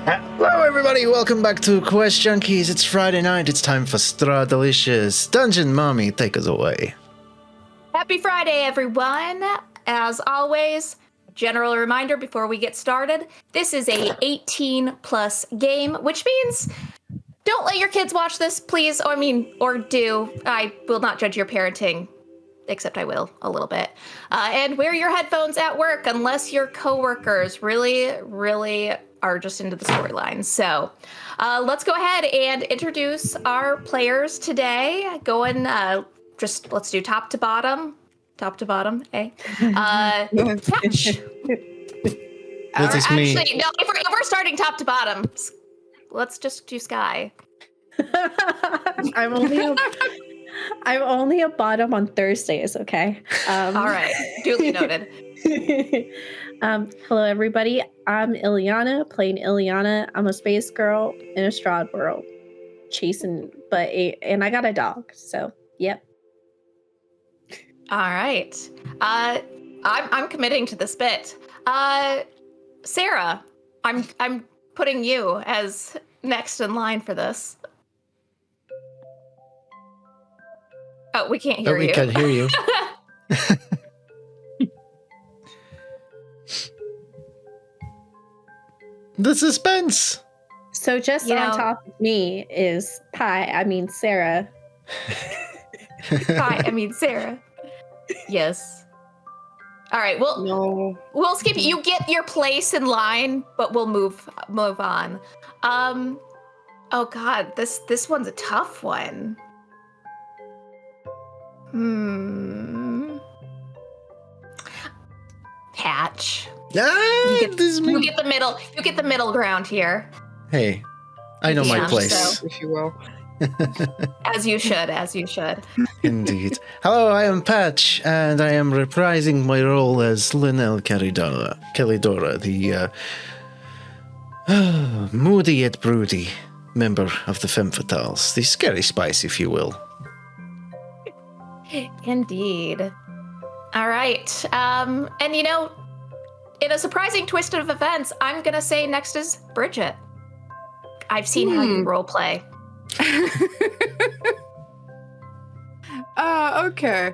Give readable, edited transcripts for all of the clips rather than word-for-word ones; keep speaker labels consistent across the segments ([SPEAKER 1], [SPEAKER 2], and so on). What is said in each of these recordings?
[SPEAKER 1] Hello everybody, welcome back to Quest Junkies. It's Friday night, it's time for Strahdalicious. Dungeon Mommy, take us away.
[SPEAKER 2] Happy Friday, everyone. As always, general reminder before we get started, this is a 18+ game, which means don't let your kids watch this, please. Or do. I will not judge your parenting, except I will a little bit. And wear your headphones at work unless your coworkers really are just into the storyline. So let's go ahead and introduce our players today. Let's do top to bottom, eh? Patch.
[SPEAKER 1] That is me.
[SPEAKER 2] Actually, no, if we're starting top to bottom, let's just do Sky.
[SPEAKER 3] I'm only a bottom on Thursdays, okay?
[SPEAKER 2] All right, duly noted.
[SPEAKER 3] Hello, everybody. I'm Ileana, playing Ileana. I'm a space girl in a Strahd world, and I got a dog, so yep.
[SPEAKER 2] All right, I'm committing to this bit. Sarah, I'm putting you as next in line for this. Oh, we can't hear you.
[SPEAKER 1] We can't hear you. The suspense.
[SPEAKER 3] So just on top of me is Sarah.
[SPEAKER 2] Sarah. Yes. All right. We'll skip you. You get your place in line, but we'll move on. Oh God, this one's a tough one. Patch. You get the middle. You get the middle ground here.
[SPEAKER 1] Hey, I know my place.
[SPEAKER 4] So, if you will.
[SPEAKER 2] As you should.
[SPEAKER 1] Indeed. Hello, I am Patch, and I am reprising my role as Linnell Calidora, the moody yet broody member of the Femme Fatales, the scary spice, if you will.
[SPEAKER 2] Indeed. All right. And in a surprising twist of events, I'm gonna say next is Bridget. I've seen how you role play.
[SPEAKER 4] Okay.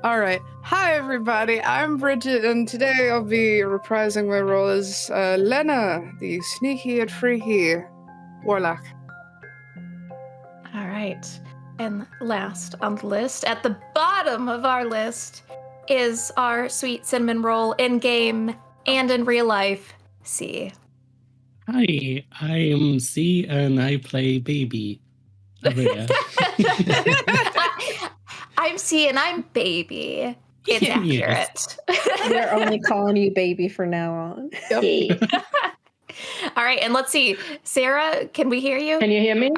[SPEAKER 4] All right. Hi, everybody. I'm Bridget, and today I'll be reprising my role as Lena, the sneaky and freaky warlock.
[SPEAKER 2] All right. And last on the list, at the bottom of our list, is our sweet cinnamon roll in game and in real life, C.
[SPEAKER 5] Hi, I am C, and I play Baby.
[SPEAKER 2] I'm C and I'm Baby. It's accurate.
[SPEAKER 3] We're only calling you Baby from now on.
[SPEAKER 4] Yep.
[SPEAKER 2] All right, and let's see. Sarah, can we hear you?
[SPEAKER 6] Can you hear me?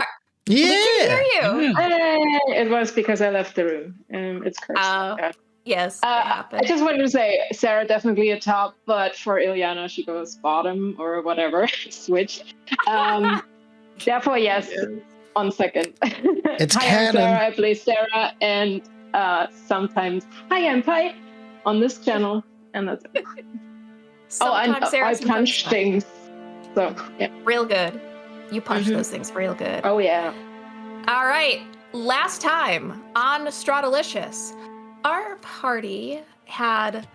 [SPEAKER 1] Yeah.
[SPEAKER 2] We can hear you.
[SPEAKER 6] It was because I left the room. It's cursed.
[SPEAKER 2] Yes,
[SPEAKER 6] I just wanted to say Sarah definitely a top, but for Ileana she goes bottom or whatever. Switch. Therefore, yes. On second.
[SPEAKER 1] It's
[SPEAKER 6] Hi,
[SPEAKER 1] canon.
[SPEAKER 6] I'm Sarah. I play Sarah, and sometimes I'm Pi on this channel, and that's it.
[SPEAKER 2] Sometimes
[SPEAKER 6] I punch things. So yeah,
[SPEAKER 2] real good. You punch those things real good.
[SPEAKER 6] Oh yeah.
[SPEAKER 2] All right. Last time on Strahdalicious, our party had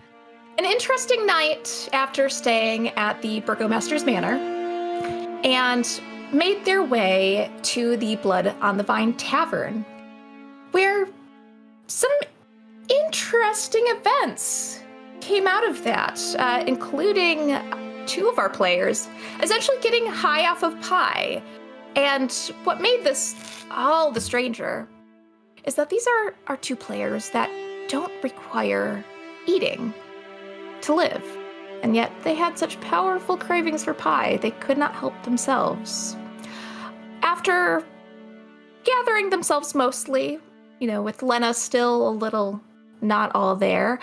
[SPEAKER 2] an interesting night after staying at the Burgomaster's Manor and made their way to the Blood on the Vine Tavern, where some interesting events came out of that, including two of our players essentially getting high off of pie. And what made this all the stranger is that these are our two players that don't require eating to live. And yet they had such powerful cravings for pie, they could not help themselves. After gathering themselves mostly, with Lena still a little not all there,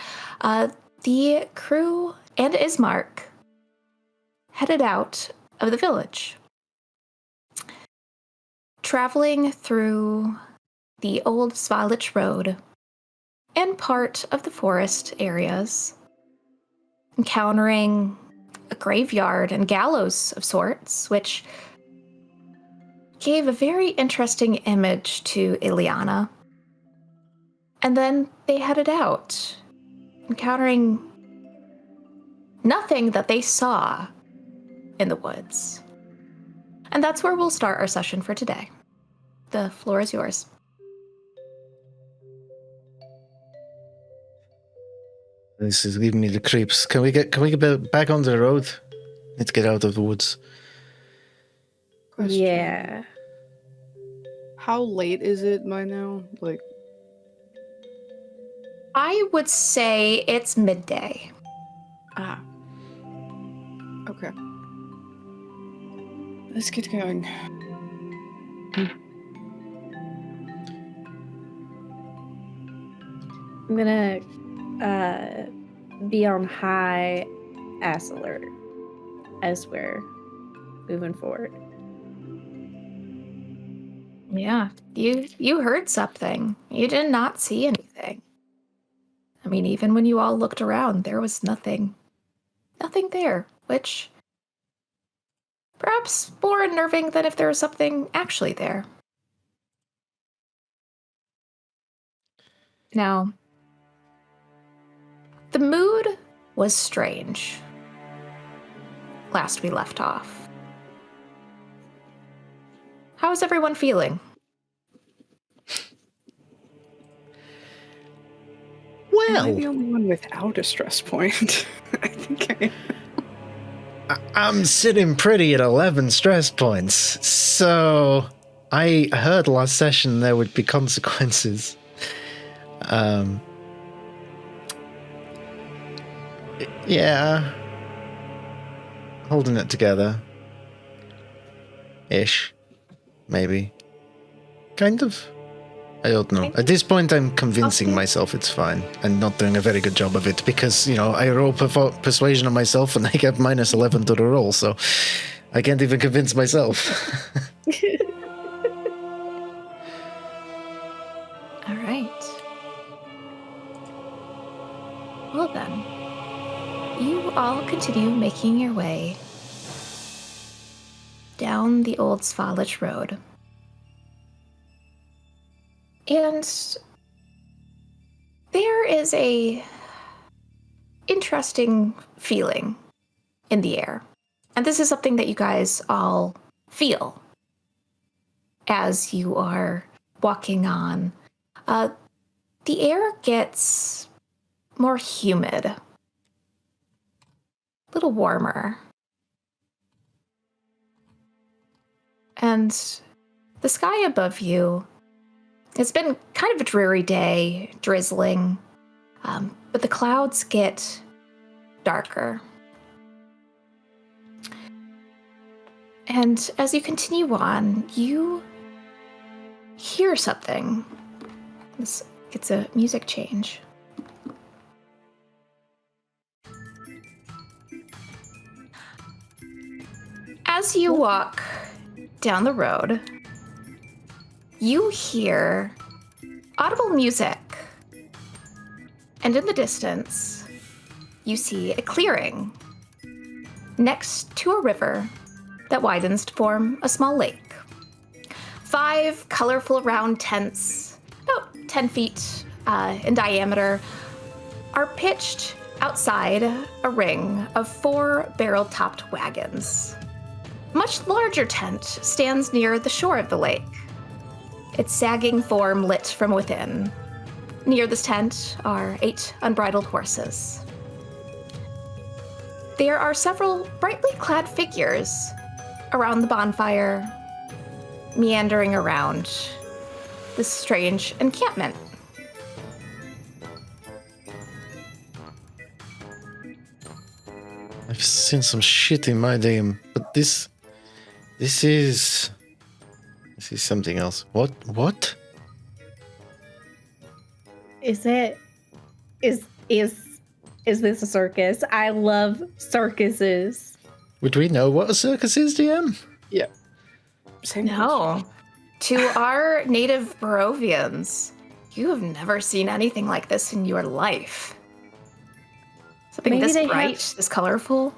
[SPEAKER 2] the crew and Ismark headed out of the village. Traveling through the old Svalich Road and part of the forest areas, encountering a graveyard and gallows of sorts, which gave a very interesting image to Ileana. And then they headed out, encountering nothing that they saw in the woods. And that's where we'll start our session for today. The floor is yours.
[SPEAKER 1] This is giving me the creeps. Can we get back on the road? Let's get out of the woods.
[SPEAKER 4] Question.
[SPEAKER 3] Yeah.
[SPEAKER 4] How late is it by now? Like,
[SPEAKER 2] I would say it's midday.
[SPEAKER 4] Okay. Let's get going.
[SPEAKER 3] I'm gonna be on high ass alert as we're moving forward.
[SPEAKER 2] Yeah, you heard something. You did not see anything. I mean, even when you all looked around, there was nothing there, which perhaps more unnerving than if there was something actually there. Now, the mood was strange last we left off. How is everyone feeling?
[SPEAKER 4] Am I the only one without a stress point? I think
[SPEAKER 1] I'm sitting pretty at 11 stress points, so I heard last session there would be consequences. Yeah. Holding it together. Ish. Maybe. Kind of. I don't know. At this point, I'm convincing myself it's fine and not doing a very good job of it because, I roll persuasion on myself and I get minus 11 to the roll, so I can't even convince myself.
[SPEAKER 2] All right. Well then, you all continue making your way down the old Svalich Road. And there is a interesting feeling in the air. And this is something that you guys all feel as you are walking on. The air gets more humid, a little warmer. And the sky above you, it's been kind of a dreary day, drizzling, but the clouds get darker. And as you continue on, you hear something. This gets a music change. As you walk down the road, you hear audible music, and in the distance, you see a clearing next to a river that widens to form a small lake. 5 colorful round tents, about 10 feet in diameter, are pitched outside a ring of 4 barrel-topped wagons. A much larger tent stands near the shore of the lake, its sagging form lit from within. Near this tent are 8 unbridled horses. There are several brightly clad figures around the bonfire, meandering around this strange encampment.
[SPEAKER 1] I've seen some shit in my day, but this is something else. What?
[SPEAKER 3] Is this a circus? I love circuses.
[SPEAKER 1] Would we know what a circus is, DM?
[SPEAKER 4] Yeah.
[SPEAKER 2] No. To our native Barovians, you have never seen anything like this in your life. Something
[SPEAKER 3] Maybe
[SPEAKER 2] this
[SPEAKER 3] they
[SPEAKER 2] bright, this colorful.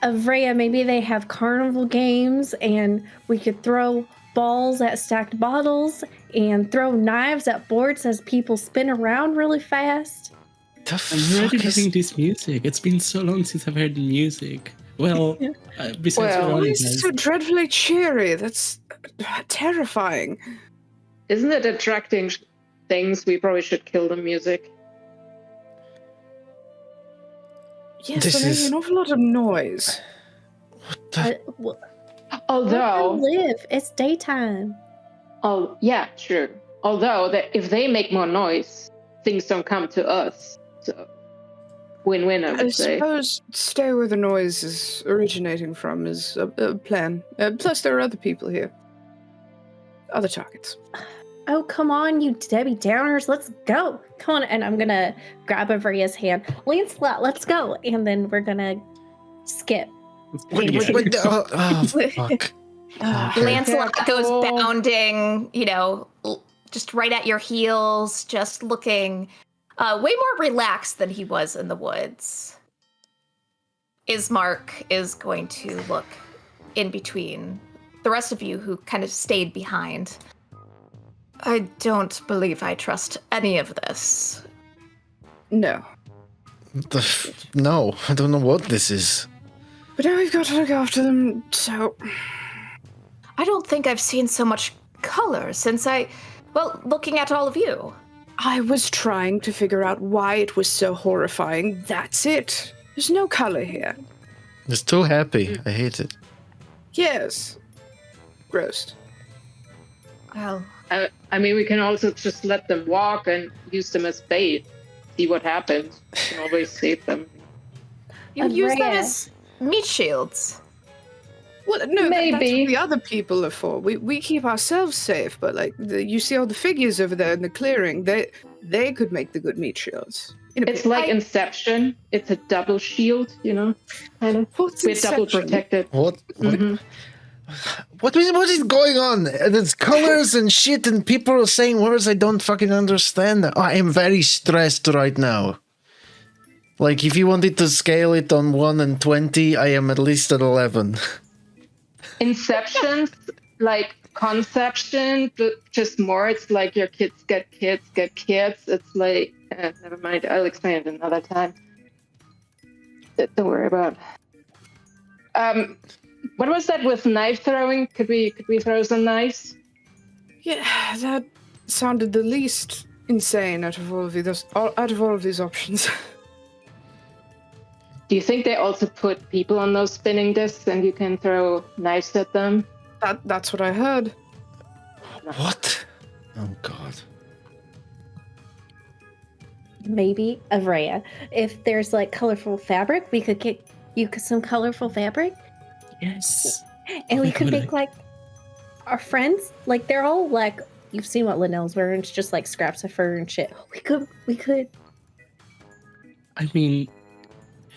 [SPEAKER 3] Avrea, maybe they have carnival games and we could throw balls at stacked bottles and throw knives at boards as people spin around really fast.
[SPEAKER 1] The
[SPEAKER 5] I'm already
[SPEAKER 1] fuck is...
[SPEAKER 5] loving this music. It's been so long since I've heard the music. Well, besides
[SPEAKER 4] Well, why
[SPEAKER 5] Veronica.
[SPEAKER 4] is it so dreadfully cheery? That's terrifying.
[SPEAKER 6] Isn't it attracting things? We probably should kill the music.
[SPEAKER 4] Yes,
[SPEAKER 1] This
[SPEAKER 4] but making
[SPEAKER 1] is-
[SPEAKER 4] an awful lot of noise.
[SPEAKER 1] What the...
[SPEAKER 6] Although,
[SPEAKER 3] live. It's daytime.
[SPEAKER 6] oh yeah, true. Although if they make more noise, things don't come to us. So, win-win, I
[SPEAKER 4] I
[SPEAKER 6] would say.
[SPEAKER 4] suppose stay where the noise is originating from is a plan. Plus, there are other people here. Other targets.
[SPEAKER 3] Oh, come on, you Debbie Downers. Let's go. Come on. And I'm going to grab Avrea's hand. Lancelot, let's go. And then we're going to skip.
[SPEAKER 1] Wait, oh, fuck. Okay.
[SPEAKER 2] Lancelot goes
[SPEAKER 6] Careful.
[SPEAKER 2] bounding, just right at your heels, just looking way more relaxed than he was in the woods. Ismark is going to look in between the rest of you who kind of stayed behind. I don't believe I trust any of this.
[SPEAKER 4] No.
[SPEAKER 1] No, I don't know what this is.
[SPEAKER 4] But now we've got to look after them, so...
[SPEAKER 2] I don't think I've seen so much color since looking at all of you.
[SPEAKER 4] I was trying to figure out why it was so horrifying. That's it. There's no color here.
[SPEAKER 1] It's too happy. I hate it.
[SPEAKER 4] Yes. Gross.
[SPEAKER 2] Well,
[SPEAKER 6] I mean, we can also just let them walk and use them as bait. See what happens. We can always save them.
[SPEAKER 2] you use them
[SPEAKER 3] Avrea.
[SPEAKER 2] as meat shields.
[SPEAKER 4] Well, no, that's
[SPEAKER 6] Maybe.
[SPEAKER 4] what the other people are for. We keep ourselves safe, but like you see all the figures over there in the clearing. They could make the good meat shields.
[SPEAKER 6] It's like Inception. It's a double shield, kind of.
[SPEAKER 4] What's
[SPEAKER 6] We're double
[SPEAKER 4] Inception?
[SPEAKER 6] protected.
[SPEAKER 1] What?
[SPEAKER 6] Mhm.
[SPEAKER 1] What is going on? There's colors and shit, and people are saying words I don't fucking understand. Oh, I am very stressed right now. Like, if you wanted to scale it on 1 and 20, I am at least at 11.
[SPEAKER 6] Inception's like conception, but just more. It's like your kids get kids get kids. It's like, never mind. I'll explain it another time. Don't worry about. What was that with knife throwing? Could we throw some knives?
[SPEAKER 4] Yeah, that sounded the least insane out of all of these options.
[SPEAKER 6] Do you think they also put people on those spinning discs and you can throw knives at them?
[SPEAKER 4] That's what I heard.
[SPEAKER 1] What? Oh, God.
[SPEAKER 3] Maybe Avrea. If there's like colorful fabric, we could get you some colorful fabric.
[SPEAKER 5] Yes.
[SPEAKER 3] And
[SPEAKER 5] Oh
[SPEAKER 3] we
[SPEAKER 5] my
[SPEAKER 3] could
[SPEAKER 5] God,
[SPEAKER 3] make like our friends, like they're all like, you've seen what Linnell's wearing, it's just like scraps of fur and shit. We could.
[SPEAKER 5] I mean,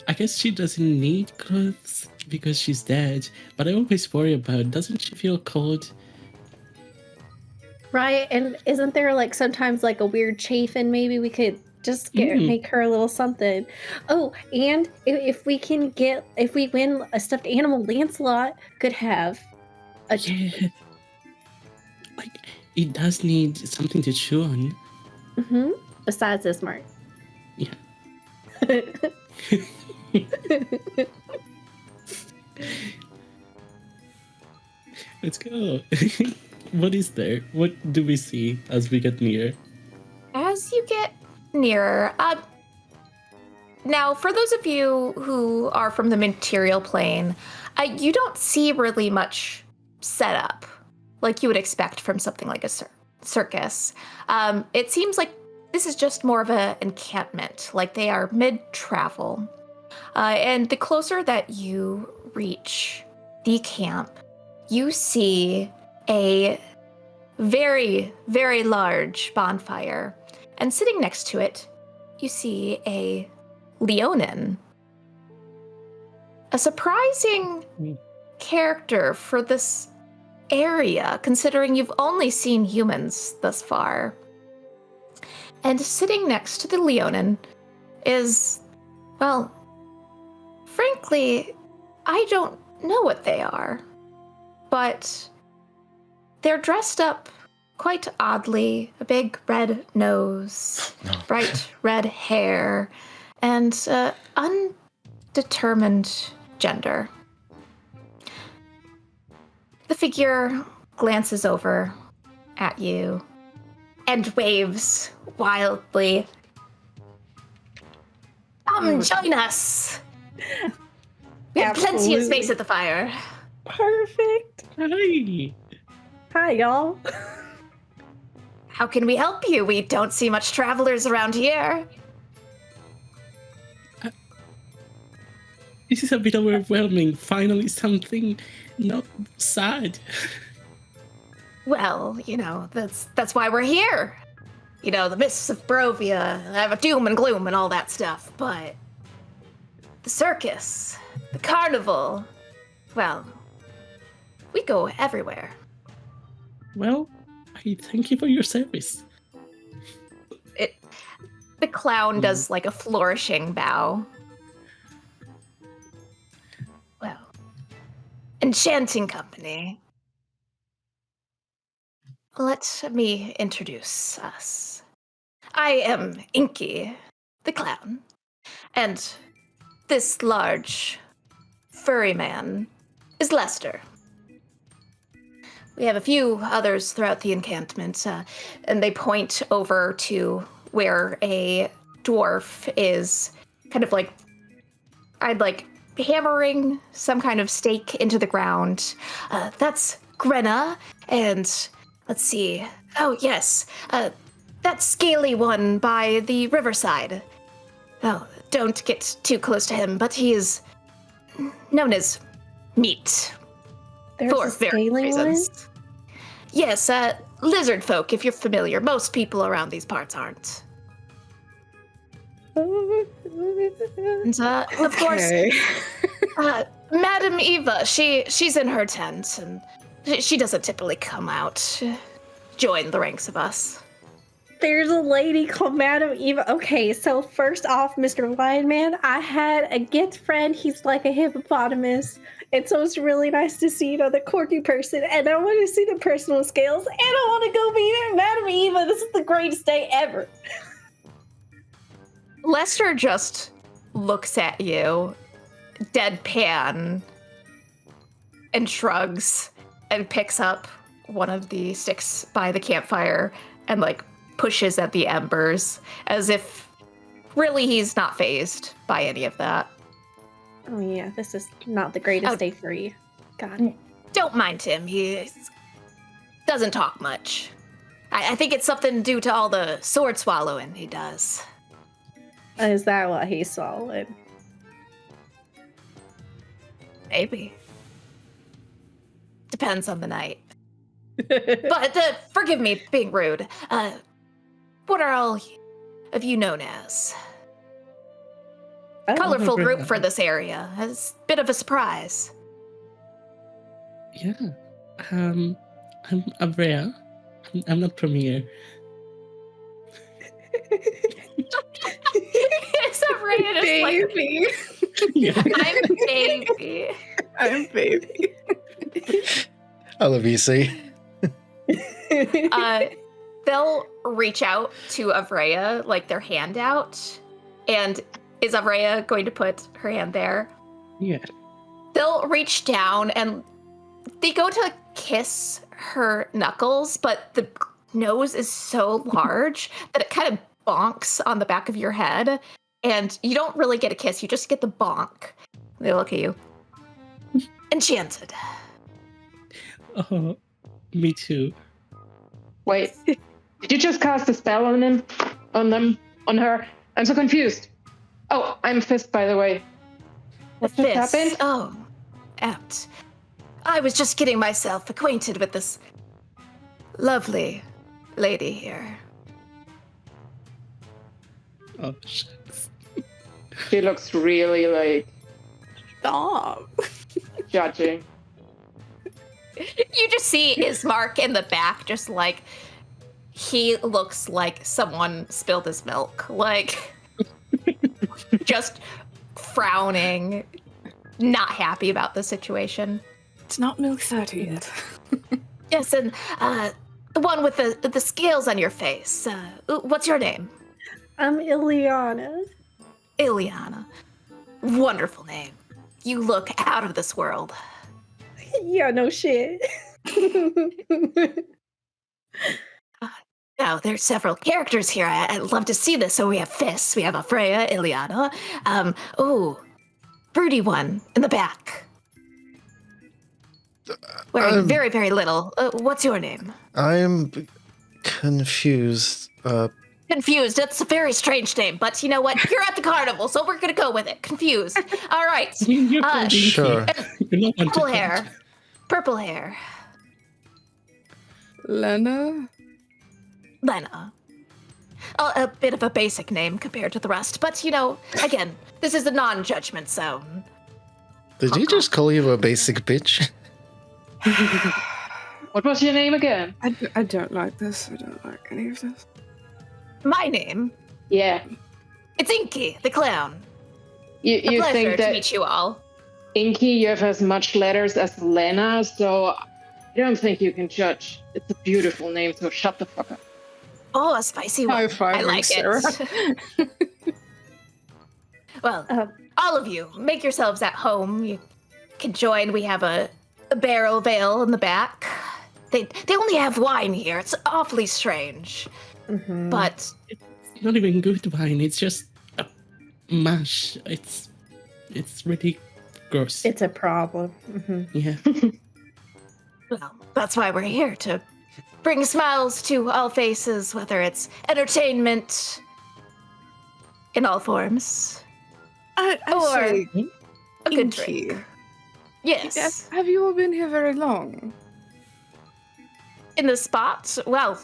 [SPEAKER 5] I guess she doesn't need clothes because she's dead, but I always worry about, doesn't she feel cold?
[SPEAKER 3] Right, and isn't there like sometimes like a weird chafing? Maybe we could just make her a little something. Oh, and if we win a stuffed animal, Lancelot could have a
[SPEAKER 5] Yeah. Like, it does need something to chew on.
[SPEAKER 3] besides this mark.
[SPEAKER 5] Yeah. Let's go. What is there? What do we see as we get near?
[SPEAKER 2] As you get nearer, now for those of you who are from the material plane, you don't see really much setup like you would expect from something like a circus. It seems like this is just more of an encampment, like they are mid-travel. And the closer that you reach the camp, you see a very, very large bonfire. And sitting next to it, you see a Leonin. A surprising character for this area, considering you've only seen humans thus far. And sitting next to the Leonin is, well, frankly, I don't know what they are, but they're dressed up quite oddly. A big red nose, bright red hair, and undetermined gender. The figure glances over at you and waves wildly. Come, join us! We have plenty of space at the fire.
[SPEAKER 3] Perfect.
[SPEAKER 5] Hi.
[SPEAKER 3] Hi, y'all.
[SPEAKER 2] How can we help you? We don't see much travelers around here.
[SPEAKER 5] This is a bit overwhelming. Finally, something not sad.
[SPEAKER 2] Well, that's why we're here. The mists of Barovia have a doom and gloom and all that stuff, but the circus, the carnival, well, we go everywhere.
[SPEAKER 5] Well, I thank you for your service.
[SPEAKER 2] The clown does like a flourishing bow. Well, enchanting company. Let me introduce us. I am Inky, the clown, and this large, furry man is Lester. We have a few others throughout the encampment, and they point over to where a dwarf is kind of hammering some kind of stake into the ground. That's Grenna, and let's see. Oh, yes. That scaly one by the riverside. Oh, don't get too close to him, but he is known as Meat.
[SPEAKER 3] There's
[SPEAKER 2] For
[SPEAKER 3] a
[SPEAKER 2] various
[SPEAKER 3] scaly
[SPEAKER 2] reasons. Yes, lizard folk, if you're familiar. Most people around these parts aren't.
[SPEAKER 3] one.
[SPEAKER 2] And, of course, Madam Eva, she's in her tent, and she doesn't typically come out, join the ranks of us.
[SPEAKER 3] There's a lady called Madam Eva. Okay, so first off, Mr. Lion Man, I had a gift friend. He's like a hippopotamus. And so it's really nice to see, the quirky person. And I want to see the personal scales. And I want to go meet Madam Eva. This is the greatest day ever.
[SPEAKER 2] Lester just looks at you, deadpan, and shrugs, and picks up one of the sticks by the campfire and, pushes at the embers, as if really he's not fazed by any of that.
[SPEAKER 3] Oh, yeah, this is not the greatest day for you. God.
[SPEAKER 2] Don't mind him. He doesn't talk much. I think it's something due to all the sword swallowing he does.
[SPEAKER 3] Is that what he swallowed?
[SPEAKER 2] Maybe. Depends on the night. But forgive me being rude. What are all of you known as? Colorful group for this area. It's a bit of a surprise.
[SPEAKER 5] Yeah. I'm Abrea. I'm not Premier.
[SPEAKER 2] It's Abrea just
[SPEAKER 4] Baby.
[SPEAKER 5] Yeah.
[SPEAKER 2] I'm baby.
[SPEAKER 4] I'm baby.
[SPEAKER 1] I love you, see.
[SPEAKER 2] They'll reach out to Avrea, their hand out. And is Avrea going to put her hand there?
[SPEAKER 5] Yeah.
[SPEAKER 2] They'll reach down and they go to kiss her knuckles, but the nose is so large that it kind of bonks on the back of your head. And you don't really get a kiss, you just get the bonk. They look at you. Enchanted.
[SPEAKER 5] Oh, me too.
[SPEAKER 6] Wait, did you just cast a spell on him? On her? I'm so confused. Oh, I'm Fist, by the way. What just happened?
[SPEAKER 2] Oh, apt. I was just getting myself acquainted with this lovely lady here.
[SPEAKER 5] Oh, shucks.
[SPEAKER 6] She looks really,
[SPEAKER 4] Stop.
[SPEAKER 6] judging.
[SPEAKER 2] You just see Ismark in the back, just he looks like someone spilled his milk. Just frowning. not happy about the situation.
[SPEAKER 4] It's not milk 30 yet.
[SPEAKER 2] Yes, and the one with the scales on your face. What's your name?
[SPEAKER 3] I'm Ileana.
[SPEAKER 2] Ileana. Wonderful name. You look out of this world.
[SPEAKER 3] Yeah, no shit.
[SPEAKER 2] Now, there's several characters here. I'd love to see this. So we have Fiss, we have Afreya, Ileana. Broody one in the back. Wearing very, very little. What's your name?
[SPEAKER 1] I'm confused.
[SPEAKER 2] Confused. That's a very strange name, but you know what? You're at the carnival, so we're gonna go with it. Confused. All right.
[SPEAKER 1] Sure.
[SPEAKER 2] Purple hair. Purple hair.
[SPEAKER 4] Lena?
[SPEAKER 2] Lena. A bit of a basic name compared to the rest, but you know, again, this is a non-judgment zone.
[SPEAKER 1] Did he just call you a basic bitch?
[SPEAKER 6] What was your name again?
[SPEAKER 4] I don't like this. I don't like any of this.
[SPEAKER 2] My name?
[SPEAKER 6] Yeah.
[SPEAKER 2] It's Inky, the clown.
[SPEAKER 6] You
[SPEAKER 2] Pleasure
[SPEAKER 6] think
[SPEAKER 2] to
[SPEAKER 6] that
[SPEAKER 2] meet you all.
[SPEAKER 6] Inky, you have as much letters as Lena, so I don't think you can judge. It's a beautiful name, so shut the fuck up.
[SPEAKER 2] Oh, a spicy one.
[SPEAKER 4] High-fiving,
[SPEAKER 2] I like
[SPEAKER 4] Sarah.
[SPEAKER 2] it. Well, all of you, make yourselves at home. You can join. We have a barrel veil in the back. They only have wine here. It's awfully strange.
[SPEAKER 3] Mhm.
[SPEAKER 2] But
[SPEAKER 5] It's not even good wine. It's just a mash. It's really gross.
[SPEAKER 3] It's a problem. Mhm.
[SPEAKER 5] Yeah.
[SPEAKER 2] well, that's why we're here, to bring smiles to all faces, whether it's entertainment in all forms
[SPEAKER 4] I
[SPEAKER 2] or
[SPEAKER 4] say,
[SPEAKER 2] a good
[SPEAKER 4] Inky.
[SPEAKER 2] drink. Yes.
[SPEAKER 4] Have you all been here very long?
[SPEAKER 2] In the spot, well,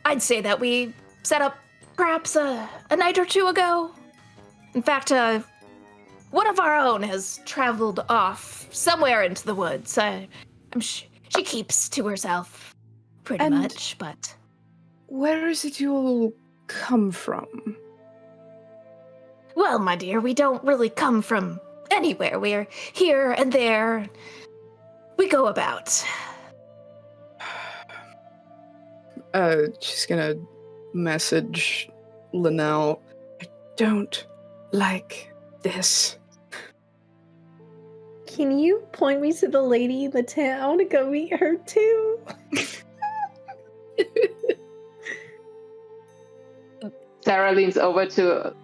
[SPEAKER 2] I'd say that we set up perhaps a night or two ago. In fact, one of our own has traveled off somewhere into the woods. She keeps to herself pretty
[SPEAKER 4] And-
[SPEAKER 2] much, but
[SPEAKER 4] Where is it you all come from?
[SPEAKER 2] well, my dear, we don't really come from anywhere. We're here and there. We go about.
[SPEAKER 4] She's gonna message Linnell. I don't like this.
[SPEAKER 3] Can you point me to the lady in the tent? I want to go meet her too.
[SPEAKER 6] Sarah leans over to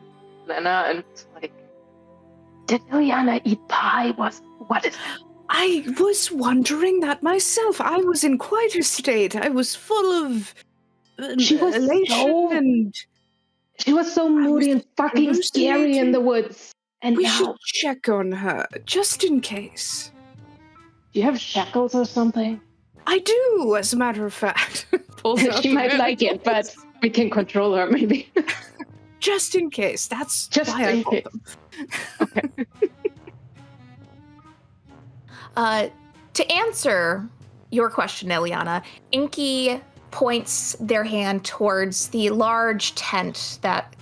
[SPEAKER 6] Lena and it's like, did Ileana eat pie? What is that?
[SPEAKER 4] I was wondering that myself. I was in quite a state. I was full of
[SPEAKER 6] She was
[SPEAKER 4] elation
[SPEAKER 6] so-
[SPEAKER 4] and
[SPEAKER 6] She was so moody and fucking scary in the woods. And
[SPEAKER 4] we
[SPEAKER 6] now,
[SPEAKER 4] should check on her, just in case.
[SPEAKER 6] do you have shackles or something?
[SPEAKER 4] I do, as a matter of fact. Pulls out
[SPEAKER 6] She
[SPEAKER 4] the
[SPEAKER 6] might like it, but we can control her maybe.
[SPEAKER 4] just in case. That's
[SPEAKER 6] Just
[SPEAKER 4] why I
[SPEAKER 6] in
[SPEAKER 4] pulled
[SPEAKER 6] case.
[SPEAKER 4] them.
[SPEAKER 2] To answer your question, Eliana, Inky points their hand towards the large tent that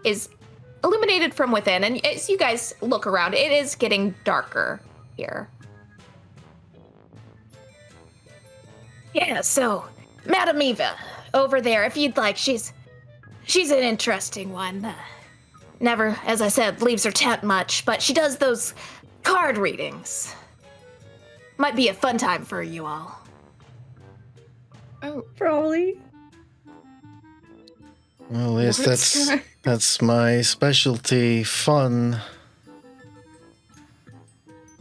[SPEAKER 2] is illuminated from within. And as you guys look around, it is getting darker here. Yeah, so Madame Eva, over there, if you'd like, she's an interesting one. Never, as I said, leaves her tent much, but she does those card readings. Might be a fun time for you all.
[SPEAKER 4] Oh,
[SPEAKER 3] Probably.
[SPEAKER 1] Well, yes,
[SPEAKER 4] What's
[SPEAKER 1] that's my specialty. Fun.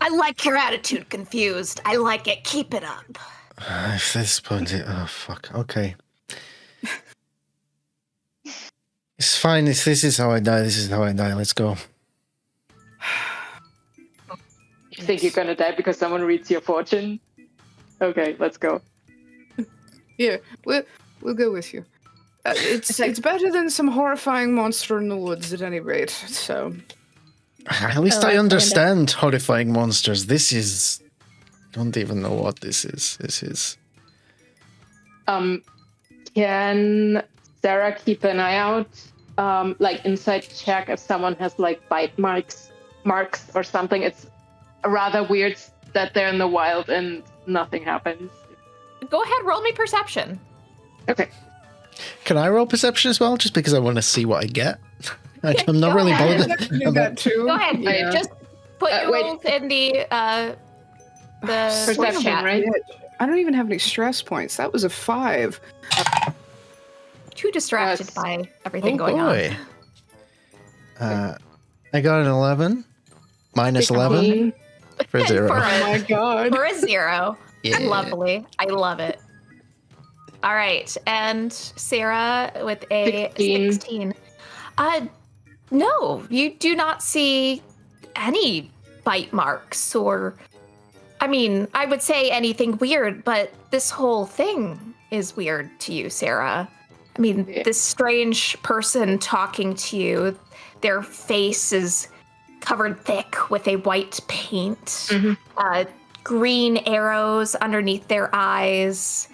[SPEAKER 2] I like your attitude, Confused. I like it. Keep it up.
[SPEAKER 1] If this point, oh fuck. Okay. It's fine. If this is how I die, this is how I die. Let's go.
[SPEAKER 6] You think you're gonna die because someone reads your fortune? Okay, let's go.
[SPEAKER 4] yeah, we'll go with you. It's better than some horrifying monster in the woods, at any rate. So
[SPEAKER 1] At least
[SPEAKER 3] Oh,
[SPEAKER 1] I
[SPEAKER 3] I
[SPEAKER 1] understand horrifying monsters. This is. Don't even know what this is. This is.
[SPEAKER 6] Can Sarah keep an eye out, like inside check if someone has like bite marks marks or something. It's rather weird that they're in the wild and nothing happens.
[SPEAKER 2] Go ahead, roll me perception.
[SPEAKER 6] Okay.
[SPEAKER 1] Can I roll perception as well, just because I want to see what I get? I'm not
[SPEAKER 2] go
[SPEAKER 1] really
[SPEAKER 2] ahead.
[SPEAKER 1] bothered.
[SPEAKER 4] I can do that too.
[SPEAKER 2] Go ahead.
[SPEAKER 6] Yeah.
[SPEAKER 2] Just put your
[SPEAKER 6] wait.
[SPEAKER 2] rolls in the
[SPEAKER 6] Perception,
[SPEAKER 2] chat.
[SPEAKER 6] right?
[SPEAKER 4] I don't even have any stress points. That was a 5.
[SPEAKER 2] Too distracted
[SPEAKER 6] Yes.
[SPEAKER 2] by everything
[SPEAKER 1] Oh
[SPEAKER 2] going on.
[SPEAKER 1] boy. I got an 11. Minus 11 for 0.
[SPEAKER 2] For
[SPEAKER 4] Oh my god.
[SPEAKER 2] For a 0.
[SPEAKER 1] Yeah.
[SPEAKER 2] Lovely. I love it. All right. And Sarah with a 16. No, you do not see any bite marks or, I mean, I would say anything weird, but this whole thing is weird to you, Sarah. I mean,
[SPEAKER 6] Yeah.
[SPEAKER 2] this strange person talking to you, their face is covered thick with a white paint,
[SPEAKER 6] Mhm.
[SPEAKER 2] green arrows underneath their eyes.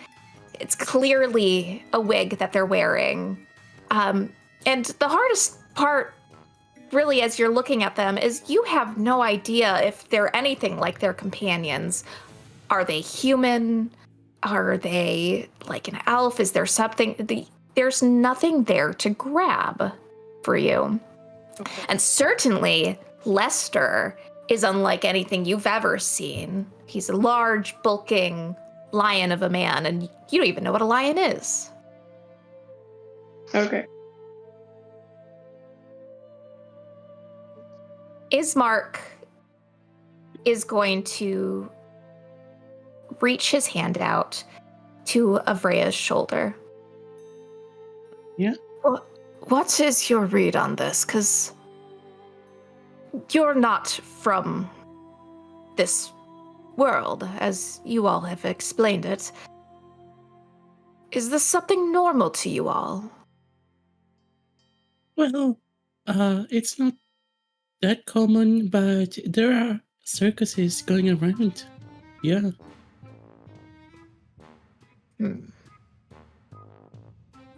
[SPEAKER 2] It's clearly a wig that they're wearing. And the hardest part, really, as you're looking at them, is you have no idea if they're anything like their companions. Are they human? Are they like an elf? Is there something? There's nothing there to grab for you.
[SPEAKER 6] Okay.
[SPEAKER 2] And certainly, Lester is unlike anything you've ever seen. He's a large, bulking lion of a man, and you don't even know what a lion is.
[SPEAKER 6] Okay.
[SPEAKER 2] Ismark is going to reach his hand out to Avrea's shoulder.
[SPEAKER 5] Yeah?
[SPEAKER 2] What is your read on this? Because you're not from this world, as you all have explained it. Is this something normal to you all?
[SPEAKER 5] Well, it's not that common, but there are circuses going around. Yeah.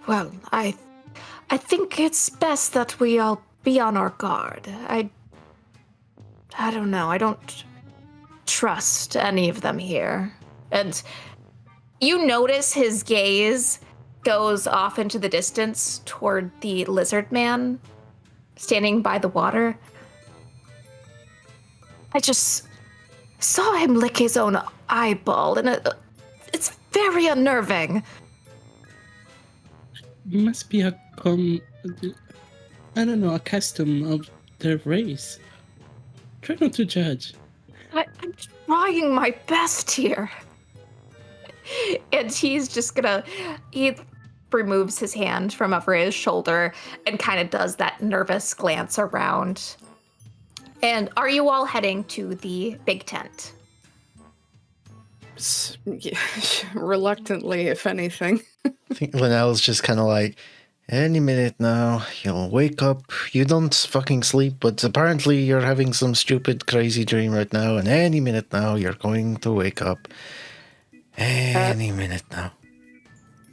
[SPEAKER 2] Well, I think it's best that we all be on our guard. I don't know. I don't trust any of them here. And you notice his gaze goes off into the distance toward the lizard man standing by the water. I just saw him lick his own eyeball, and it's very unnerving.
[SPEAKER 5] Must be a I don't know, a custom of their race. Try not to judge.
[SPEAKER 2] I'm trying my best here. And he's just he removes his hand from over his shoulder and kind of does that nervous glance around. And are you all heading to the big tent?
[SPEAKER 4] Yeah, reluctantly, if anything.
[SPEAKER 1] I think Linnell's just kind of like, any minute now, you'll wake up. You don't fucking sleep, but apparently you're having some stupid, crazy dream right now, and any minute now, you're going to wake up. Any minute now.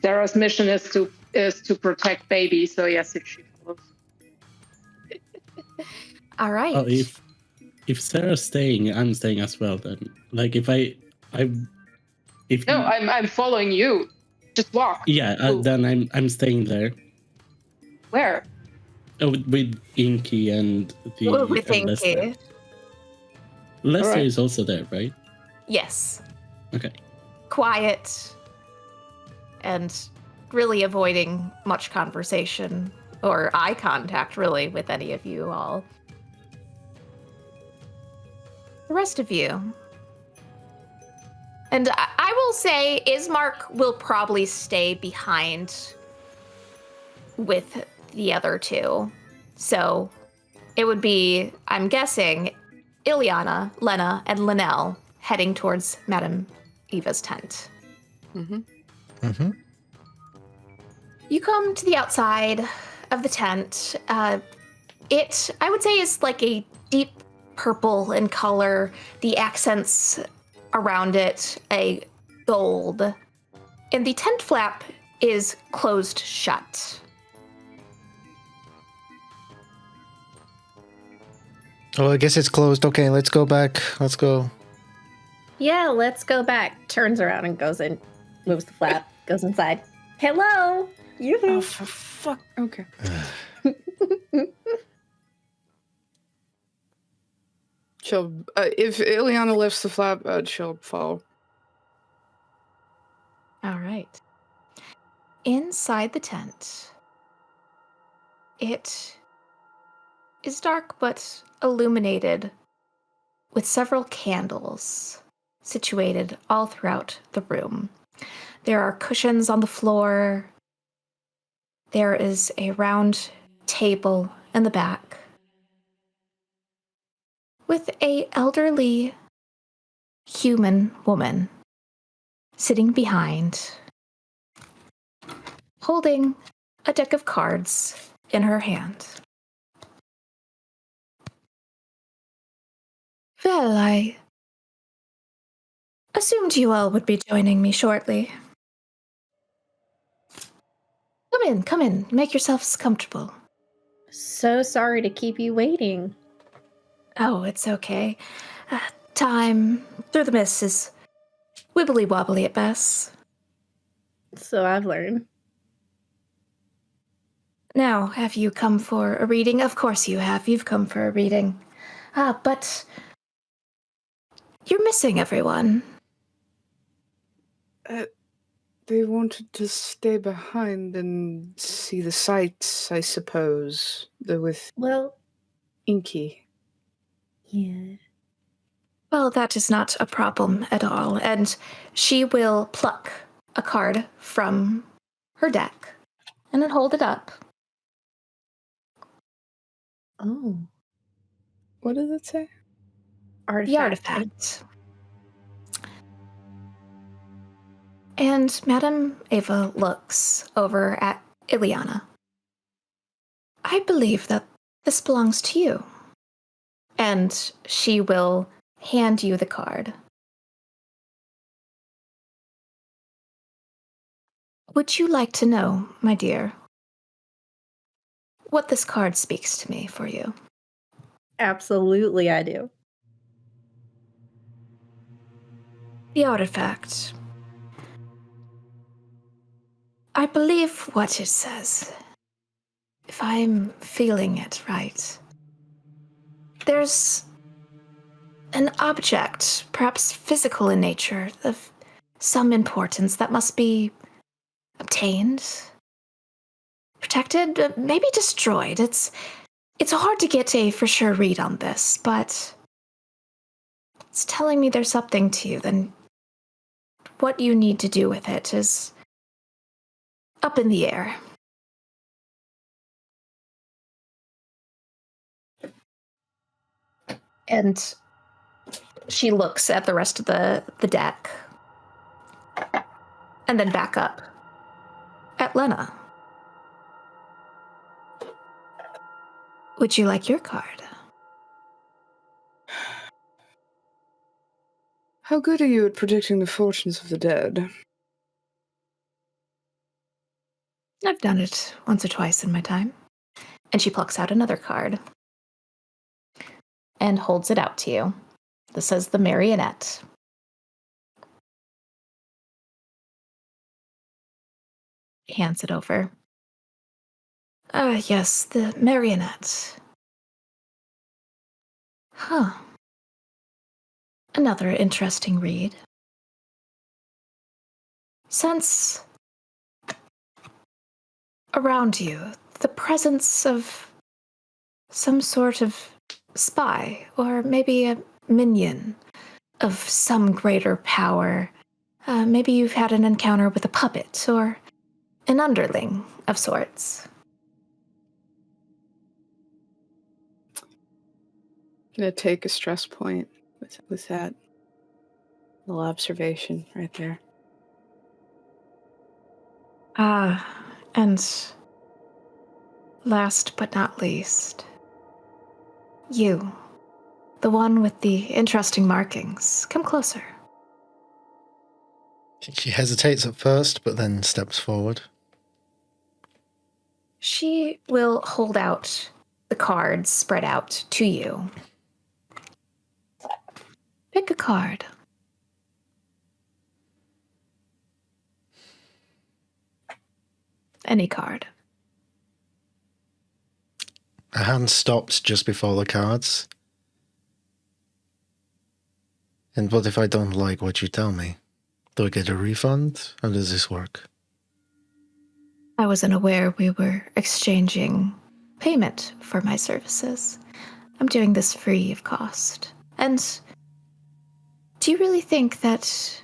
[SPEAKER 6] Sarah's mission is to protect baby, so yes, if she follows.
[SPEAKER 2] All right.
[SPEAKER 5] Oh, if Sarah's staying, I'm staying as well. Then, like, if
[SPEAKER 6] No, I'm following you. Just walk.
[SPEAKER 5] yeah, then I'm staying there.
[SPEAKER 6] Where?
[SPEAKER 5] Oh, with Inky and the
[SPEAKER 2] With
[SPEAKER 5] and Lester.
[SPEAKER 2] Inky.
[SPEAKER 5] Lester
[SPEAKER 6] Alright.
[SPEAKER 5] is also there, right?
[SPEAKER 2] Yes.
[SPEAKER 5] Okay.
[SPEAKER 2] Quiet and really avoiding much conversation or eye contact, really, with any of you all. The rest of you. And I will say Ismark will probably stay behind with the other two. So it would be, I'm guessing, Ileana, Lena, and Linnell heading towards Madame Eva's tent.
[SPEAKER 1] Mm-hmm.
[SPEAKER 2] You come to the outside of the tent. It, I would say, is like a deep purple in color. The accents around it, a gold. And the tent flap is closed shut.
[SPEAKER 1] Oh, I guess it's closed. Okay, let's go back. Let's go.
[SPEAKER 3] Yeah, let's go back. Turns around and goes in, moves the flap, goes inside. Hello.
[SPEAKER 4] Oh, for fuck. Okay. She'll, if Ileana lifts the flap, she'll follow.
[SPEAKER 2] All right. Inside the tent, it is dark but illuminated with several candles situated all throughout the room. There are cushions on the floor. There is a round table in the back with an elderly human woman sitting behind, holding a deck of cards in her hand. Well, I assumed you all would be joining me shortly. Come in, make yourselves comfortable.
[SPEAKER 3] So sorry to keep you waiting.
[SPEAKER 2] Oh, it's okay. Time through the mist is wibbly wobbly at best.
[SPEAKER 3] So I've learned.
[SPEAKER 2] Now, have you come for a reading? Of course you have. You've come for a reading. But you're missing everyone.
[SPEAKER 4] They wanted to stay behind and see the sights, I suppose. With
[SPEAKER 3] Well,
[SPEAKER 4] Inky.
[SPEAKER 3] yeah.
[SPEAKER 2] Well, that is not a problem at all. And she will pluck a card from her deck and then hold it up.
[SPEAKER 3] Oh.
[SPEAKER 4] What does it say?
[SPEAKER 3] Artifact.
[SPEAKER 2] The artifact. And Madame Ava looks over at Ileana. I believe that this belongs to you. And she will hand you the card. Would you like to know, my dear, what this card speaks to me for you?
[SPEAKER 3] Absolutely, I do.
[SPEAKER 2] The artifact. I believe what it says, if I'm feeling it right. There's an object, perhaps physical in nature, of some importance that must be obtained, protected, maybe destroyed. It's hard to get a for sure read on this, but it's telling me there's something to you. Then what you need to do with it is up in the air. And she looks at the rest of the deck and then back up at Lena. Would you like your card?
[SPEAKER 4] How good are you at predicting the fortunes of the dead?
[SPEAKER 2] I've done it once or twice in my time. And she plucks out another card and holds it out to you. This says the Marionette. Hands it over. Yes, the Marionette. Huh. Another interesting read. Sense around you the presence of some sort of spy, or maybe a minion of some greater power. Maybe you've had an encounter with a puppet, or an underling of sorts.
[SPEAKER 4] I'm gonna take a stress point with that little observation right there.
[SPEAKER 2] And last but not least, you, the one with the interesting markings. Come closer.
[SPEAKER 1] She hesitates at first, but then steps forward.
[SPEAKER 2] She will hold out the cards spread out to you. Pick a card. Any card.
[SPEAKER 1] A hand stops just before the cards. And what if I don't like what you tell me? Do I get a refund? How does this work?
[SPEAKER 2] I wasn't aware we were exchanging payment for my services. I'm doing this free of cost. And do you really think that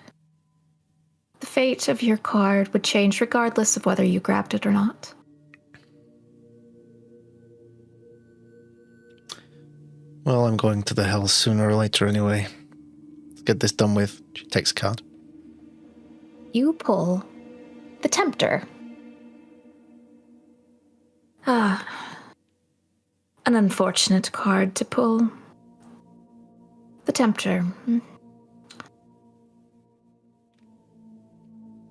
[SPEAKER 2] the fate of your card would change regardless of whether you grabbed it or not?
[SPEAKER 1] Well, I'm going to the hell sooner or later anyway. Let's get this done with. She takes a card.
[SPEAKER 2] You pull the Tempter. An unfortunate card to pull. The Tempter.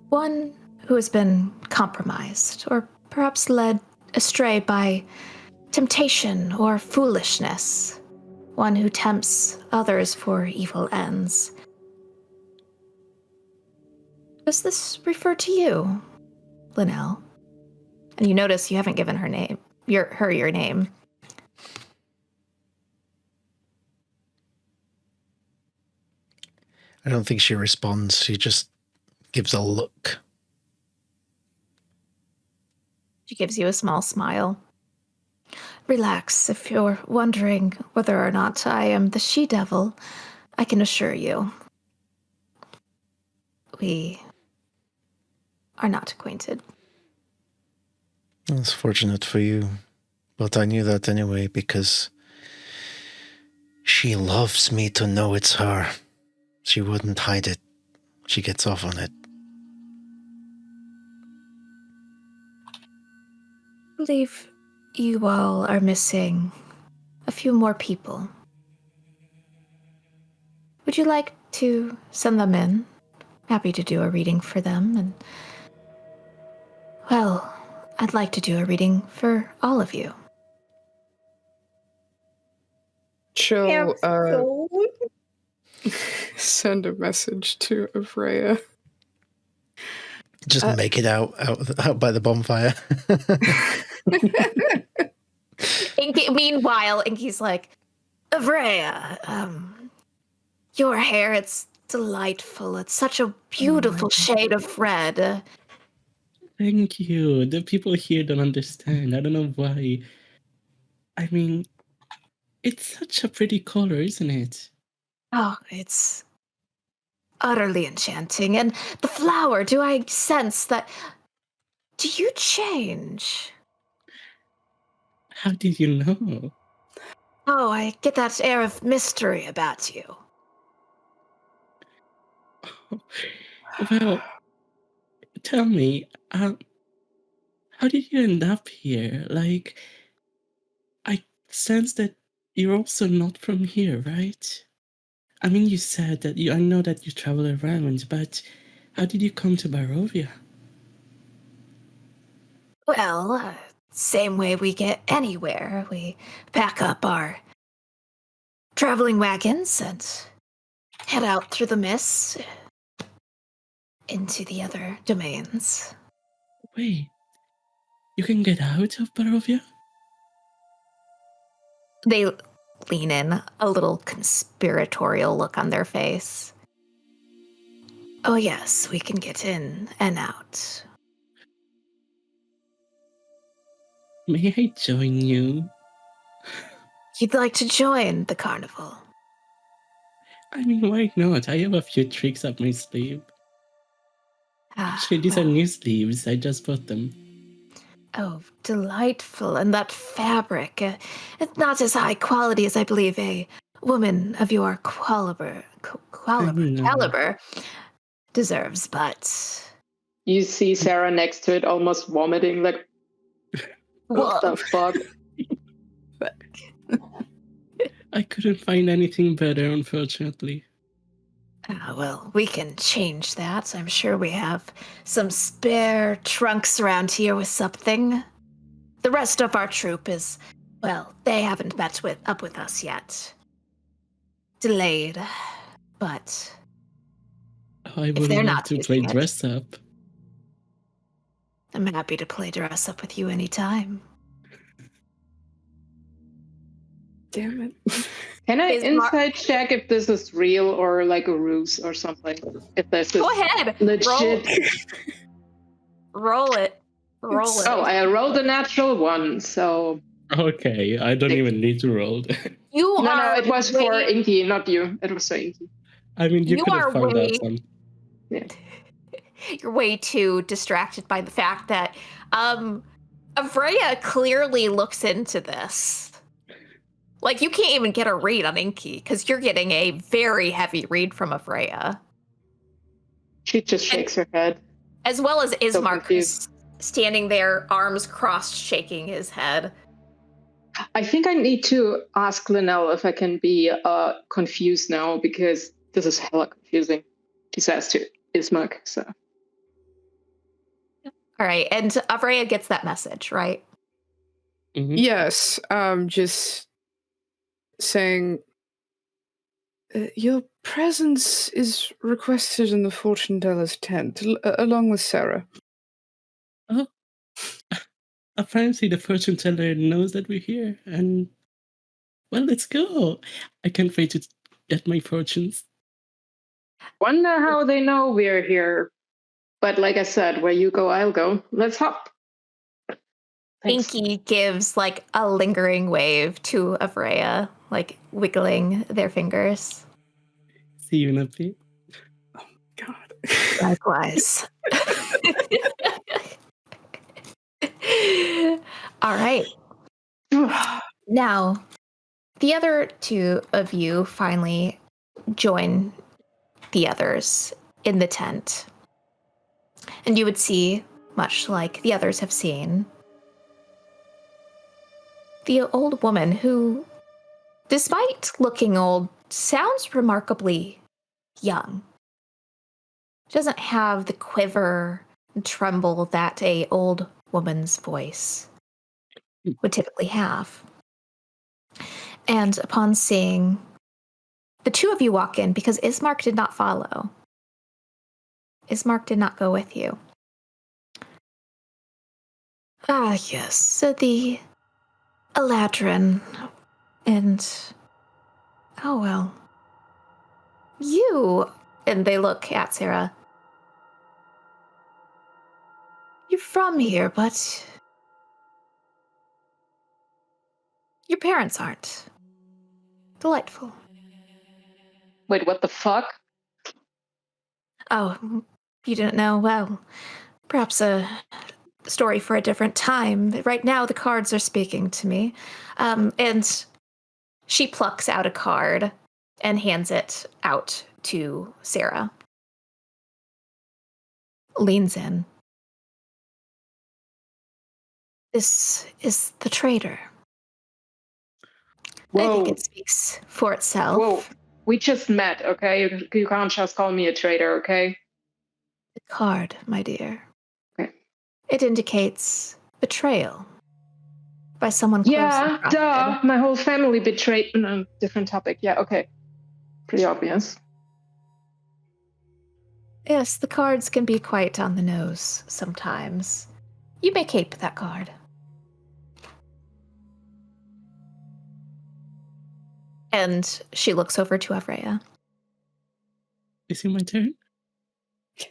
[SPEAKER 2] One who has been compromised, or perhaps led astray by temptation or foolishness. One who tempts others for evil ends. Does this refer to you, Linnell? And you notice you haven't given her name, your name.
[SPEAKER 1] I don't think she responds. She just gives a look.
[SPEAKER 2] She gives you a small smile. Relax, if you're wondering whether or not I am the she-devil, I can assure you. We are not acquainted.
[SPEAKER 1] That's fortunate for you. But I knew that anyway because she loves me to know it's her. She wouldn't hide it. She gets off on it.
[SPEAKER 2] I believe you all are missing a few more people. Would you like to send them in? Happy to do a reading for them. And, well, I'd like to do a reading for all of you.
[SPEAKER 4] She'll send a message to Avreya.
[SPEAKER 1] Just make it out by the bonfire.
[SPEAKER 2] Meanwhile, Inky's like, Avreya, your hair, it's delightful. It's such a beautiful shade of red.
[SPEAKER 5] Thank you. The people here don't understand. I don't know why. I mean, it's such a pretty color, isn't it?
[SPEAKER 2] Oh, it's utterly enchanting. And the flower, do I sense that... Do you change?
[SPEAKER 5] How did you know?
[SPEAKER 2] Oh, I get that air of mystery about you.
[SPEAKER 5] Well, tell me, how did you end up here? Like, I sense that you're also not from here, right? I mean, you said that I know that you travel around, but how did you come to Barovia?
[SPEAKER 2] Well, same way we get anywhere. We pack up our traveling wagons and head out through the mist into the other domains.
[SPEAKER 5] Wait, you can get out of Barovia?
[SPEAKER 2] They lean in, a little conspiratorial look on their face. Oh yes, we can get in and out.
[SPEAKER 5] May I join you?
[SPEAKER 2] You'd like to join the carnival?
[SPEAKER 5] I mean, why not? I have a few tricks up my sleeve. Actually, these are
[SPEAKER 2] well.
[SPEAKER 5] new sleeves. I just bought them.
[SPEAKER 2] Oh, delightful. And that fabric. It's not as high quality as I believe a woman of your caliber deserves, but...
[SPEAKER 6] You see Sarah next to it almost vomiting, like, what the fuck?
[SPEAKER 5] I couldn't find anything better, unfortunately.
[SPEAKER 2] Well, we can change that. I'm sure we have some spare trunks around here with something. The rest of our troop is, well, they haven't met up with us yet. Delayed. But
[SPEAKER 5] I
[SPEAKER 2] if
[SPEAKER 5] would
[SPEAKER 2] they're
[SPEAKER 5] love
[SPEAKER 2] not
[SPEAKER 5] to play
[SPEAKER 2] using it,
[SPEAKER 5] dress up.
[SPEAKER 2] I'm happy to play dress up with you anytime.
[SPEAKER 4] Damn it.
[SPEAKER 6] Can I
[SPEAKER 2] Ismark-
[SPEAKER 6] insight check if this is real or like a ruse or something? If this is
[SPEAKER 2] Go ahead.
[SPEAKER 6] legit.
[SPEAKER 2] Roll it. Roll it.
[SPEAKER 6] Oh, I rolled a natural one, so
[SPEAKER 5] Okay, I don't even need to roll.
[SPEAKER 2] You
[SPEAKER 6] no,
[SPEAKER 2] are
[SPEAKER 6] it was for
[SPEAKER 2] way,
[SPEAKER 6] Inky, not you. It was for Inky.
[SPEAKER 5] I mean, you
[SPEAKER 2] You
[SPEAKER 5] could
[SPEAKER 2] are
[SPEAKER 5] have found out
[SPEAKER 2] way-
[SPEAKER 5] some.
[SPEAKER 2] you're way too distracted by the fact that Avreya clearly looks into this. Like, you can't even get a read on Inky because you're getting a very heavy read from Avreya.
[SPEAKER 6] She just shakes her head.
[SPEAKER 2] As well as Ismark,
[SPEAKER 6] confused.
[SPEAKER 2] who's standing there, arms crossed, shaking his head.
[SPEAKER 6] I think I need to ask Linnell if I can be confused now, because this is hella confusing. She says to Ismark, so.
[SPEAKER 2] All right, and Avreya gets that message, right?
[SPEAKER 5] Mhm.
[SPEAKER 4] Yes, just saying your presence is requested in the fortune teller's tent, along with Sarah.
[SPEAKER 5] Oh, apparently the fortune teller knows that we're here, and well, let's go. I can't wait to get my fortunes.
[SPEAKER 6] Wonder how they know we're here. But like I said, where you go, I'll go. Let's hop. Thanks.
[SPEAKER 2] Inky gives like a lingering wave to Avreya, like wiggling their fingers.
[SPEAKER 5] See you in a bit.
[SPEAKER 4] God.
[SPEAKER 2] Likewise. All right. Now, the other two of you finally join the others in the tent. And you would see, much like the others have seen, the old woman who, despite looking old, sounds remarkably young. She doesn't have the quiver and tremble that a old woman's voice would typically have. And upon seeing the two of you walk in, because Ismark did not follow, Ismark did not go with you. Ah, yes, so the Eladrin, and oh well, you, and they look at Sarah. You're from here, but your parents aren't. Delightful.
[SPEAKER 6] Wait, what the fuck?
[SPEAKER 2] Oh, you didn't know? Well, perhaps a story for a different time. Right now, the cards are speaking to me. And she plucks out a card and hands it out to Sarah. Leans in. This is the traitor. I
[SPEAKER 6] Whoa.
[SPEAKER 2] think it speaks for itself.
[SPEAKER 6] Whoa. We just met, okay? You can't just call me a traitor, okay?
[SPEAKER 2] The card, my dear.
[SPEAKER 6] Okay.
[SPEAKER 2] It indicates betrayal by someone close
[SPEAKER 6] Yeah,
[SPEAKER 2] and
[SPEAKER 6] duh.
[SPEAKER 2] trusted.
[SPEAKER 6] My whole family betrayed. No, different topic. Yeah, okay. Pretty obvious.
[SPEAKER 2] Yes, the cards can be quite on the nose sometimes. You may keep that card. And she looks over to Avreya.
[SPEAKER 5] Is it my turn?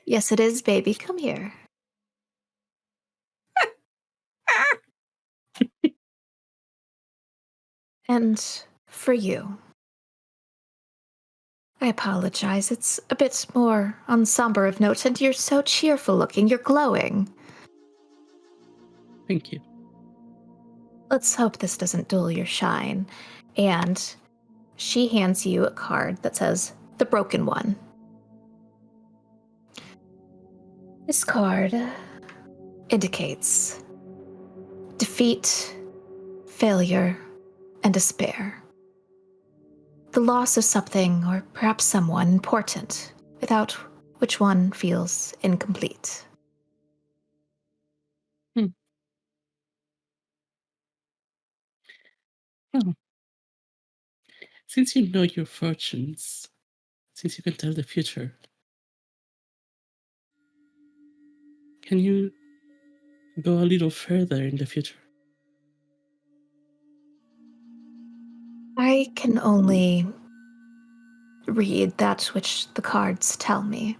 [SPEAKER 2] Yes, it is, baby. Come here. And for you, I apologize. It's a bit more on somber of note, and you're so cheerful looking. You're glowing.
[SPEAKER 5] Thank you.
[SPEAKER 2] Let's hope this doesn't dull your shine. And she hands you a card that says, The Broken One. This card indicates defeat, failure, and despair. The loss of something or perhaps someone important, without which one feels incomplete.
[SPEAKER 5] Oh. Since you know your fortunes, since you can tell the future, can you go a little further in the future?
[SPEAKER 2] I can only read that which the cards tell me.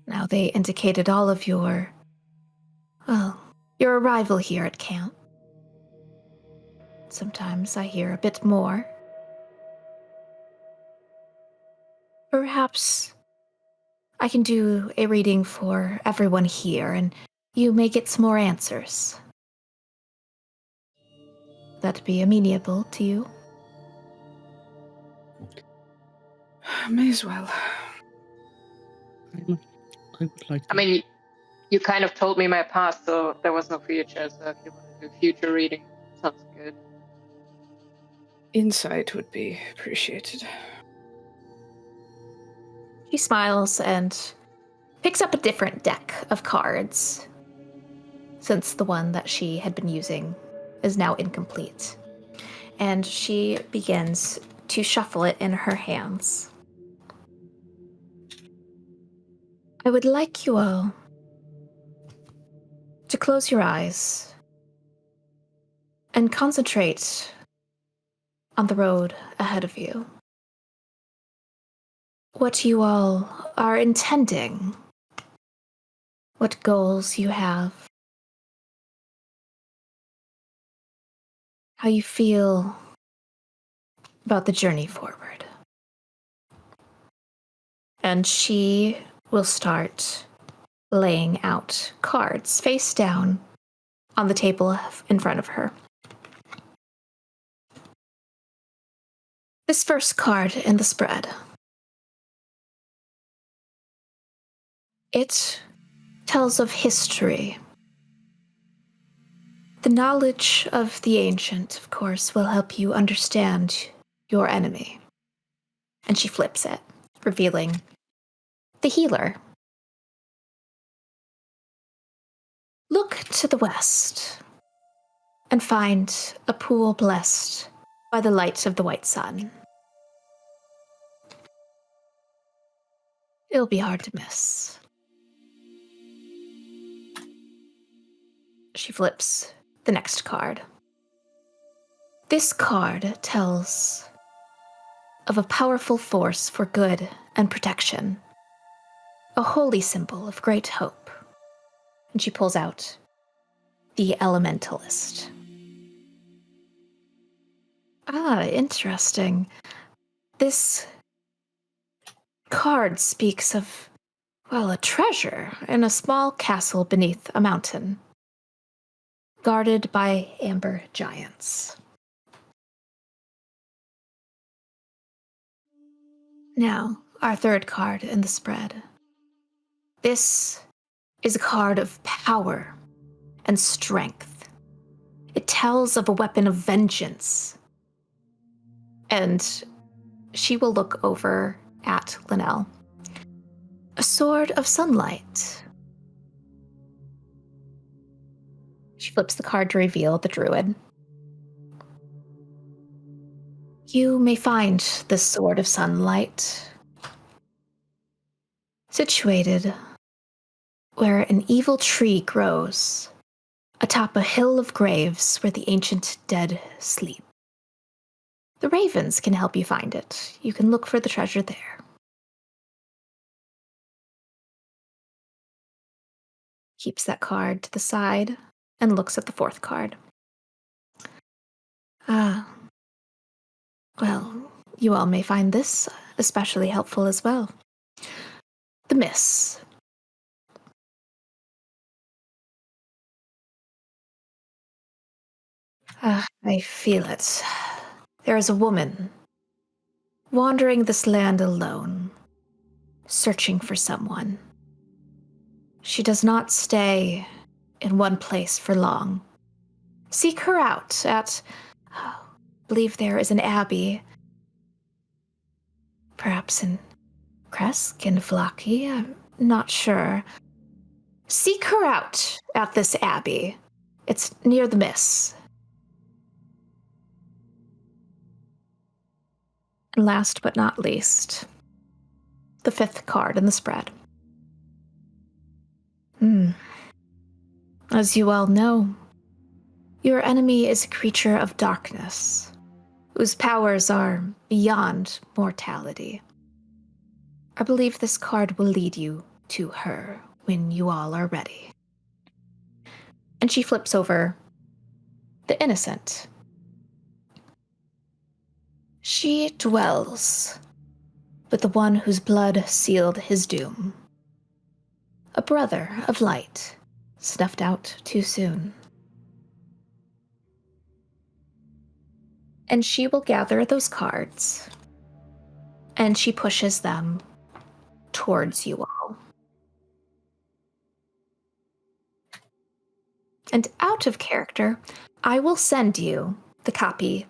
[SPEAKER 2] Now, they indicated all of your arrival here at camp. Sometimes I hear a bit more. Perhaps I can do a reading for everyone here, and you may get some more answers. That be amenable to you?
[SPEAKER 4] May as well.
[SPEAKER 5] I would like to.
[SPEAKER 6] I mean, you kind of told me my past, so there was no future. So if you want to do future reading, sounds good.
[SPEAKER 4] Insight would be appreciated.
[SPEAKER 2] She smiles and picks up a different deck of cards, since the one that she had been using is now incomplete. And she begins to shuffle it in her hands. I would like you all to close your eyes and concentrate on the road ahead of you. What you all are intending, what goals you have, how you feel about the journey forward. And she will start laying out cards face down on the table in front of her. This first card in the spread. It tells of history. The knowledge of the ancient, of course, will help you understand your enemy. And she flips it, revealing the healer. Look to the west and find a pool blessed by the light of the white sun. It'll be hard to miss. She flips the next card. This card tells of a powerful force for good and protection, a holy symbol of great hope. And she pulls out the Elementalist. Ah, interesting. This card speaks of, well, a treasure in a small castle beneath a mountain, guarded by amber giants. Now, our third card in the spread. This is a card of power and strength. It tells of a weapon of vengeance. And she will look over at Linnell. A sword of sunlight. She flips the card to reveal the druid. You may find this sword of sunlight situated where an evil tree grows atop a hill of graves where the ancient dead sleep. The ravens can help you find it. You can look for the treasure there. Keeps that card to the side and looks at the fourth card. Well, you all may find this especially helpful as well. The Miss. I feel it. There is a woman wandering this land alone, searching for someone. She does not stay in one place for long. Seek her out at, I believe there is an abbey, perhaps in Kresk and Vlaki, I'm not sure. Seek her out at this abbey. It's near the Miss. And last but not least, the 5th card in the spread. As you all know, your enemy is a creature of darkness, whose powers are beyond mortality. I believe this card will lead you to her when you all are ready. And she flips over the innocent. She dwells with the one whose blood sealed his doom. A brother of light, snuffed out too soon. And she will gather those cards, and she pushes them towards you all. And out of character, I will send you the copy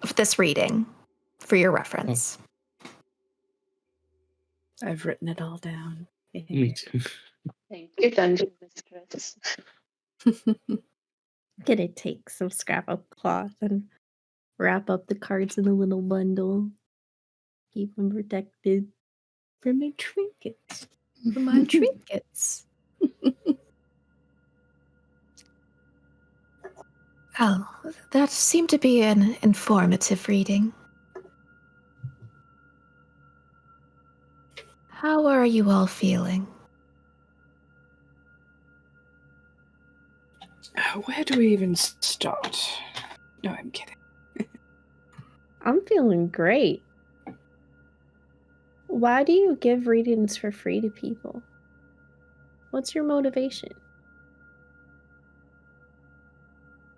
[SPEAKER 2] of this reading for your reference.
[SPEAKER 4] I've written it all down.
[SPEAKER 5] Me too.
[SPEAKER 6] Thank you, Dungeon Mistress.
[SPEAKER 3] Gonna take some scrap of cloth and wrap up the cards in a little bundle. Keep them protected.
[SPEAKER 4] For my trinkets.
[SPEAKER 2] For my trinkets. Well, that seemed to be an informative reading. How are you all feeling?
[SPEAKER 4] Where do we even start? No, I'm kidding.
[SPEAKER 3] I'm feeling great. Why do you give readings for free to people? What's your motivation?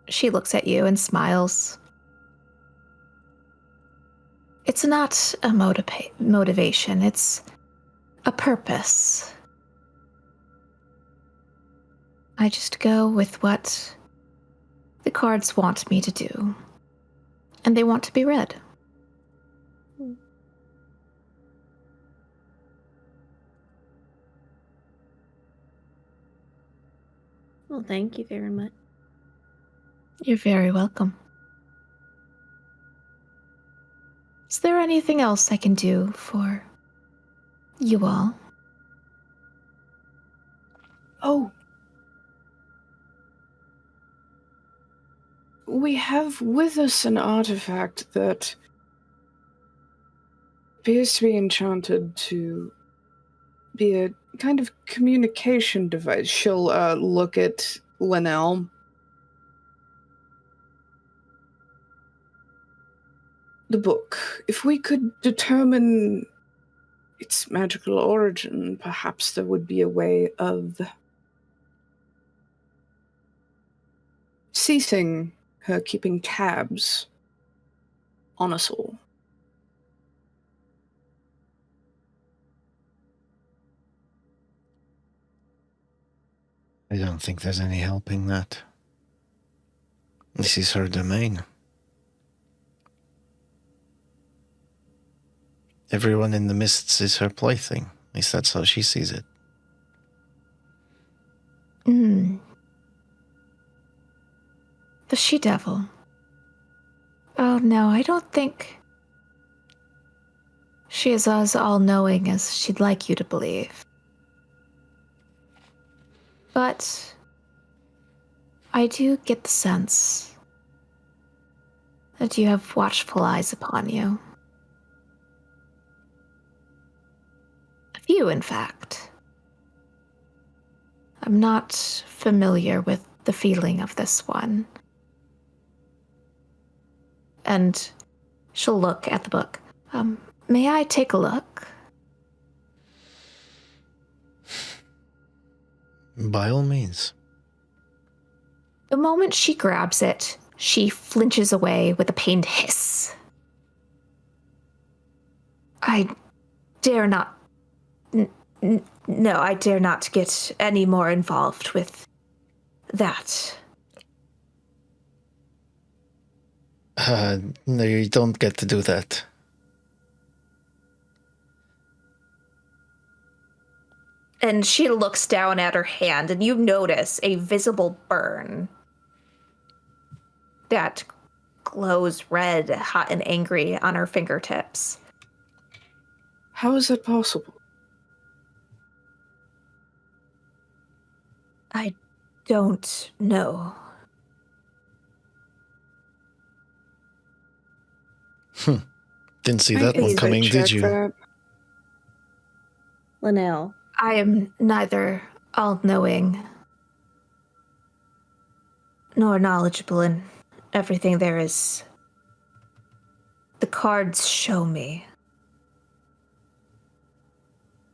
[SPEAKER 2] She looks at you and smiles. It's not a motivation, it's a purpose. I just go with what the cards want me to do, and they want to be read.
[SPEAKER 3] Well, thank you very much.
[SPEAKER 2] You're very welcome. Is there anything else I can do for you all?
[SPEAKER 4] Oh. We have with us an artifact that appears to be enchanted to be a kind of communication device. She'll look at Linnell. The book. If we could determine its magical origin, perhaps there would be a way of ceasing her keeping tabs on us all.
[SPEAKER 1] I don't think there's any helping that. This is her domain. Everyone in the mists is her plaything. At least that's how she sees it.
[SPEAKER 2] The she-devil. Oh no, I don't think she is as all-knowing as she'd like you to believe. But I do get the sense that you have watchful eyes upon you. A few, in fact. I'm not familiar with the feeling of this one. And she'll look at the book. May I take a look?
[SPEAKER 1] By all means.
[SPEAKER 2] The moment she grabs it, she flinches away with a pained hiss. I dare not... No, I dare not get any more involved with that.
[SPEAKER 1] No, you don't get to do that.
[SPEAKER 2] And she looks down at her hand, and you notice a visible burn that glows red, hot, and angry on her fingertips.
[SPEAKER 4] How is that possible?
[SPEAKER 2] I don't know.
[SPEAKER 1] Didn't see that one
[SPEAKER 2] Please
[SPEAKER 1] coming, did
[SPEAKER 4] Check
[SPEAKER 1] you?
[SPEAKER 4] that.
[SPEAKER 3] Linnell.
[SPEAKER 2] I am neither all-knowing nor knowledgeable in everything there is. The cards show me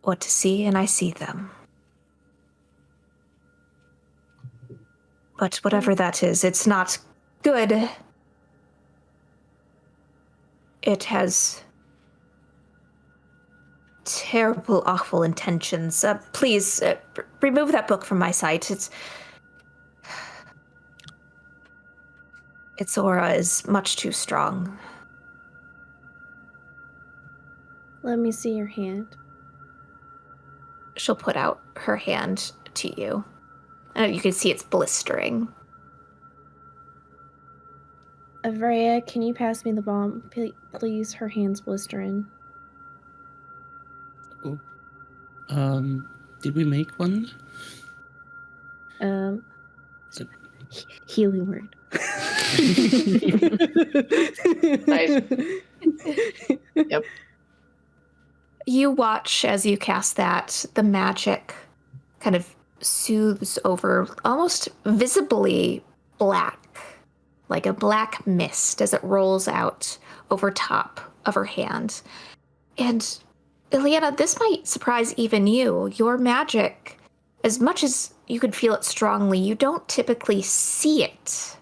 [SPEAKER 2] what to see, and I see them. But whatever that is, it's not good. It has terrible, awful intentions. Please, remove that book from my sight. Its aura is much too strong.
[SPEAKER 3] Let me see your hand.
[SPEAKER 2] She'll put out her hand to you. You can see it's blistering.
[SPEAKER 3] Avrea, can you pass me the bomb, please? Her hand's blistering.
[SPEAKER 5] Did we make one?
[SPEAKER 3] Healing word.
[SPEAKER 6] Nice.
[SPEAKER 2] Yep. You watch as you cast that, the magic kind of soothes over, almost visibly black, like a black mist as it rolls out over top of her hand. And Ileana, this might surprise even you. Your magic, as much as you could feel it strongly, you don't typically see it.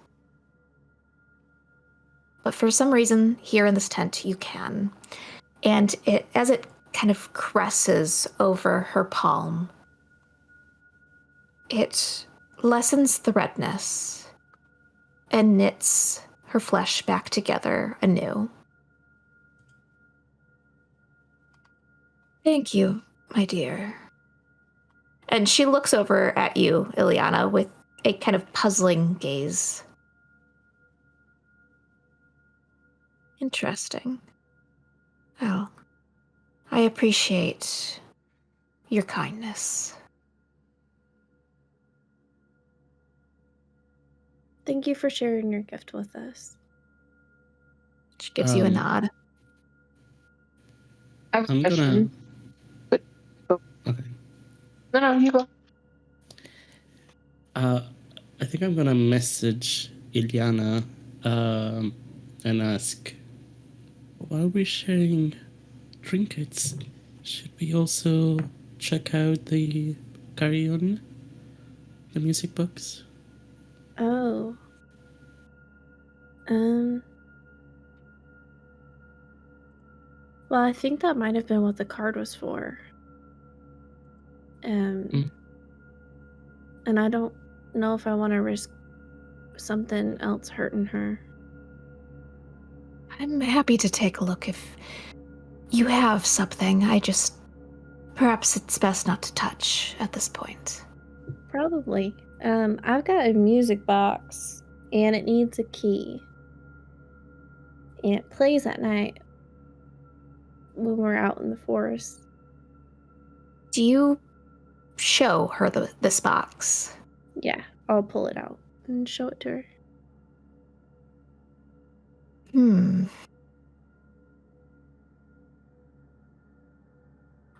[SPEAKER 2] But for some reason, here in this tent, you can. And as it kind of cresses over her palm, it lessens the redness and knits her flesh back together anew. Thank you, my dear. And she looks over at you, Ileana, with a kind of puzzling gaze. Interesting. Well, I appreciate your kindness.
[SPEAKER 3] Thank you for sharing your gift with us.
[SPEAKER 2] She gives you a nod.
[SPEAKER 6] I have a
[SPEAKER 5] I'm gonna.
[SPEAKER 6] question. But,
[SPEAKER 5] Okay.
[SPEAKER 6] No, you go.
[SPEAKER 5] I think I'm gonna message Ileana and ask, while we're sharing trinkets, should we also check out the Carry-On, the music box?
[SPEAKER 3] Oh. Well, I think that might have been what the card was for. And I don't know if I want to risk something else hurting her.
[SPEAKER 2] I'm happy to take a look if you have something. Perhaps it's best not to touch at this point.
[SPEAKER 3] Probably. I've got a music box, and it needs a key. And it plays at night when we're out in the forest.
[SPEAKER 2] Do you show her this box?
[SPEAKER 3] Yeah, I'll pull it out and show it to her.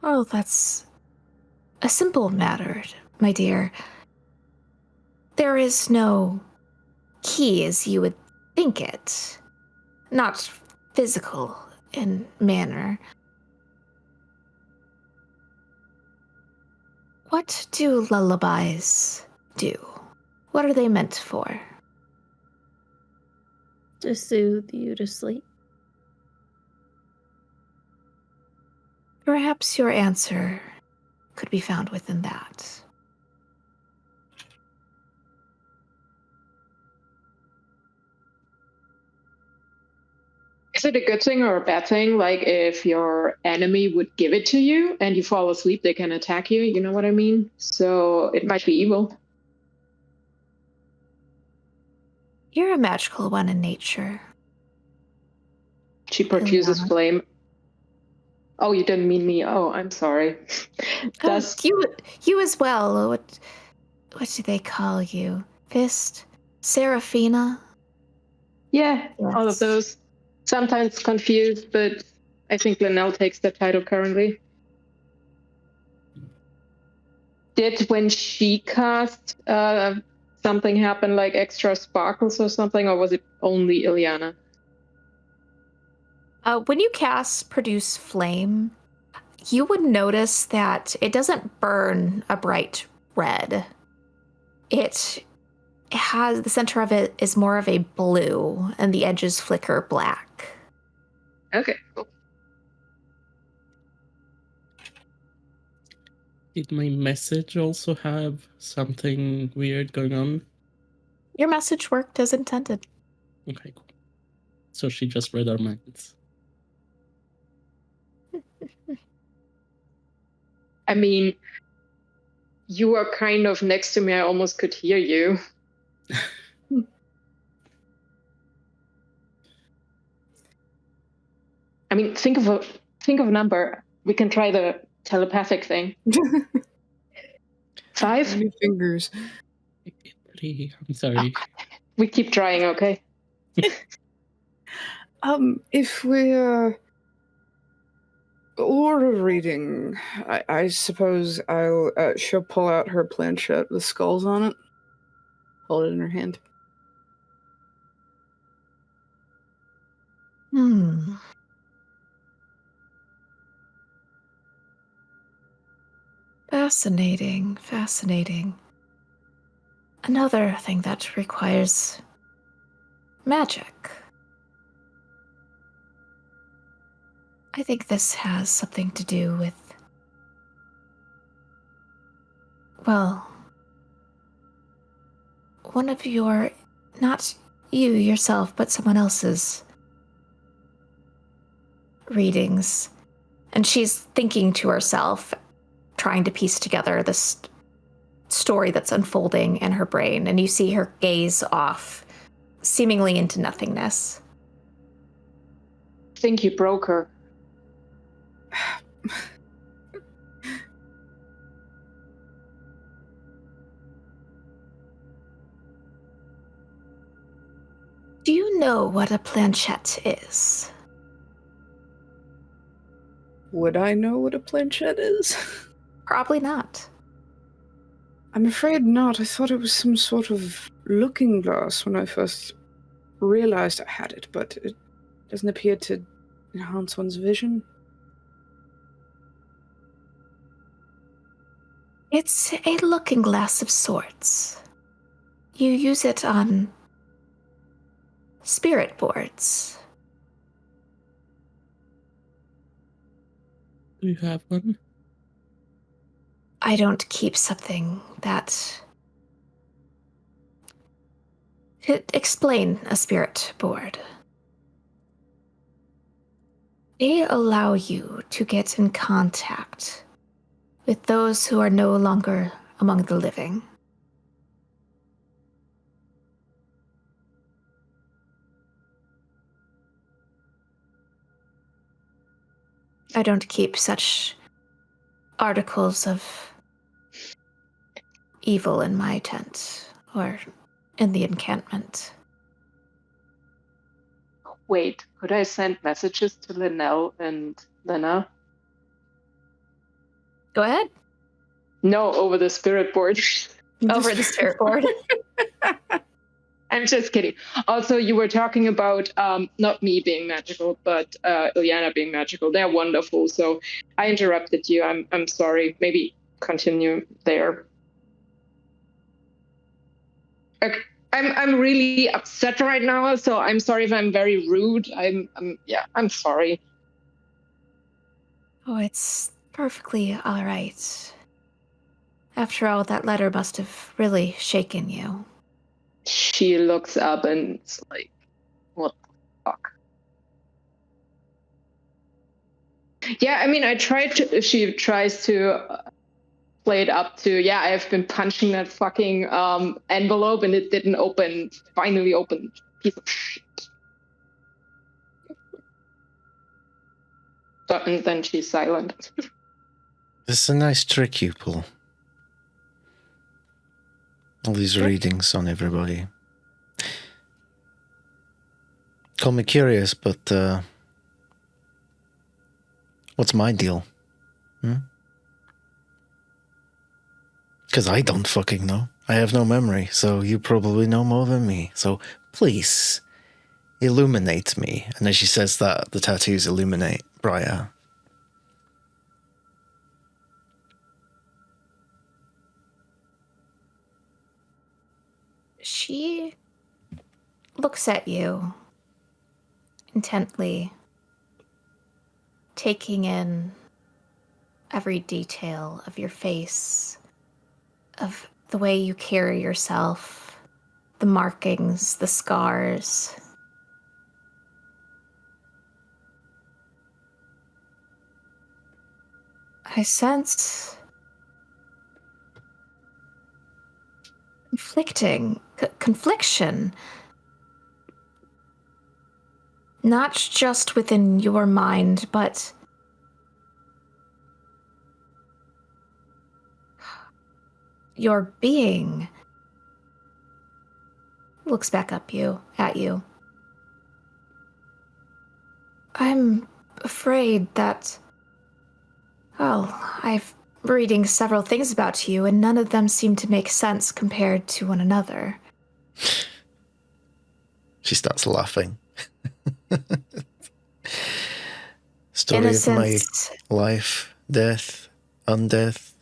[SPEAKER 2] Oh, that's a simple matter, my dear. There is no key as you would think it. Not physical in manner. What do lullabies do? What are they meant for?
[SPEAKER 3] To soothe you to sleep.
[SPEAKER 2] Perhaps your answer could be found within that.
[SPEAKER 6] Is it a good thing or a bad thing? Like if your enemy would give it to you and you fall asleep, they can attack you. You know what I mean? So it might be evil.
[SPEAKER 2] You're a magical one in nature.
[SPEAKER 6] She produces
[SPEAKER 2] Ileana.
[SPEAKER 6] flame. Oh, you didn't mean me. Oh, I'm sorry. Does
[SPEAKER 2] You as well. What do they call you? Fist? Seraphina?
[SPEAKER 6] yeah, all of
[SPEAKER 2] Yes.
[SPEAKER 6] those. Sometimes confused, but I think Linnell takes the title currently. Did when she cast something happen like extra sparkles or something, or was it only Ileana?
[SPEAKER 2] When you cast Produce Flame, you would notice that it doesn't burn a bright red. It has, the center of it is more of a blue, and the edges flicker black.
[SPEAKER 6] Okay, cool.
[SPEAKER 5] Did my message also have something weird going on?
[SPEAKER 2] Your message worked as intended.
[SPEAKER 5] Okay, cool. So she just read our minds.
[SPEAKER 6] I mean, you were kind of next to me. I almost could hear you. I mean, think of a number. We can try the telepathic thing. 5?
[SPEAKER 4] Many fingers.
[SPEAKER 5] 3. I'm sorry.
[SPEAKER 6] We keep trying, okay?
[SPEAKER 4] If we aura reading, I suppose she'll pull out her planchette with skulls on it. Hold it in her hand.
[SPEAKER 2] Fascinating. Another thing that requires magic. I think this has something to do with, well, one of your, not you yourself, but someone else's readings. And she's thinking to herself, trying to piece together this story that's unfolding in her brain, and you see her gaze off, seemingly into nothingness.
[SPEAKER 6] I think you broke her.
[SPEAKER 2] Do you know what a planchette is?
[SPEAKER 4] Would I know what a planchette is?
[SPEAKER 2] Probably not.
[SPEAKER 4] I'm afraid not. I thought it was some sort of looking glass when I first realized I had it, but it doesn't appear to enhance one's vision.
[SPEAKER 2] It's a looking glass of sorts. You use it on spirit boards.
[SPEAKER 5] Do you have one?
[SPEAKER 2] I don't keep something that... Explain a spirit board. They allow you to get in contact with those who are no longer among the living. I don't keep such articles of evil in my tent or in the encampment.
[SPEAKER 6] Wait, could I send messages to Linnell and Lena?
[SPEAKER 2] Go ahead.
[SPEAKER 6] No, over the spirit board.
[SPEAKER 2] Over the spirit board.
[SPEAKER 6] I'm just kidding. Also, you were talking about not me being magical, but Ileana being magical. They're wonderful. So I interrupted you. I'm sorry. Maybe continue there. Okay. I'm really upset right now, so I'm sorry if I'm very rude. I'm sorry.
[SPEAKER 2] Oh, it's perfectly all right. After all, that letter must have really shaken you.
[SPEAKER 6] She looks up and it's like, what the fuck? Yeah, I mean, she tries to play it up to, yeah, I've been punching that fucking envelope and it didn't open, finally opened, piece of shit. And then she's silent.
[SPEAKER 1] This is a nice trick you pull. All these readings on everybody. Call me curious, but what's my deal? Because I don't fucking know. I have no memory, so you probably know more than me. So please, illuminate me. And as she says that, the tattoos illuminate Briar.
[SPEAKER 2] She looks at you intently, taking in every detail of your face, of the way you carry yourself, the markings, the scars. I sense confliction, not just within your mind, but your being. Looks back at you. I'm afraid that, well, I've reading several things about you, and none of them seem to make sense compared to one another.
[SPEAKER 1] She starts laughing. Story
[SPEAKER 2] Innocence.
[SPEAKER 1] of my life, death, undeath.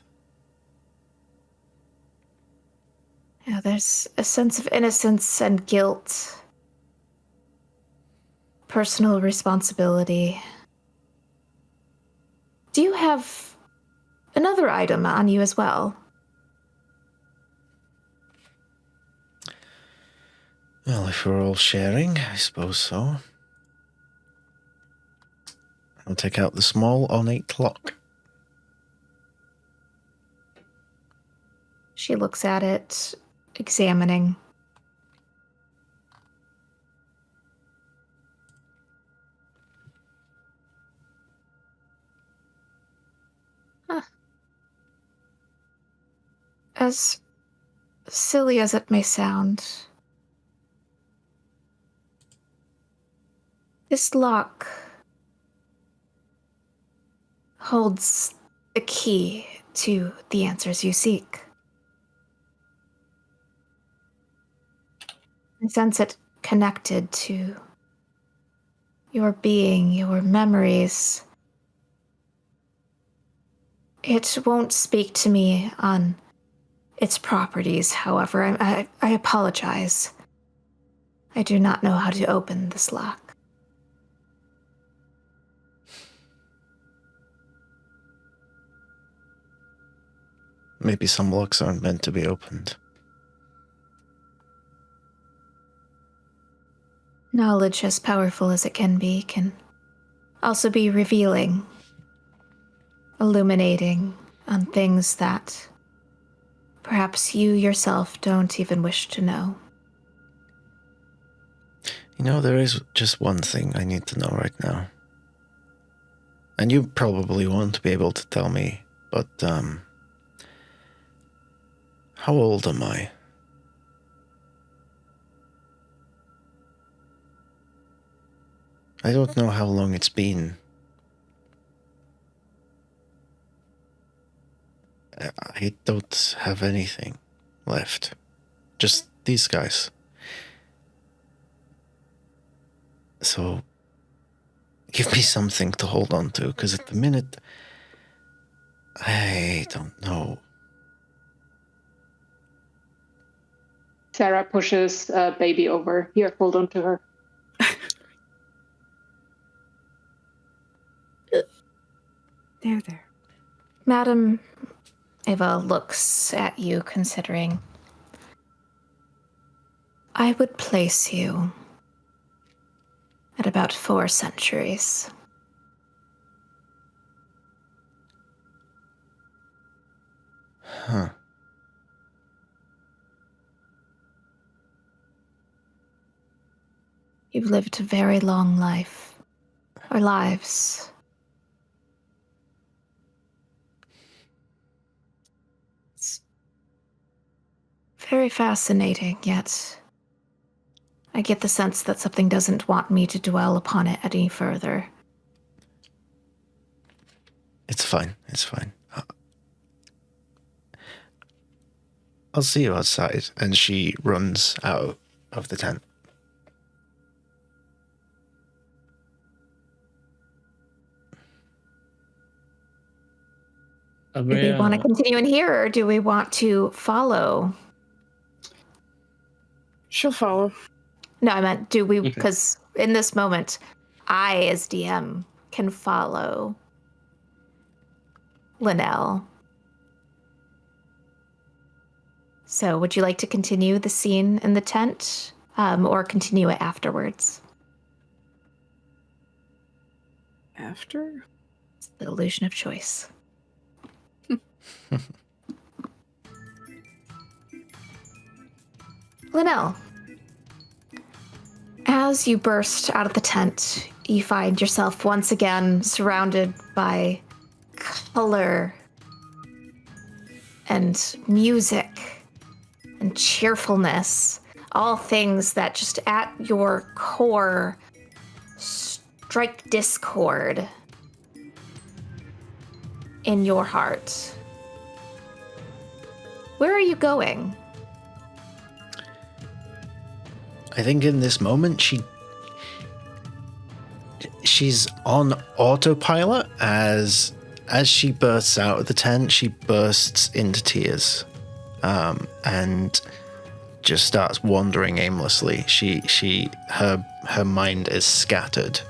[SPEAKER 2] Yeah, there's a sense of innocence and guilt, personal responsibility. Do you have another item on you as well?
[SPEAKER 1] Well, if we're all sharing, I suppose so. I'll take out the small ornate lock.
[SPEAKER 2] She looks at it, examining. Huh. As silly as it may sound, this lock holds the key to the answers you seek. I sense it connected to your being, your memories. It won't speak to me on its properties, however. I apologize. I do not know how to open this lock.
[SPEAKER 1] Maybe some locks aren't meant to be opened.
[SPEAKER 2] Knowledge, as powerful as it can also be revealing, illuminating on things that perhaps you yourself don't even wish to know.
[SPEAKER 1] You know, there is just one thing I need to know right now. And you probably won't be able to tell me, but, how old am I? I don't know how long it's been. I don't have anything left. Just these guys. So, give me something to hold on to, because at the minute, I don't know.
[SPEAKER 6] Sarah pushes baby over. Here, hold on to her.
[SPEAKER 4] There.
[SPEAKER 2] Madam Eva looks at you, considering. I would place you at about 4 centuries.
[SPEAKER 1] Huh.
[SPEAKER 2] You've lived a very long life, or lives. Very fascinating, yet I get the sense that something doesn't want me to dwell upon it any further.
[SPEAKER 1] It's fine. It's fine. I'll see you outside. And she runs out of the tent.
[SPEAKER 2] Do we want to continue in here, or do we want to follow?
[SPEAKER 4] She'll follow.
[SPEAKER 2] No, I meant, do we, because in this moment, I, as DM, can follow Linnell. So would you like to continue the scene in the tent, or continue it afterwards?
[SPEAKER 4] After?
[SPEAKER 2] It's the illusion of choice. Linnell, as you burst out of the tent, you find yourself once again surrounded by color and music and cheerfulness, all things that just at your core strike discord in your heart. Where are you going?
[SPEAKER 1] I think in this moment she's on autopilot as she bursts out of the tent. She bursts into tears, and just starts wandering aimlessly. Her mind is scattered.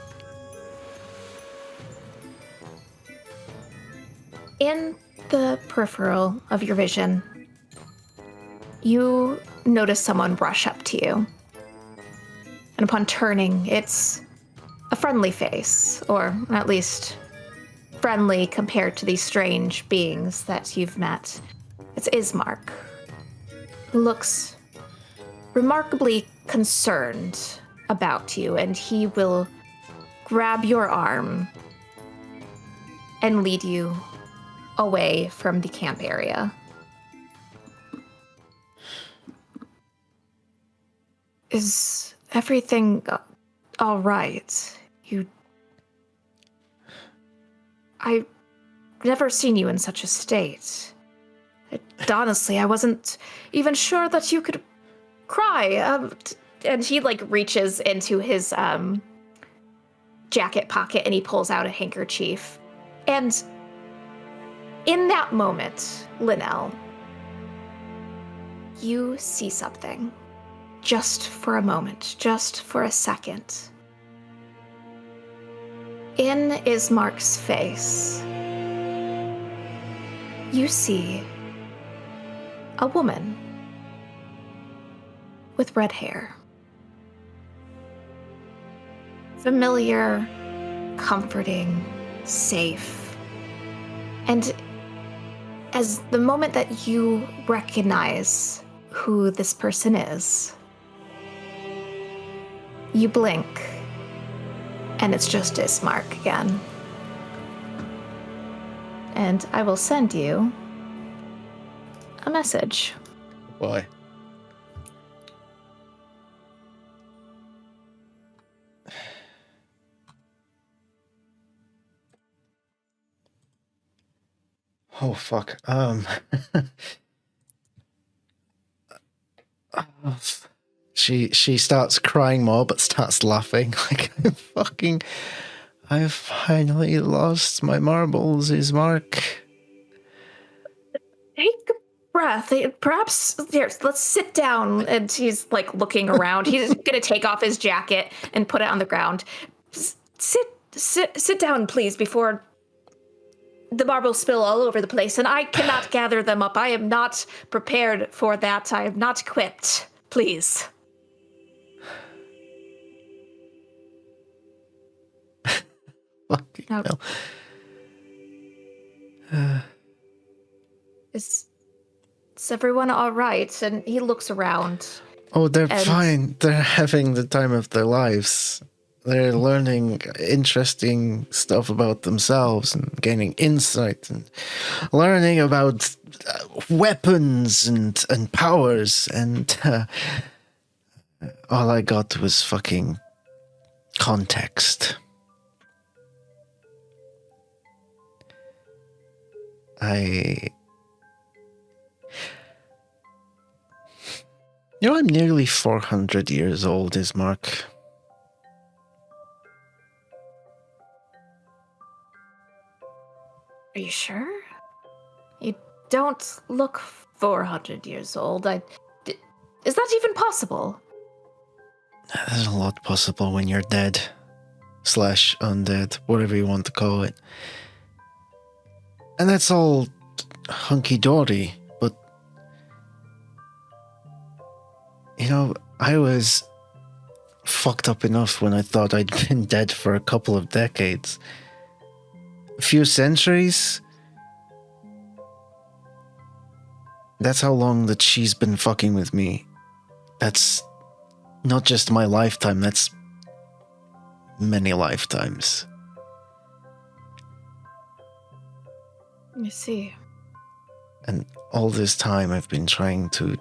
[SPEAKER 2] In the peripheral of your vision, you notice someone rush up to you. And upon turning, it's a friendly face, or at least friendly compared to these strange beings that you've met. It's Ismark, who looks remarkably concerned about you, and he will grab your arm and lead you away from the camp area. Is everything all right? I've never seen you in such a state. Honestly, I wasn't even sure that you could cry. And he reaches into his jacket pocket and he pulls out a handkerchief. And in that moment, Linnell, you see something. Just for a moment, just for a second. In Ismark's face, you see a woman with red hair. Familiar, comforting, safe. And as the moment that you recognize who this person is, you blink, and it's just Ismark again. And I will send you a message.
[SPEAKER 1] Why? Oh, fuck. She starts crying more, but starts laughing. I've finally lost my marbles, Ismark.
[SPEAKER 2] Take a breath. Perhaps, here, let's sit down. And he's looking around. He's gonna take off his jacket and put it on the ground. Sit down, please, before the marbles spill all over the place. And I cannot gather them up. I am not prepared for that. I am not equipped. Please.
[SPEAKER 1] Fucking hell.
[SPEAKER 2] Is everyone all right? And he looks around.
[SPEAKER 1] Oh, they're fine. They're having the time of their lives. they're learning interesting stuff about themselves and gaining insight and learning about weapons and powers, and all I got was fucking context. I'm nearly 400 years old, Ismark.
[SPEAKER 2] Are you sure? You don't look 400 years old. Is that even possible?
[SPEAKER 1] There's a lot possible when you're dead. / undead, whatever you want to call it. And that's all hunky-dory, but... I was fucked up enough when I thought I'd been dead for a couple of decades. A few centuries? That's how long that she's been fucking with me. That's not just my lifetime, that's many lifetimes.
[SPEAKER 2] You see.
[SPEAKER 1] And all this time I've been trying to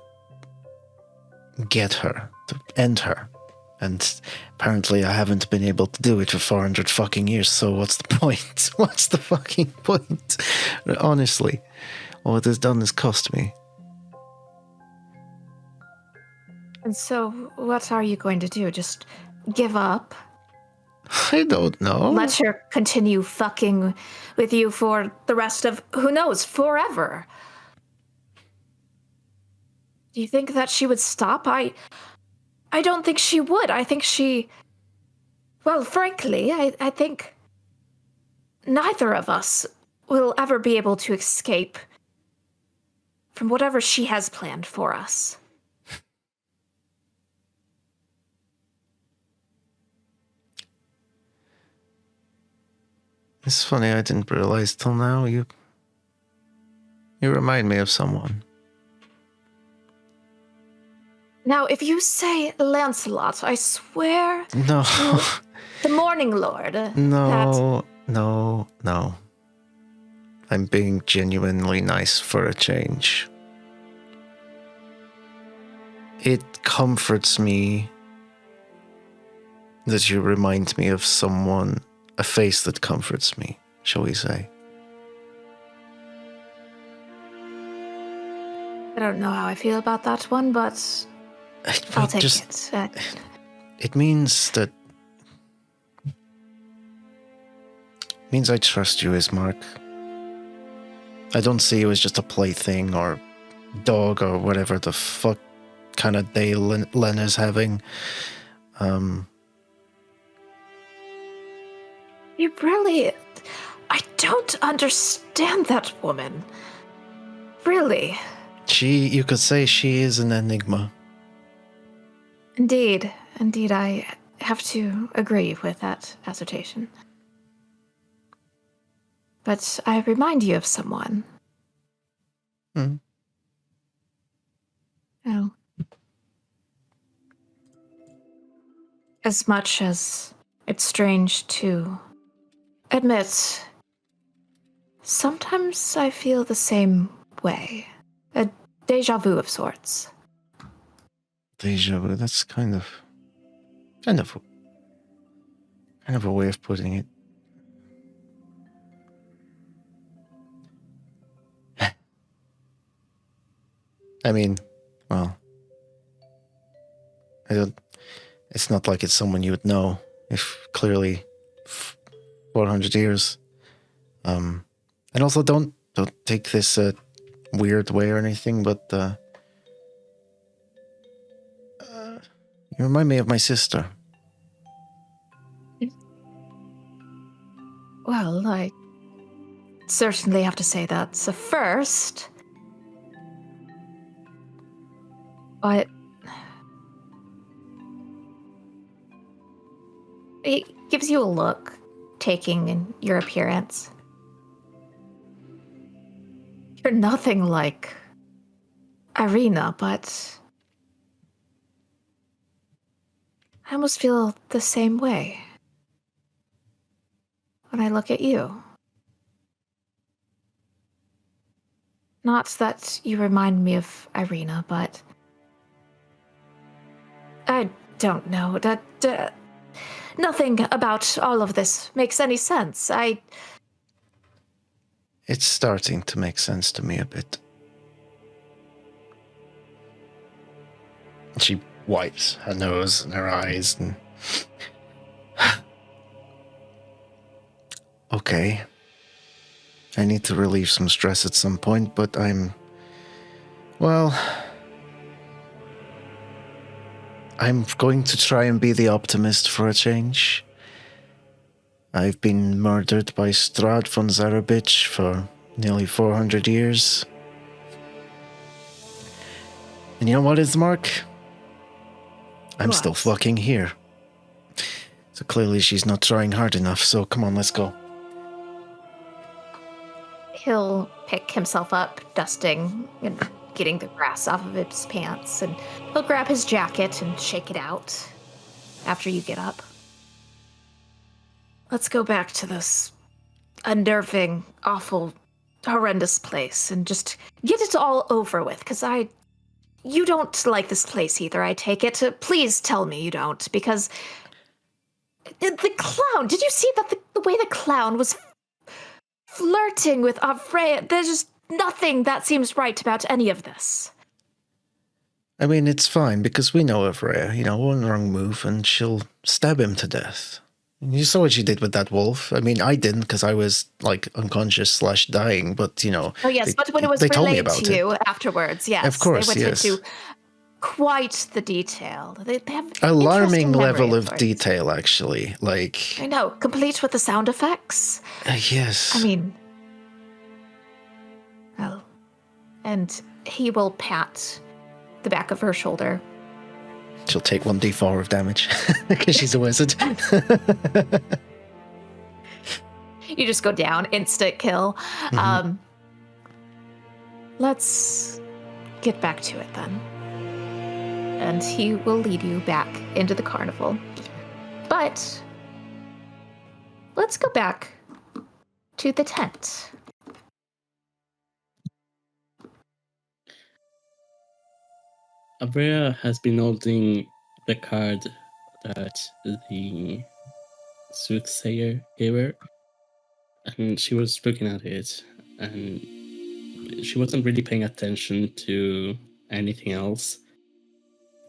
[SPEAKER 1] get her, to end her. And apparently I haven't been able to do it for 400 fucking years, so what's the point? What's the fucking point? Honestly, all it has done is cost me.
[SPEAKER 2] And so, what are you going to do? Just give up?
[SPEAKER 1] I don't know.
[SPEAKER 2] Let her continue fucking with you for the rest of, who knows, forever? Do you think that she would stop? I don't think she would. I think she... Well, frankly, I think neither of us will ever be able to escape from whatever she has planned for us.
[SPEAKER 1] It's funny, I didn't realize till now. You remind me of someone.
[SPEAKER 2] Now, if you say Lancelot, I swear
[SPEAKER 1] No.
[SPEAKER 2] to the Morning Lord.
[SPEAKER 1] No. I'm being genuinely nice for a change. It comforts me that you remind me of someone, a face that comforts me, shall we say.
[SPEAKER 2] I don't know how I feel about that one, but I'll take it.
[SPEAKER 1] It means that... means I trust you, Ismark. I don't see you as just a plaything or dog or whatever the fuck kind of day Len is having.
[SPEAKER 2] You really... I don't understand that woman. Really.
[SPEAKER 1] You could say she is an enigma.
[SPEAKER 2] Indeed, I have to agree with that assertion. But I remind you of someone.
[SPEAKER 1] Hmm.
[SPEAKER 2] Oh. As much as it's strange to admit, sometimes I feel the same way. A déjà vu of sorts.
[SPEAKER 1] Deja vu, that's kind of a way of putting it. I mean, well, it's not like it's someone you would know if clearly 400 years. And also don't take this a weird way or anything, but you remind me of my sister.
[SPEAKER 2] Well, I certainly have to say that's a first. But it gives you a look, taking in your appearance. You're nothing like Irina, but I almost feel the same way. when I look at you. Not that you remind me of Irina, but I don't know. That nothing about all of this makes any sense.
[SPEAKER 1] It's starting to make sense to me a bit. She wipes her nose and her eyes and... Okay. I need to relieve some stress at some point, but well, I'm going to try and be the optimist for a change. I've been murdered by Strahd von Zarabich for nearly 400 years. And you know what is, Mark? I'm
[SPEAKER 2] What?
[SPEAKER 1] still fucking here. So clearly she's not trying hard enough, so come on, let's go.
[SPEAKER 2] He'll pick himself up, dusting and getting the grass off of his pants, and he'll grab his jacket and shake it out after you get up. Let's go back to this unnerving, awful, horrendous place and just get it all over with, because you don't like this place either, I take it. Please tell me you don't, because the clown, did you see that the way the clown was flirting with Freya? There's just nothing that seems right about any of this.
[SPEAKER 1] I mean, it's fine, because we know of Freya. You know, one wrong move and she'll stab him to death. You saw what she did with that wolf. I mean, I didn't, because I was, like, unconscious/dying, but, you know...
[SPEAKER 2] Oh, yes, but when it was relayed to you afterwards, yes.
[SPEAKER 1] Of course,
[SPEAKER 2] they went
[SPEAKER 1] yes.
[SPEAKER 2] into quite the detail. They have
[SPEAKER 1] Alarming
[SPEAKER 2] interesting memory
[SPEAKER 1] level of
[SPEAKER 2] sorts.
[SPEAKER 1] detail, actually. Like...
[SPEAKER 2] I know, complete with the sound effects.
[SPEAKER 1] Yes.
[SPEAKER 2] I mean... Well... And he will pat the back of her shoulder.
[SPEAKER 1] She'll take 1d4 of damage, because she's a wizard.
[SPEAKER 2] You just go down, instant kill.
[SPEAKER 1] Mhm.
[SPEAKER 2] Let's get back to it then. And he will lead you back into the carnival. But let's go back to the tent.
[SPEAKER 5] Abrea has been holding the card that the soothsayer gave her, and she was looking at it, and she wasn't really paying attention to anything else.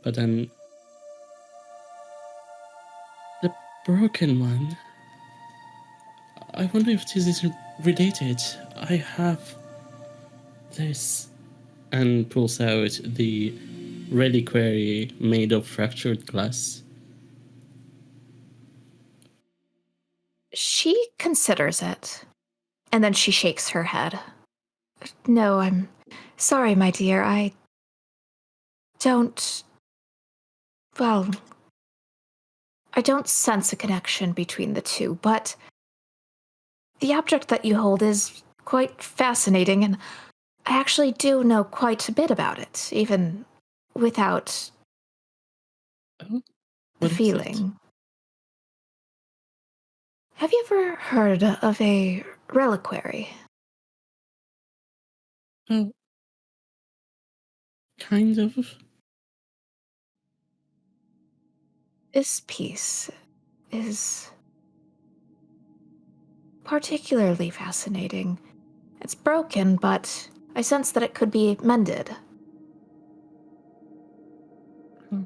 [SPEAKER 5] But then the broken one, I wonder if this is related. I have this, and pulls out the reliquary made of fractured glass.
[SPEAKER 2] She considers it, and then she shakes her head. No, I'm sorry, my dear. I don't sense a connection between the two, but the object that you hold is quite fascinating, and I actually do know quite a bit about it, even without
[SPEAKER 5] Oh,
[SPEAKER 2] the
[SPEAKER 5] what is it?
[SPEAKER 2] feeling. Have you ever heard of a reliquary?
[SPEAKER 5] Well, kind of.
[SPEAKER 2] This piece is particularly fascinating. It's broken, but I sense that it could be mended.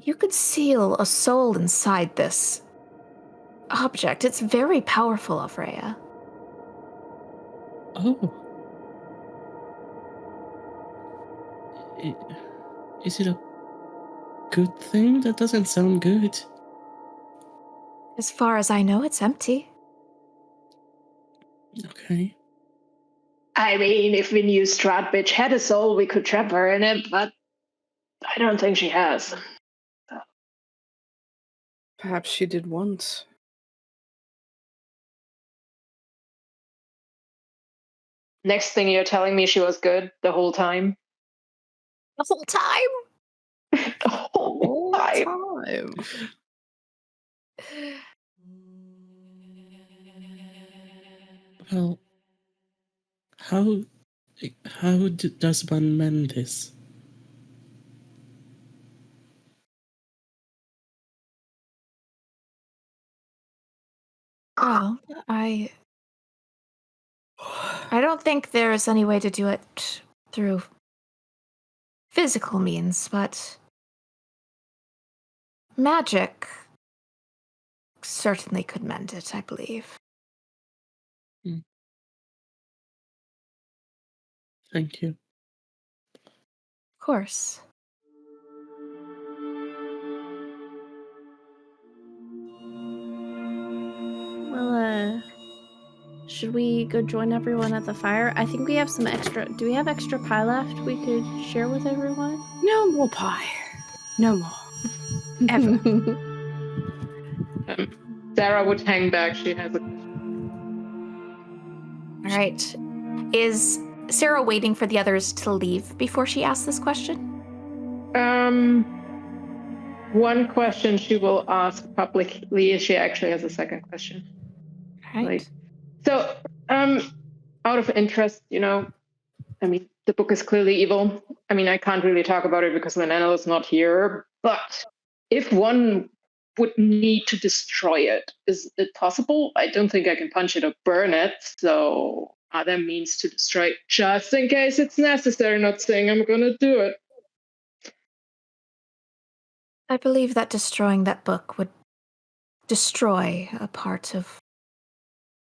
[SPEAKER 2] You could seal a soul inside this object. It's very powerful, Freya.
[SPEAKER 5] Oh. Is it a good thing? That doesn't sound good.
[SPEAKER 2] As far as I know, it's empty.
[SPEAKER 5] Okay.
[SPEAKER 6] I mean, if we knew Strahd bitch had a soul, we could trap her in it, but I don't think she has.
[SPEAKER 4] Perhaps she did once.
[SPEAKER 6] Next thing you're telling me she was good the whole time?
[SPEAKER 2] The whole time?
[SPEAKER 6] The whole time.
[SPEAKER 5] Well, how does one mend this?
[SPEAKER 2] Well, I don't think there's any way to do it through physical means, but magic certainly could mend it, I believe.
[SPEAKER 5] Thank you.
[SPEAKER 2] Of course.
[SPEAKER 3] Well, should we go join everyone at the fire? I think we have some extra. Do we have extra pie left we could share with everyone?
[SPEAKER 4] No more pie. No more. Ever.
[SPEAKER 6] Sarah would hang back. She has a.
[SPEAKER 2] All right. Is Sarah waiting for the others to leave before she asks this question?
[SPEAKER 6] One question she will ask publicly. She actually has a second question.
[SPEAKER 2] All right.
[SPEAKER 6] So, out of interest, I mean, the book is clearly evil. I mean, I can't really talk about it because Lynette is not here. But if one would need to destroy it, is it possible? I don't think I can punch it or burn it. So, are there means to destroy it just in case it's necessary? Not saying I'm going to do it.
[SPEAKER 2] I believe that destroying that book would destroy a part of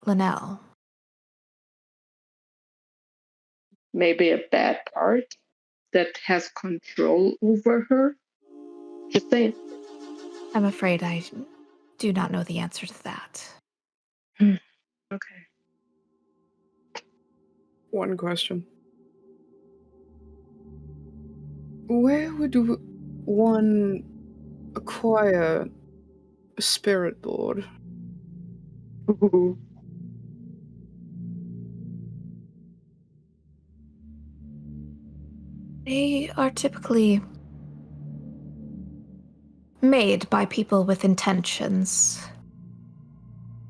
[SPEAKER 2] Linnell.
[SPEAKER 6] Maybe a bad part that has control over her? Just saying.
[SPEAKER 2] I'm afraid I do not know the answer to that.
[SPEAKER 6] Okay.
[SPEAKER 4] One question. Where would one acquire a spirit board?
[SPEAKER 6] Ooh.
[SPEAKER 2] They are typically made by people with intentions.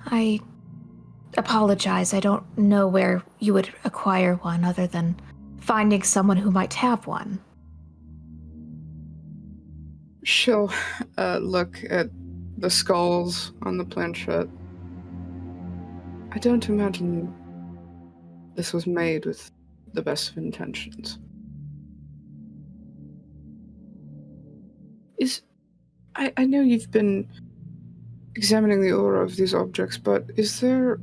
[SPEAKER 2] I apologize, I don't know where you would acquire one other than finding someone who might have one.
[SPEAKER 4] She'll look at the skulls on the planchette. I don't imagine this was made with the best of intentions. I know you've been examining the aura of these objects, but is there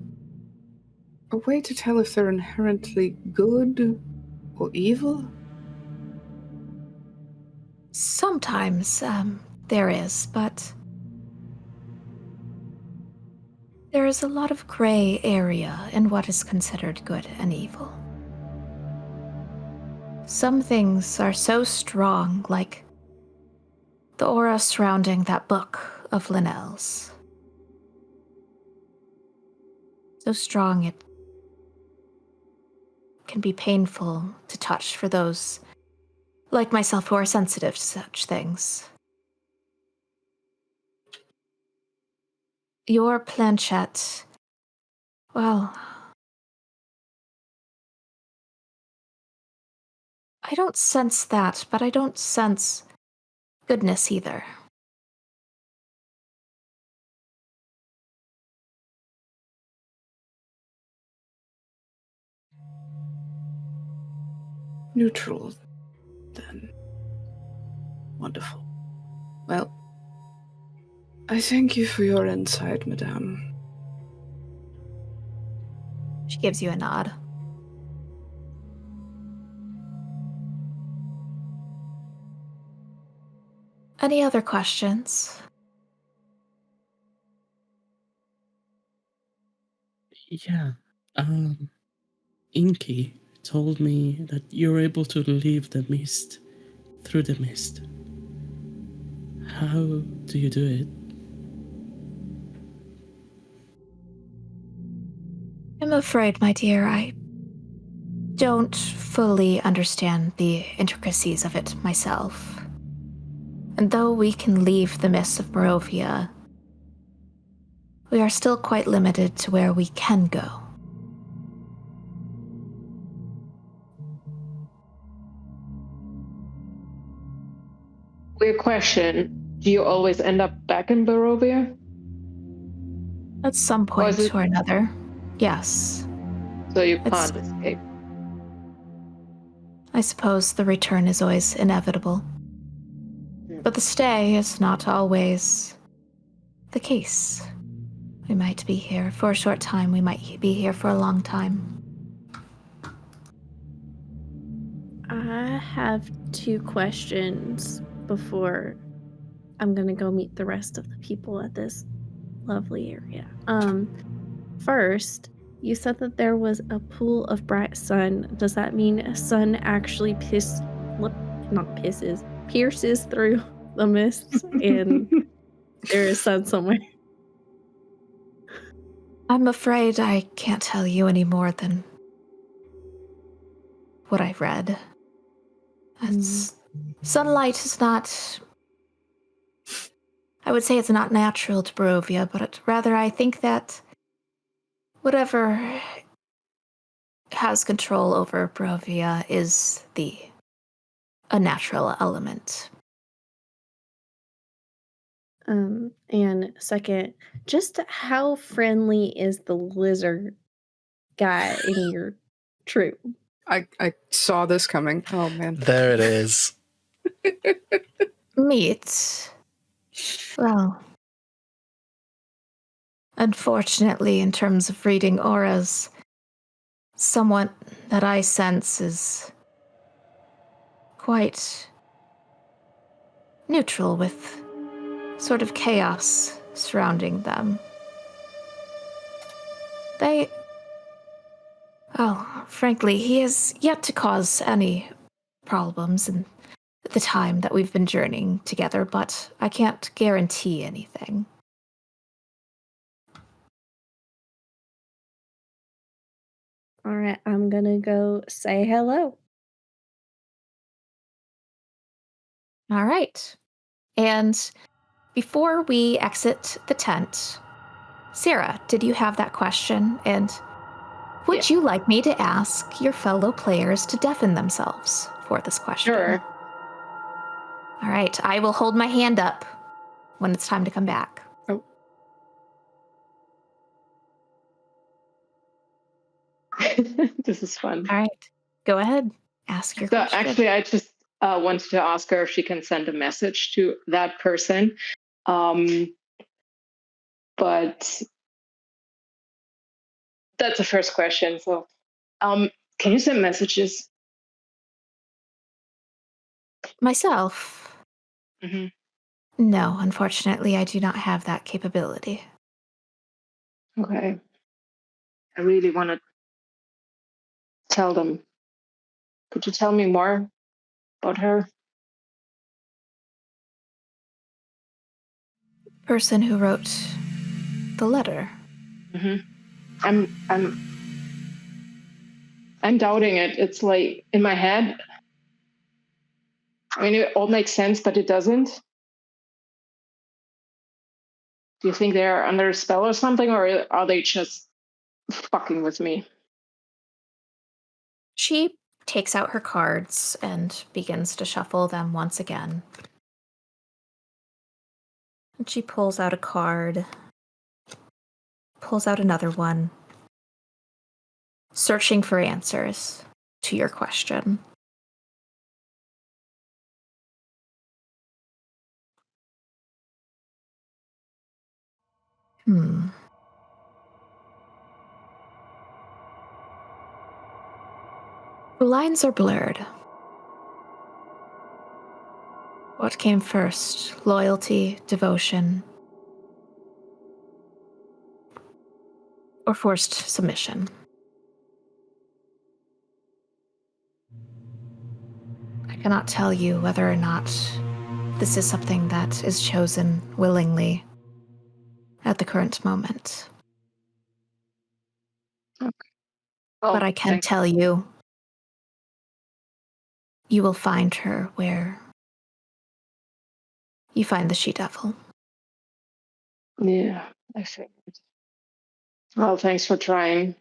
[SPEAKER 4] a way to tell if they're inherently good or evil?
[SPEAKER 2] Sometimes, there is, but there is a lot of gray area in what is considered good and evil. Some things are so strong, like the aura surrounding that book of Linnell's. So strong it can be painful to touch for those like myself who are sensitive to such things. Your planchette, well, I don't sense that, but I don't sense goodness either.
[SPEAKER 4] Neutral, then. Wonderful. Well, I thank you for your insight, madame.
[SPEAKER 2] She gives you a nod. Any other questions?
[SPEAKER 5] Yeah. Inky told me that you're able to leave the mist through the mist. How do you do it?
[SPEAKER 2] I'm afraid, my dear, I don't fully understand the intricacies of it myself. And though we can leave the mists of Barovia, we are still quite limited to where we can go.
[SPEAKER 6] Weird question. Do you always end up back in Barovia?
[SPEAKER 2] At some point or another, yes.
[SPEAKER 6] So you can't escape.
[SPEAKER 2] I suppose the return is always inevitable. But the stay is not always the case. We might be here for a short time, we might be here for a long time.
[SPEAKER 3] I have 2 questions before I'm gonna go meet the rest of the people at this lovely area. First, you said that there was a pool of bright sun. Does that mean sun actually pierces through the mists and there is sun somewhere?
[SPEAKER 2] I'm afraid I can't tell you any more than what I've read. Sunlight is not... I would say it's not natural to Barovia, but rather I think that whatever has control over Barovia is a natural element.
[SPEAKER 3] And second, just how friendly is the lizard guy in your troop?
[SPEAKER 4] I saw this coming. Oh man.
[SPEAKER 1] There it is.
[SPEAKER 2] Meat. Well, unfortunately, in terms of reading auras, someone that I sense is quite neutral with sort of chaos surrounding them. Frankly, he has yet to cause any problems in the time that we've been journeying together, but I can't guarantee anything.
[SPEAKER 3] All right, I'm gonna go say hello.
[SPEAKER 2] All right. And before we exit the tent, Sarah, did you have that question? And would you like me to ask your fellow players to deafen themselves for this question?
[SPEAKER 6] Sure.
[SPEAKER 2] All right, I will hold my hand up when it's time to come back.
[SPEAKER 4] Oh.
[SPEAKER 6] This is fun.
[SPEAKER 2] All right, go ahead. Ask your
[SPEAKER 6] So
[SPEAKER 2] question.
[SPEAKER 6] actually, I just wanted to ask her if she can send a message to that person. But that's the first question. So can you send messages?
[SPEAKER 2] Myself?
[SPEAKER 6] Mm-hmm.
[SPEAKER 2] No, unfortunately, I do not have that capability.
[SPEAKER 6] Okay. I really want to tell them. Could you tell me more about her?
[SPEAKER 2] Person who wrote the letter.
[SPEAKER 6] Mm-hmm. I'm doubting it. It's like in my head. I mean, it all makes sense, but it doesn't. Do you think they're under a spell or something, or are they just fucking with me?
[SPEAKER 2] She takes out her cards and begins to shuffle them once again. And she pulls out a card, pulls out another one, searching for answers to your question. The lines are blurred. What came first? Loyalty, devotion, or forced submission? I cannot tell you whether or not this is something that is chosen willingly at the current moment.
[SPEAKER 6] Okay. Well,
[SPEAKER 2] But I can tell you, you will find her where you find the she-devil.
[SPEAKER 6] Yeah, I figured. Well, thanks for trying.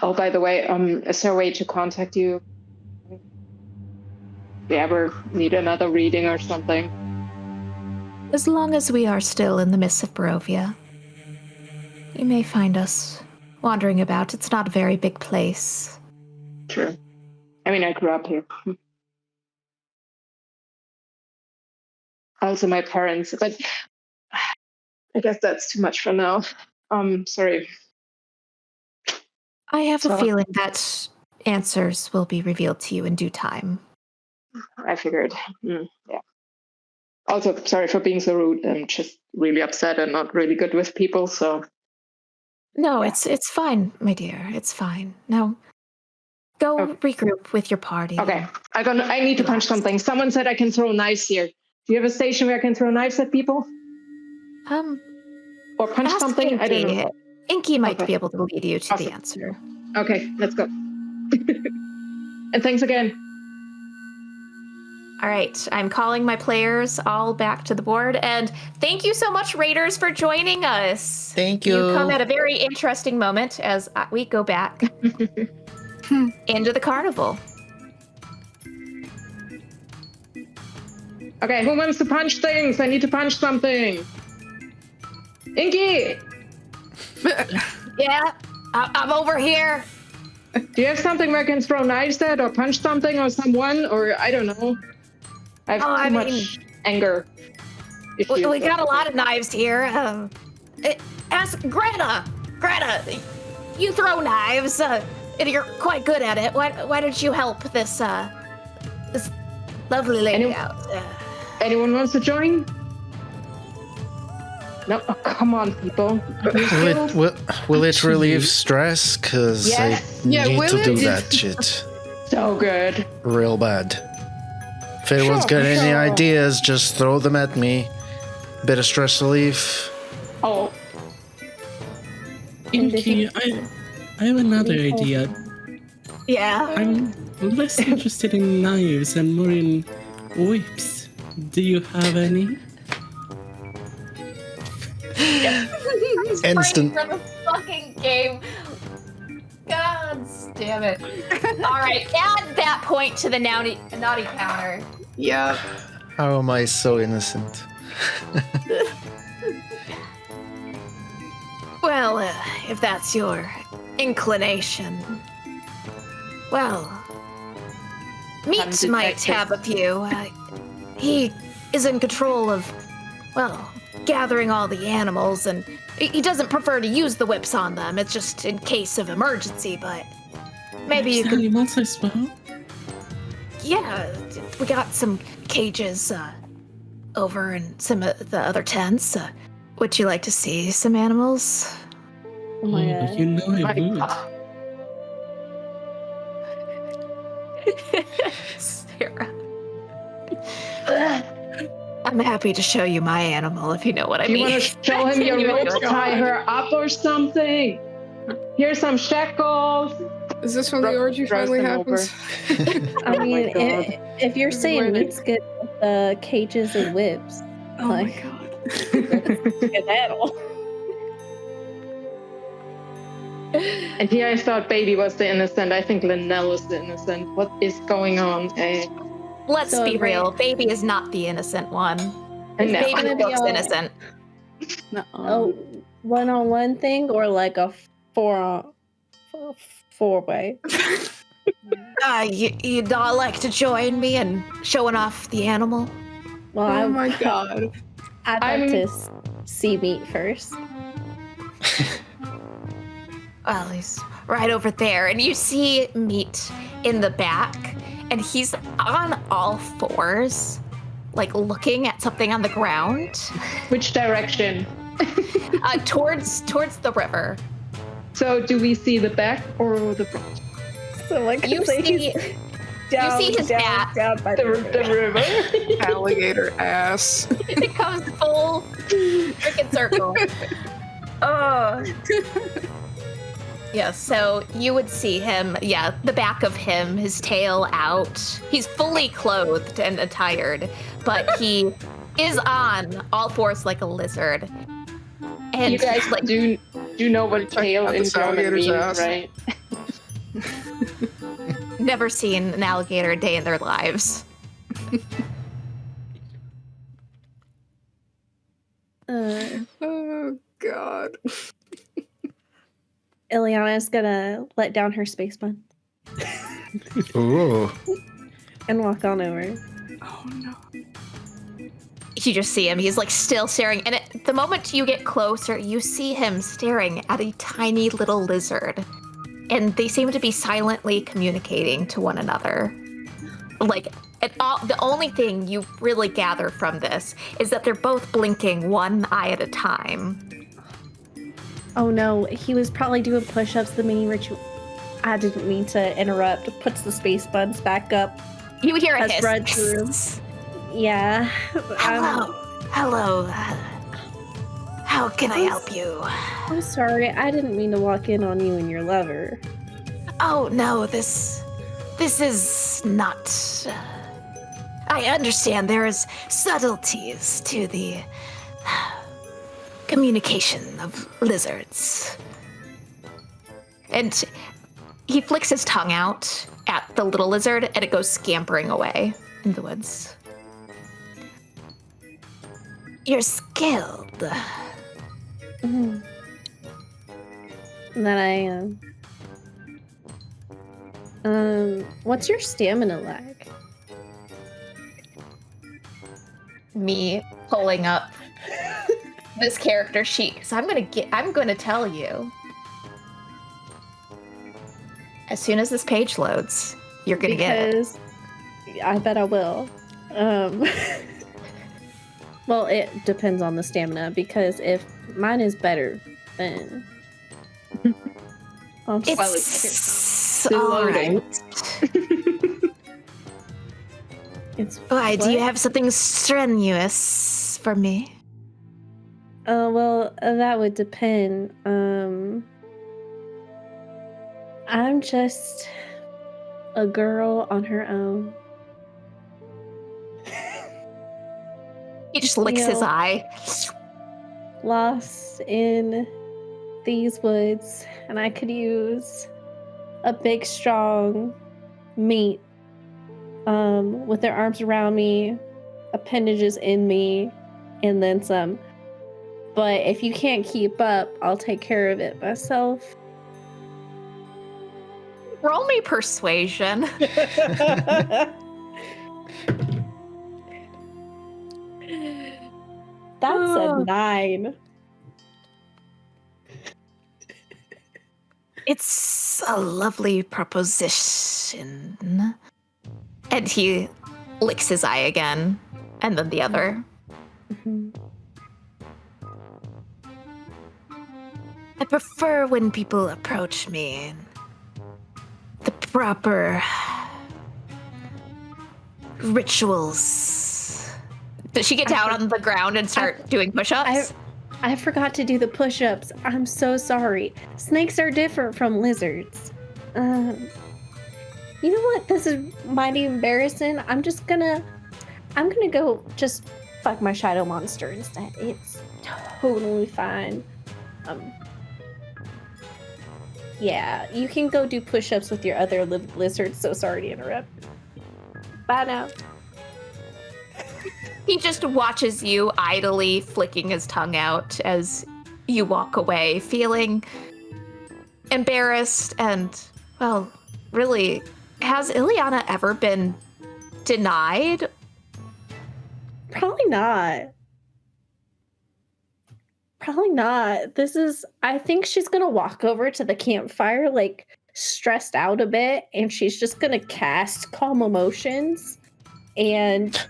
[SPEAKER 6] Oh, by the way, is there a way to contact you? we ever need another reading or something.
[SPEAKER 2] As long as we are still in the midst of Barovia, you may find us wandering about. It's not a very big place.
[SPEAKER 6] True. I mean, I grew up here. Also my parents, but I guess that's too much for now. Sorry.
[SPEAKER 2] I have a feeling that answers will be revealed to you in due time.
[SPEAKER 6] I figured. Yeah. Also, sorry for being so rude. I'm just really upset and not really good with people, so.
[SPEAKER 2] No,
[SPEAKER 6] Yeah.
[SPEAKER 2] it's fine, my dear. It's fine. Now, go regroup with your party.
[SPEAKER 6] Okay. I need to punch something. Someone said I can throw knives here. Do you have a station where I can throw knives at people? Or punch
[SPEAKER 2] Ask
[SPEAKER 6] something?
[SPEAKER 2] Inky.
[SPEAKER 6] I don't know.
[SPEAKER 2] Inky might be able to lead you to the answer.
[SPEAKER 6] Okay, let's go. And thanks again.
[SPEAKER 2] All right, I'm calling my players all back to the board, and thank you so much, Raiders, for joining us.
[SPEAKER 1] Thank you.
[SPEAKER 2] You come at a very interesting moment as we go back into the carnival.
[SPEAKER 6] Okay, who wants to punch things? I need to punch something. Inky!
[SPEAKER 2] Yeah, I'm over here.
[SPEAKER 6] Do you have something where I can throw knives at or punch something or someone? Or I don't know. I have too much anger.
[SPEAKER 2] We got a lot of knives here. Ask Greta. Greta, you throw knives. And you're quite good at it. Why don't you help this this lovely lady out?
[SPEAKER 6] Anyone wants to join? No, oh, come on, people.
[SPEAKER 1] Will it relieve stress? Because I need to do that shit
[SPEAKER 6] So good.
[SPEAKER 1] real bad. If anyone's got any ideas, just throw them at me. Bit of stress relief.
[SPEAKER 6] Oh.
[SPEAKER 5] Inky, I have another idea.
[SPEAKER 2] Yeah.
[SPEAKER 5] I'm less interested in knives and more in whips. Do you have any?
[SPEAKER 1] Instant.
[SPEAKER 2] For the fucking game. God damn it. All right, add that point to the naughty counter.
[SPEAKER 4] Yeah.
[SPEAKER 1] How am I so innocent?
[SPEAKER 2] Well, if that's your inclination. Well, Meat might have a few. He is in control of, well, gathering all the animals, and he doesn't prefer to use the whips on them. It's just in case of emergency, but maybe you could...
[SPEAKER 5] animals as well?
[SPEAKER 2] Yeah, we got some cages over in some of the other tents. Would you like to see some animals?
[SPEAKER 3] Oh my god.
[SPEAKER 5] You know I would.
[SPEAKER 2] Sarah. I'm happy to show you my animal, if you know what I mean.
[SPEAKER 6] You want to show him your ropes, tie her up or something? Here's some shekels.
[SPEAKER 4] Is this when the orgy finally happens?
[SPEAKER 3] I mean,
[SPEAKER 6] God.
[SPEAKER 3] if you're saying
[SPEAKER 4] Waiting.
[SPEAKER 3] Meat's good with cages and whips,
[SPEAKER 4] Oh
[SPEAKER 3] like,
[SPEAKER 4] my god.
[SPEAKER 3] skedaddle.
[SPEAKER 6] And here I thought Baby was the innocent. I think Linnell is the innocent. What is going on?
[SPEAKER 2] Let's
[SPEAKER 3] So,
[SPEAKER 2] be
[SPEAKER 3] right.
[SPEAKER 2] real. Baby is not the innocent one.
[SPEAKER 6] I know.
[SPEAKER 2] Baby
[SPEAKER 3] gonna be
[SPEAKER 2] looks
[SPEAKER 3] all-
[SPEAKER 2] innocent.
[SPEAKER 3] A one-on-one thing or like a four-way?
[SPEAKER 2] You'd all like to join me in showing off the animal?
[SPEAKER 3] Well,
[SPEAKER 4] Oh my god.
[SPEAKER 3] I'd like to see Meat first.
[SPEAKER 2] Well, he's right over there, and you see Meat in the back, and he's on all fours, like looking at something on the ground,
[SPEAKER 6] Which direction?
[SPEAKER 2] towards the river.
[SPEAKER 6] So do we see the back or the front?
[SPEAKER 3] So like
[SPEAKER 2] You see his hat.
[SPEAKER 3] down by
[SPEAKER 6] The river.
[SPEAKER 4] Alligator ass.
[SPEAKER 2] It comes full freaking circle. Oh. Yeah, so you would see him, the back of him, his tail out. He's fully clothed and attired, but he is on all fours like a lizard. And
[SPEAKER 6] You guys do know what tail
[SPEAKER 4] out
[SPEAKER 6] in
[SPEAKER 4] this
[SPEAKER 6] German
[SPEAKER 4] alligator's
[SPEAKER 6] means,
[SPEAKER 4] ass.
[SPEAKER 6] right?
[SPEAKER 2] never seen an alligator a day in their lives.
[SPEAKER 4] Oh God.
[SPEAKER 3] Ileana's gonna let down her space bun
[SPEAKER 1] Ooh.
[SPEAKER 3] and walk on over.
[SPEAKER 4] Oh no.
[SPEAKER 2] You just see him. He's like still staring. And at the moment you get closer, you see him staring at a tiny little lizard. And they seem to be silently communicating to one another. Like, the only thing you really gather from this is that they're both blinking one eye at a time.
[SPEAKER 3] Oh no, he was probably doing push-ups, the mini ritual. I didn't mean to interrupt. Puts the space buns back up.
[SPEAKER 2] You would hear a
[SPEAKER 3] Has
[SPEAKER 2] hiss.
[SPEAKER 3] run through. Yeah.
[SPEAKER 2] Hello. How can I help you?
[SPEAKER 3] I'm sorry, I didn't mean to walk in on you and your lover.
[SPEAKER 2] Oh no, this is not. I understand there is subtleties to the communication of lizards. And he flicks his tongue out at the little lizard, and it goes scampering away in the woods. You're skilled.
[SPEAKER 3] Mm-hmm. Then I what's your stamina like?
[SPEAKER 2] Me pulling up this character sheet. So I'm gonna tell you. As soon as this page loads, you're gonna get it.
[SPEAKER 3] I bet I will. Well, it depends on the stamina, because if mine is better, then I'm
[SPEAKER 2] it's all right.
[SPEAKER 3] It's
[SPEAKER 2] Why, do you
[SPEAKER 3] what?
[SPEAKER 2] have something strenuous for me?
[SPEAKER 3] Well, that would depend. I'm just a girl on her own.
[SPEAKER 2] He just licks his eye.
[SPEAKER 3] Lost in these woods, and I could use a big, strong mate with their arms around me, appendages in me, and then some. But if you can't keep up, I'll take care of it myself.
[SPEAKER 2] Roll me persuasion.
[SPEAKER 3] That's a 9.
[SPEAKER 2] It's a lovely proposition. And he licks his eye again, and then the other.
[SPEAKER 3] Mhm.
[SPEAKER 2] I prefer when people approach me in the proper rituals. Does she get down on the ground and start doing push-ups?
[SPEAKER 3] I forgot to do the push-ups. I'm so sorry. Snakes are different from lizards. You know what? This is mighty embarrassing. I'm gonna go just fuck my shadow monster instead. It's totally fine. Yeah, you can go do push-ups with your other lizards. So sorry to interrupt. Bye now.
[SPEAKER 2] He just watches you idly flicking his tongue out as you walk away, feeling embarrassed and, well, really, has Ileana ever been denied?
[SPEAKER 3] Probably not. Probably not. I think she's gonna walk over to the campfire, like, stressed out a bit, and she's just gonna cast Calm Emotions, and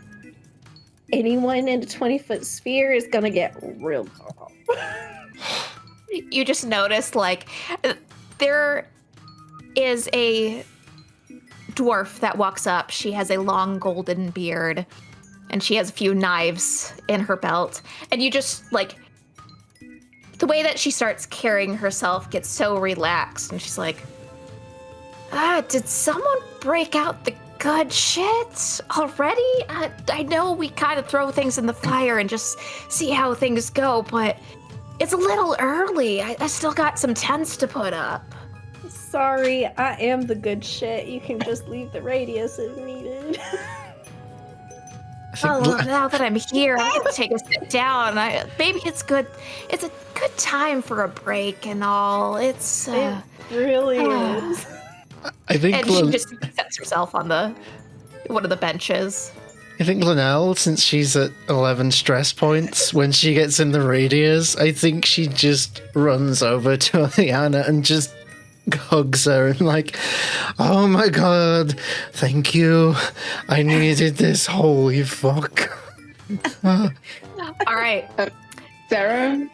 [SPEAKER 3] anyone in a 20-foot sphere is gonna get real calm.
[SPEAKER 2] You just notice, like, there is a dwarf that walks up. She has a long golden beard, and she has a few knives in her belt. And you just, like, the way that she starts carrying herself gets so relaxed, and she's like, did someone break out the good shit already? I know we kind of throw things in the fire and just see how things go, but it's a little early. I still got some tents to put up.
[SPEAKER 3] Sorry, I am the good shit. You can just leave the radius if needed.
[SPEAKER 2] Well, now that I'm here, I'm gonna take a sit down. Maybe it's good. It's a good time for a break and all. It's
[SPEAKER 3] It really is.
[SPEAKER 1] I think
[SPEAKER 2] and she just sets herself on one of the benches.
[SPEAKER 1] I think Linnell, since she's at 11 stress points, when she gets in the radius, I think she just runs over to Liana and just hugs her and like, oh my god, thank you. I needed this, holy fuck.
[SPEAKER 2] All right.
[SPEAKER 6] Sarah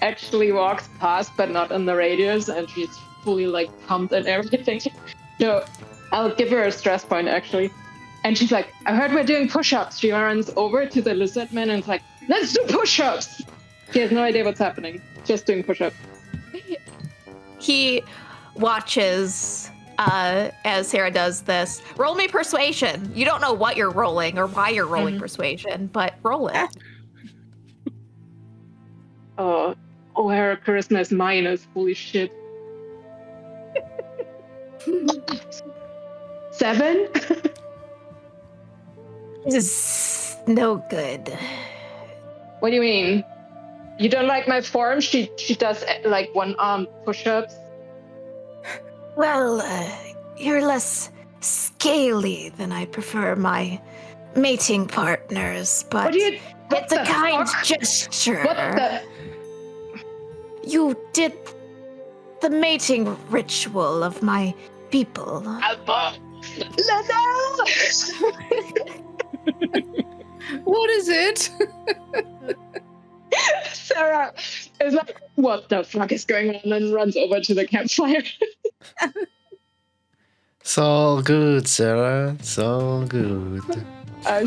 [SPEAKER 6] actually walks past, but not in the radius, and she's fully like pumped and everything. So I'll give her a stress point actually. And she's like, I heard we're doing push-ups. She runs over to the lizard man and is like, let's do push-ups. She has no idea what's happening. Just doing push-ups.
[SPEAKER 2] He watches as Sarah does this. Roll me persuasion. You don't know what you're rolling or why you're rolling persuasion, but roll it.
[SPEAKER 6] Oh, her charisma is minus. Holy shit. 7?
[SPEAKER 2] This is no good.
[SPEAKER 6] What do you mean? You don't like my form? She does like one-arm push-ups.
[SPEAKER 2] Well, you're less scaly than I prefer my mating partners, but it's a kind gesture.
[SPEAKER 6] What the?
[SPEAKER 2] You did the mating ritual of my people.
[SPEAKER 4] What is it?
[SPEAKER 6] Sarah is like, what the fuck is going on? And runs over to the campfire.
[SPEAKER 1] It's all good, Sarah. It's all good.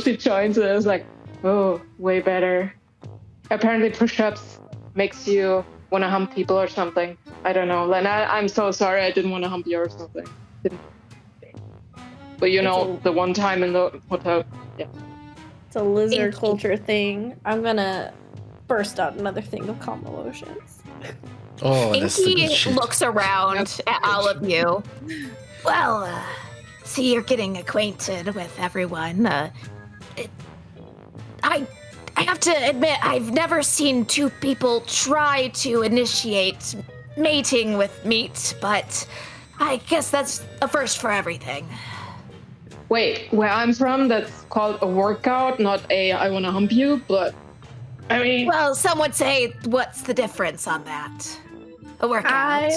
[SPEAKER 6] She joins and is like, oh, way better. Apparently push-ups makes you want to hump people or something. I don't know. Lena, I'm so sorry. I didn't want to hump you or something. But you know, the one time in the hotel. Yeah.
[SPEAKER 3] It's a lizard culture thing. I'm gonna burst out another thing of calm emotions.
[SPEAKER 1] Oh, that's the good
[SPEAKER 2] Inky
[SPEAKER 1] shit.
[SPEAKER 2] looks around at all of you. Well, see, you're getting acquainted with everyone. I have to admit, I've never seen two people try to initiate mating with meat, but I guess that's a first for everything.
[SPEAKER 6] Wait, where I'm from, that's called a workout, not a I want to hump you, but I mean...
[SPEAKER 2] Well, some would say, what's the difference on that? A workout.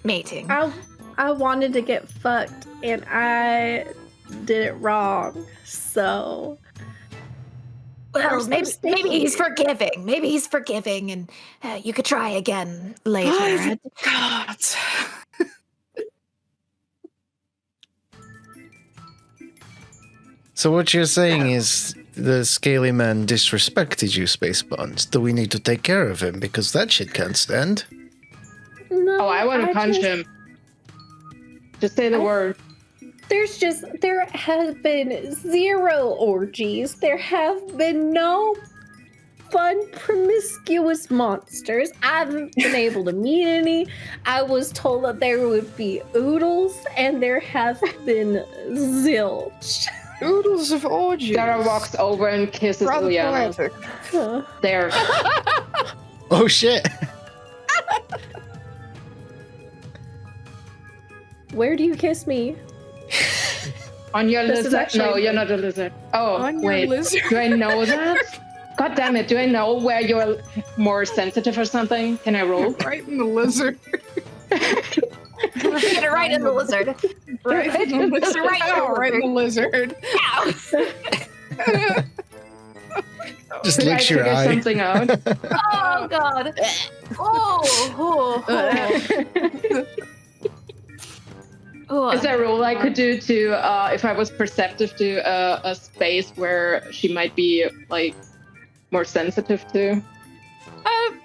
[SPEAKER 2] Mating.
[SPEAKER 3] I wanted to get fucked and I did it wrong. So
[SPEAKER 2] well, maybe he's forgiving. Maybe he's forgiving, and you could try again later.
[SPEAKER 4] God.
[SPEAKER 1] So what you're saying is the scaly man disrespected you, Space Buns. Do we need to take care of him? Because that shit can't stand.
[SPEAKER 3] no,
[SPEAKER 6] Oh, I want to punch him. Just say the word.
[SPEAKER 3] There have been 0 orgies. There have been no fun, promiscuous monsters. I haven't been able to meet any. I was told that there would be oodles, and there have been zilch.
[SPEAKER 4] Oodles of orgies.
[SPEAKER 6] Sarah walks over and kisses
[SPEAKER 4] Rather
[SPEAKER 6] Liana.
[SPEAKER 4] poetic.
[SPEAKER 6] There.
[SPEAKER 1] Oh shit!
[SPEAKER 3] Where do you kiss me?
[SPEAKER 6] On your
[SPEAKER 3] This is
[SPEAKER 6] lizard?
[SPEAKER 3] actually-
[SPEAKER 6] No, you're not a lizard. Oh,
[SPEAKER 4] On your
[SPEAKER 6] wait.
[SPEAKER 4] lizard.
[SPEAKER 6] Do I know that? God damn it. Do I know where you're more sensitive or something? Can I roll?
[SPEAKER 4] Right in the lizard.
[SPEAKER 2] Get it right in the lizard.
[SPEAKER 4] Right in the lizard.
[SPEAKER 2] Right in the
[SPEAKER 4] Ow, right in the lizard.
[SPEAKER 2] Ow.
[SPEAKER 1] Just
[SPEAKER 6] Did I
[SPEAKER 1] licks your
[SPEAKER 6] figure
[SPEAKER 1] eye.
[SPEAKER 6] something out?
[SPEAKER 2] Oh god. Oh. Oh.
[SPEAKER 6] Is there a rule I could do to, if I was perceptive to a space where she might be, like, more sensitive to?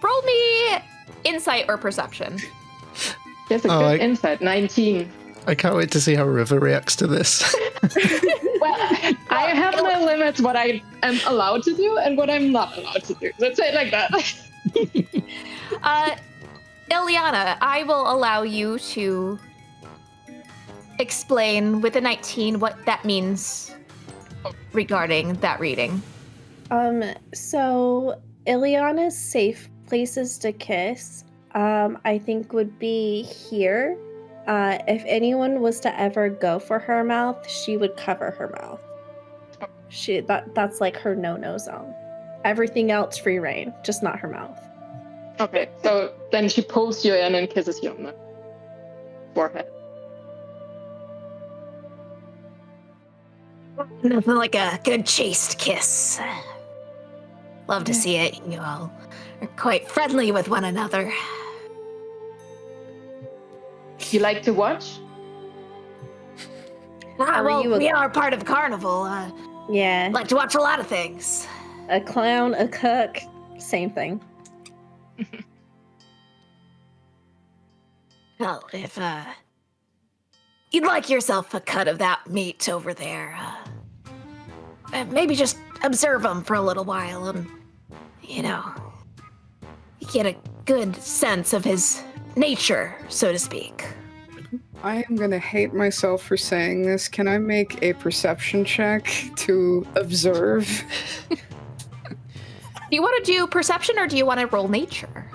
[SPEAKER 2] Roll me insight or perception.
[SPEAKER 6] She has a
[SPEAKER 1] Oh,
[SPEAKER 6] good insight. 19.
[SPEAKER 1] I can't wait to see how River reacts to this.
[SPEAKER 6] Well, I have my limits, what I am allowed to do and what I'm not allowed to do. Let's say it like that.
[SPEAKER 2] Ileana, I will allow you to explain with a 19 what that means regarding that reading?
[SPEAKER 3] So Ileana's safe places to kiss, I think would be here. If anyone was to ever go for her mouth, she would cover her mouth. That's like her no-no zone. Everything else free reign, just not her mouth.
[SPEAKER 6] Okay, so then she pulls you in and kisses you on the forehead.
[SPEAKER 2] Nothing like a good chaste kiss. Love to see it. You all are quite friendly with one another.
[SPEAKER 6] You like to watch?
[SPEAKER 2] We are part of Carnival.
[SPEAKER 3] Yeah.
[SPEAKER 2] Like to watch a lot of things.
[SPEAKER 3] A clown, a cook, same thing.
[SPEAKER 2] Well, if you'd like yourself a cut of that meat over there, maybe just observe him for a little while and, you get a good sense of his nature, so to speak.
[SPEAKER 4] I am gonna hate myself for saying this. Can I make a perception check to observe?
[SPEAKER 2] Do you want to do perception or do you want to roll nature?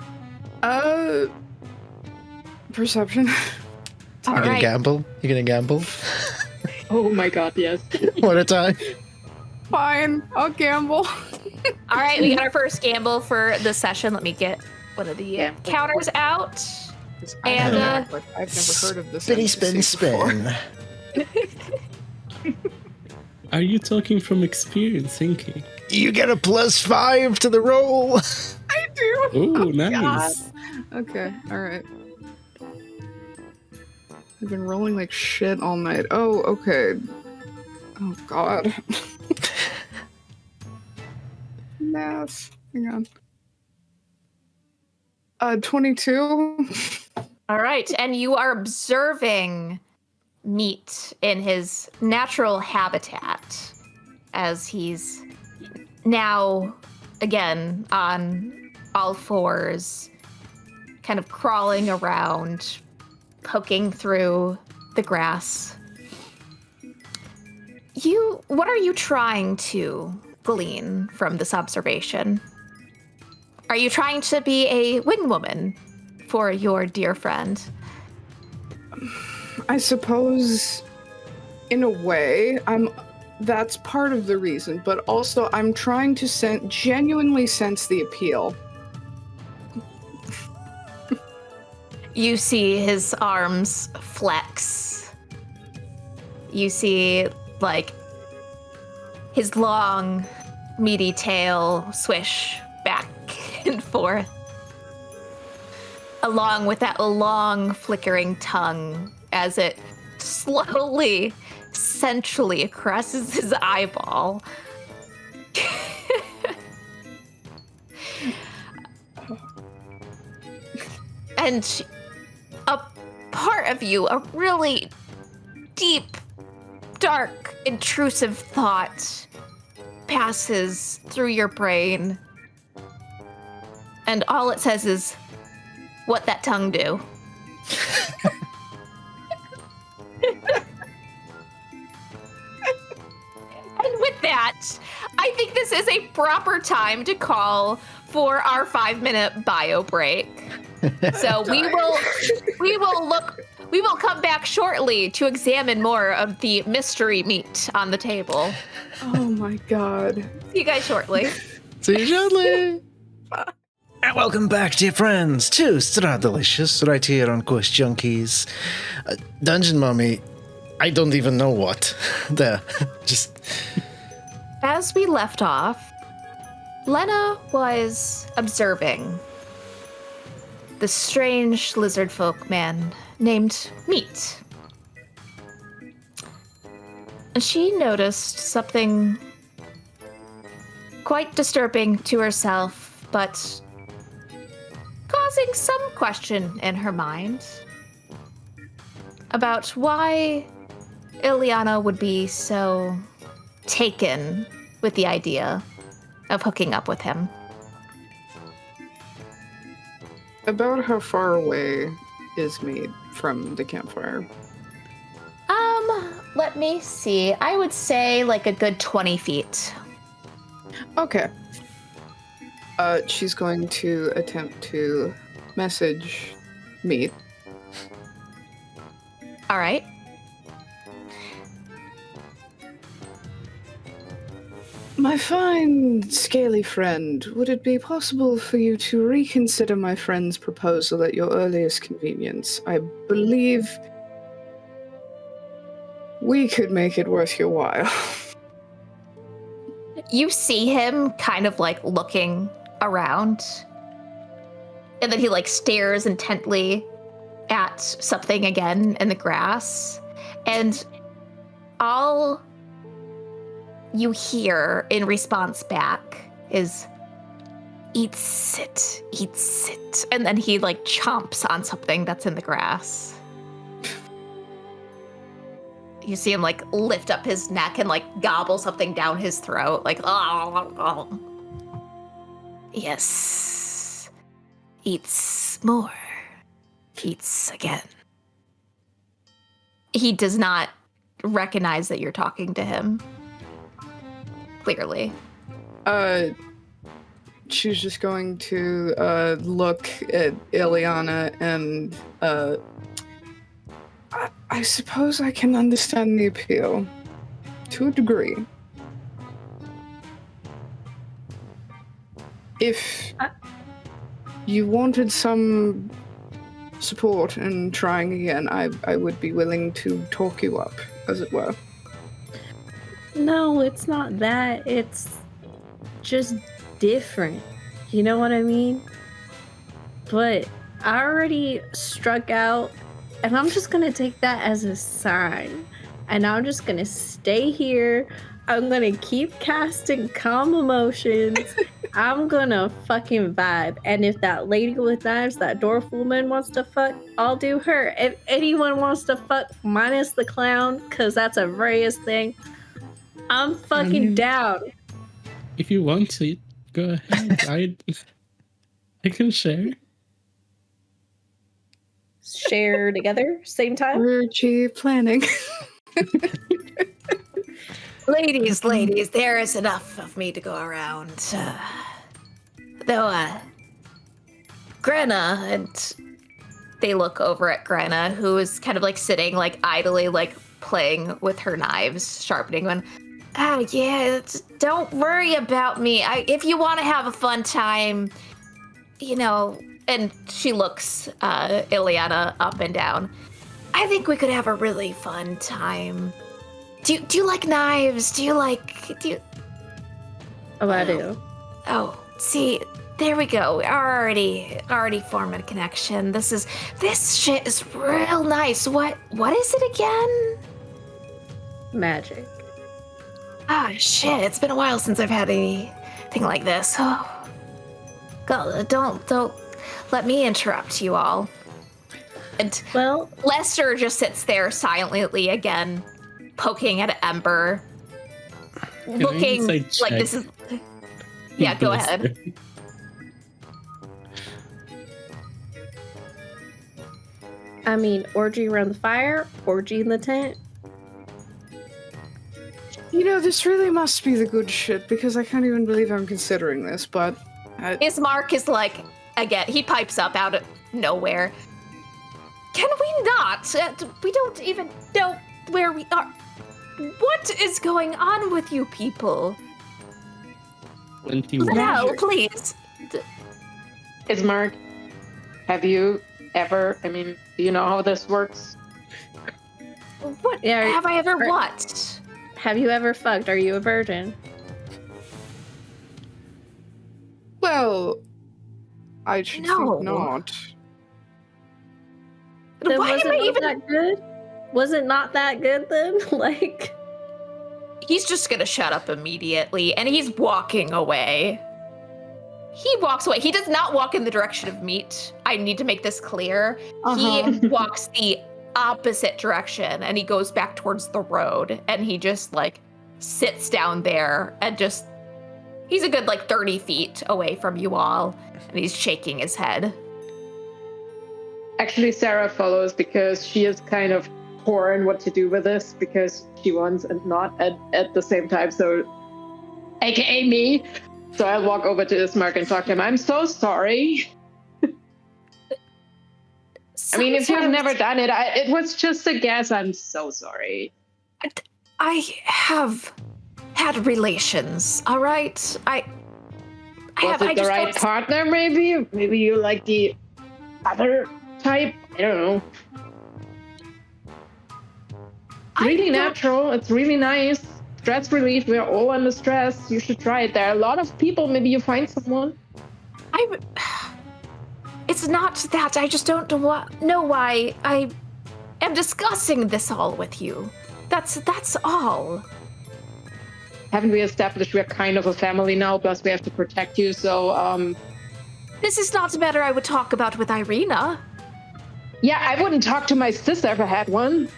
[SPEAKER 4] Perception.
[SPEAKER 1] You're gonna gamble? You're gonna gamble?
[SPEAKER 6] Oh my god, yes.
[SPEAKER 1] What a time.
[SPEAKER 4] Fine, I'll gamble.
[SPEAKER 2] All right, we got our first gamble for the session. Let me get one of the counters out. And
[SPEAKER 4] I've never heard of this.
[SPEAKER 1] Spinny spin
[SPEAKER 4] NPC before.
[SPEAKER 1] spin.
[SPEAKER 5] Are you talking from experience, Inky?
[SPEAKER 1] You get a +5 to the roll.
[SPEAKER 4] I do.
[SPEAKER 5] Ooh, nice.
[SPEAKER 4] God. Okay, alright. I've been rolling like shit all night. Oh, okay. Oh god. Math. Hang on. 22.
[SPEAKER 2] All right, and you are observing Meat in his natural habitat as he's now, again, on all fours, kind of crawling around, poking through the grass. What are you trying to glean from this observation? Are you trying to be a wing woman for your dear friend?
[SPEAKER 4] I suppose, in a way, that's part of the reason, but also I'm trying to genuinely sense the appeal.
[SPEAKER 2] You see his arms flex. You see, his long, meaty tail swish back and forth, along with that long, flickering tongue as it slowly, sensually crosses his eyeball. And a part of you, a really deep, dark, intrusive thought passes through your brain. And all it says is, "What that tongue do?" And with that, I think this is a proper time to call for our 5-minute bio break. So we will come back shortly to examine more of the mystery meat on the table.
[SPEAKER 4] Oh my god.
[SPEAKER 2] See you guys shortly.
[SPEAKER 1] See you shortly. And welcome back, dear friends, to Strahdalicious, right here on QuestJunkies. Dungeon Mommy, I don't even know what. There, just...
[SPEAKER 2] As we left off, Lena was observing the strange lizard folk man named Meat. And she noticed something quite disturbing to herself, but causing some question in her mind about why Ileana would be so taken with the idea of hooking up with him.
[SPEAKER 4] About how far away is Mead from the campfire?
[SPEAKER 2] Let me see. I would say like a good 20 feet.
[SPEAKER 4] Okay. She's going to attempt to message Meat.
[SPEAKER 2] All right.
[SPEAKER 4] My fine, scaly friend, would it be possible for you to reconsider my friend's proposal at your earliest convenience? I believe we could make it worth your while.
[SPEAKER 2] You see him kind of like looking around, and then he like stares intently at something again in the grass, and all you hear in response back is eat sit, and then he like chomps on something that's in the grass. You see him like lift up his neck and like gobble something down his throat, like oh. Yes, eats more, eats again. He does not recognize that you're talking to him. Clearly.
[SPEAKER 4] She's just going to look at Ileana and I suppose I can understand the appeal to a degree. If you wanted some support in trying again, I would be willing to talk you up, as it were.
[SPEAKER 3] No, it's not that. It's just different. You know what I mean? But I already struck out, and I'm just gonna take that as a sign. And I'm just gonna stay here. I'm gonna keep casting calm emotions. I'm gonna fucking vibe. And if that lady with knives, that dwarf woman wants to fuck, I'll do her. If anyone wants to fuck, minus the clown, because that's a various thing, I'm fucking down.
[SPEAKER 5] If you want to, go ahead. I can share.
[SPEAKER 3] Share together, same time.
[SPEAKER 4] We're planning.
[SPEAKER 2] Ladies, there is enough of me to go around. Though, Grenna, and they look over at Grenna, who is kind of like sitting like idly, like playing with her knives, sharpening one. Yeah, don't worry about me. If you want to have a fun time, you know, and she looks Ileana up and down. I think we could have a really fun time. Do you like knives? Do you?
[SPEAKER 3] Oh, I do.
[SPEAKER 2] Oh, see, there we go. Already forming a connection. This shit is real nice. What is it again?
[SPEAKER 3] Magic.
[SPEAKER 2] Ah, shit, it's been a while since I've had anything like this. Oh. God, don't let me interrupt you all. And
[SPEAKER 3] Well,
[SPEAKER 2] Lester just sits there silently again, poking at Ember, looking like this is... Yeah, go ahead.
[SPEAKER 3] I mean, orgy around the fire, orgy in the tent.
[SPEAKER 4] You know, this really must be the good shit, because I can't even believe I'm considering this, but...
[SPEAKER 2] Ismark is like, again, he pipes up out of nowhere. Can we not? We don't even know where we are. What is going on with you people?
[SPEAKER 5] 21.
[SPEAKER 2] No, please.
[SPEAKER 6] Ismark, have you ever, do you know how this works?
[SPEAKER 2] What?
[SPEAKER 3] Yeah,
[SPEAKER 2] have I ever what?
[SPEAKER 3] Have you ever fucked? Are you a virgin?
[SPEAKER 4] Well, I should think not.
[SPEAKER 3] Then
[SPEAKER 2] Why
[SPEAKER 3] was
[SPEAKER 2] am I
[SPEAKER 3] it not
[SPEAKER 2] even...
[SPEAKER 3] that good? Was it not that good then? Like...
[SPEAKER 2] He's just gonna shut up immediately, and he's walking away. He walks away. He does not walk in the direction of meat. I need to make this clear. He walks the opposite direction, and he goes back towards the road, and he just like sits down there and just... He's a good like 30 feet away from you all, and he's shaking his head.
[SPEAKER 6] Actually, Sarah follows because she is kind of torn what to do with this because she wants and not at the same time. So, AKA me. So I'll walk over to Ismark and talk to him. I'm so sorry. I mean, if you've never done it, it was just a guess. I'm so sorry.
[SPEAKER 2] I have had relations, all right?
[SPEAKER 6] Was it the right partner, maybe? Maybe you like the other type? I don't know. Really natural. It's really nice. Stress relief. We're all under stress. You should try it. There are a lot of people. Maybe you find someone.
[SPEAKER 2] It's not that. I just don't know why I am discussing this all with you. That's all.
[SPEAKER 6] Haven't we established we're kind of a family now? Plus, we have to protect you. So,
[SPEAKER 2] This is not a matter I would talk about with Irina.
[SPEAKER 6] Yeah, I wouldn't talk to my sister if I had one.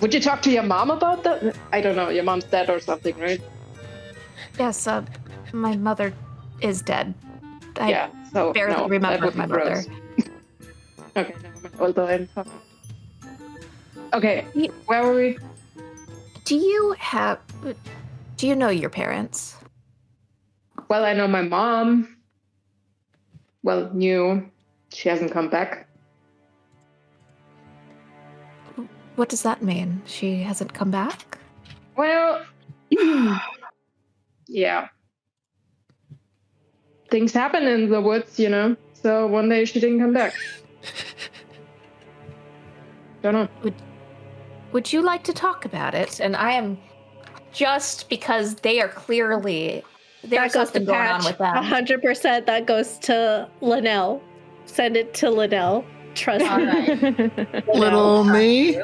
[SPEAKER 6] Would you talk to your mom about that? I don't know. Your mom's dead or something, right?
[SPEAKER 2] Yes, my mother is dead.
[SPEAKER 6] Yeah, so
[SPEAKER 2] barely remember my mother.
[SPEAKER 6] Okay, never mind. Although I'm talking. Okay, where were we?
[SPEAKER 2] Do you know your parents?
[SPEAKER 6] Well, I know my mom. Well, knew. She hasn't come back.
[SPEAKER 2] What does that mean? She hasn't come back?
[SPEAKER 6] Well, yeah. Things happen in the woods, you know. So one day she didn't come back. Don't know.
[SPEAKER 2] Would you like to talk about it? And I am just because they are clearly there's something going on with them.
[SPEAKER 3] 100% that goes to Linnell. Send it to Linnell. Trust me.
[SPEAKER 2] All right.
[SPEAKER 1] Little me.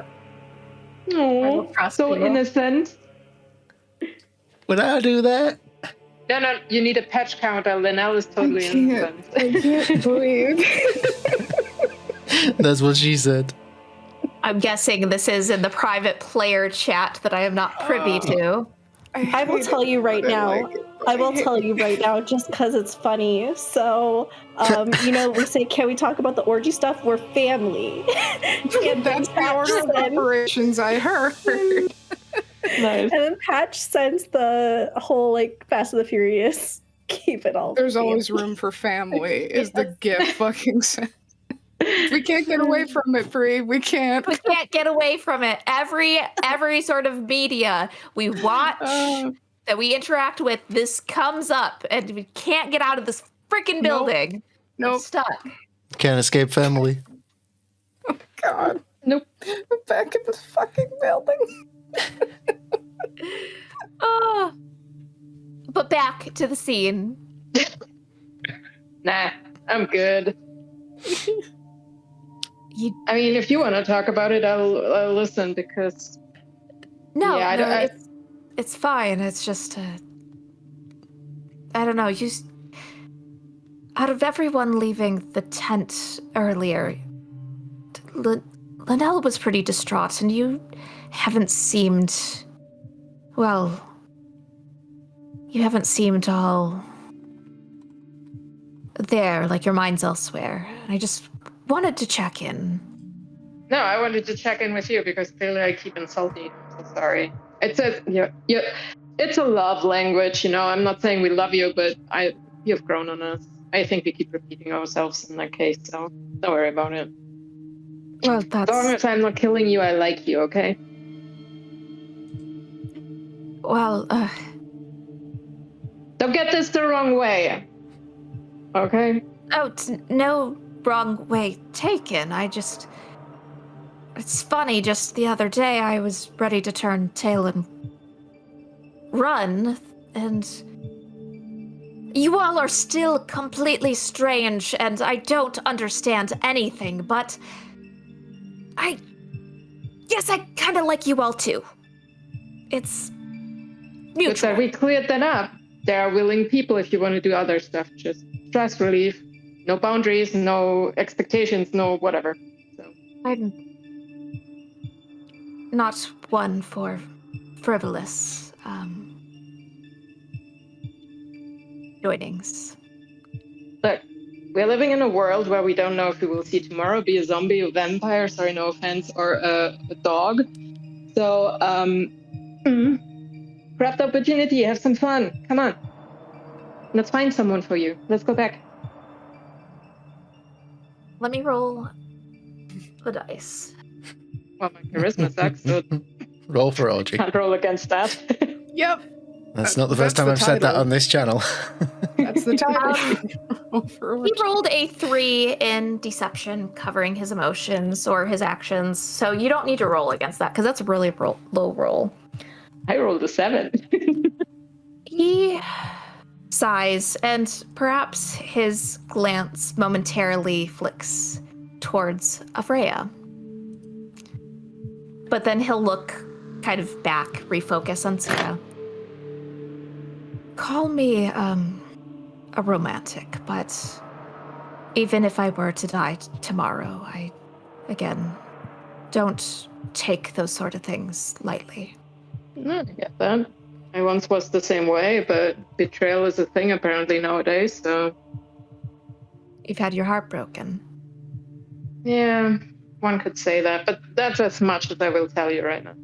[SPEAKER 6] Oh, so innocent.
[SPEAKER 1] Would I do that?
[SPEAKER 6] No, you need a patch counter. Linnell is totally innocent.
[SPEAKER 4] I can't believe.
[SPEAKER 1] That's what she said.
[SPEAKER 2] I'm guessing this is in the private player chat that I am not privy to.
[SPEAKER 3] I will tell you right now. I will tell you right now just because it's funny. So, we say, can we talk about the orgy stuff? We're family. And
[SPEAKER 4] That's the order of operations I heard.
[SPEAKER 6] Nice.
[SPEAKER 3] And then Patch sends the whole, Fast and the Furious. Keep it all.
[SPEAKER 4] There's always room for family, is the gift fucking sense. We can't get away from it, Bree. We can't.
[SPEAKER 2] We can't get away from it. Every sort of media we watch, that we interact with, this comes up, and we can't get out of this freaking building.
[SPEAKER 4] Nope.
[SPEAKER 2] We're stuck.
[SPEAKER 1] Can't escape family.
[SPEAKER 4] Oh, God.
[SPEAKER 6] Nope.
[SPEAKER 4] I'm back in this fucking building.
[SPEAKER 2] But back to the scene.
[SPEAKER 6] Nah, I'm good. I mean, if you want to talk about it, I'll listen because.
[SPEAKER 2] No, it's fine. It's just, I don't know. Out of everyone leaving the tent earlier, Linnell was pretty distraught, and you haven't seemed, well, you haven't seemed all there, like your mind's elsewhere. I just wanted to check in.
[SPEAKER 6] No, I wanted to check in with you because clearly I keep insulting you. I'm so sorry. It's a love language, you know. I'm not saying we love you, but you've grown on us. I think we keep repeating ourselves in that case, so don't worry about it.
[SPEAKER 2] Well,
[SPEAKER 6] As long as I'm not killing you, I like you, okay?
[SPEAKER 2] Well,
[SPEAKER 6] don't get this the wrong way. Okay?
[SPEAKER 2] Oh, no wrong way taken. It's funny, just the other day I was ready to turn tail and run, and you all are still completely strange, and I don't understand anything, but I kind of like you all too. It's mutual.
[SPEAKER 6] Good that we cleared that up. There are willing people if you want to do other stuff, just stress relief. No boundaries, no expectations, no whatever. So.
[SPEAKER 2] I'm not one for frivolous joinings.
[SPEAKER 6] Look, we're living in a world where we don't know if we will see tomorrow, be a zombie, a vampire, sorry, no offense, or a dog. So, grab the opportunity, have some fun. Come on. Let's find someone for you. Let's go back.
[SPEAKER 2] Let me roll the dice.
[SPEAKER 6] Well, my charisma sucks, so
[SPEAKER 1] Roll for OG.
[SPEAKER 6] can't roll against that.
[SPEAKER 4] Yep.
[SPEAKER 1] That's not the first
[SPEAKER 4] That's
[SPEAKER 1] time
[SPEAKER 4] the
[SPEAKER 1] I've said that
[SPEAKER 4] title.
[SPEAKER 1] on this channel.
[SPEAKER 4] That's the title. Roll for
[SPEAKER 2] He
[SPEAKER 4] OG.
[SPEAKER 2] rolled a 3 in deception, covering his emotions or his actions. So you don't need to roll against that because that's a really low roll.
[SPEAKER 6] I rolled a 7.
[SPEAKER 2] He sighs, and perhaps his glance momentarily flicks towards Afreya. But then he'll look kind of back, refocus on Sita. Call me a romantic, but even if I were to die tomorrow, I, again, don't take those sort of things lightly.
[SPEAKER 6] No, I get that. I once was the same way, but betrayal is a thing apparently nowadays, so...
[SPEAKER 2] You've had your heart broken.
[SPEAKER 6] Yeah, one could say that, but that's as much as I will tell you right now.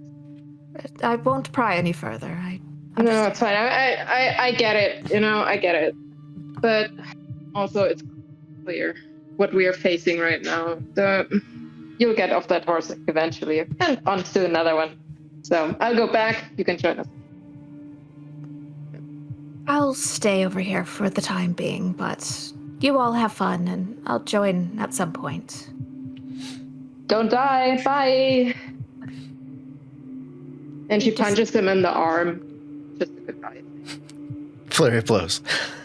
[SPEAKER 2] I won't pry any further. I
[SPEAKER 6] No, it's fine. I get it. I get it. But also, it's clear what we are facing right now. You'll get off that horse eventually, and onto another one. So I'll go back. You can join us.
[SPEAKER 2] I'll stay over here for the time being, but you all have fun, and I'll join at some point.
[SPEAKER 6] Don't die. Bye. And she punches him in the arm. Just a goodbye.
[SPEAKER 1] Flurry of blows.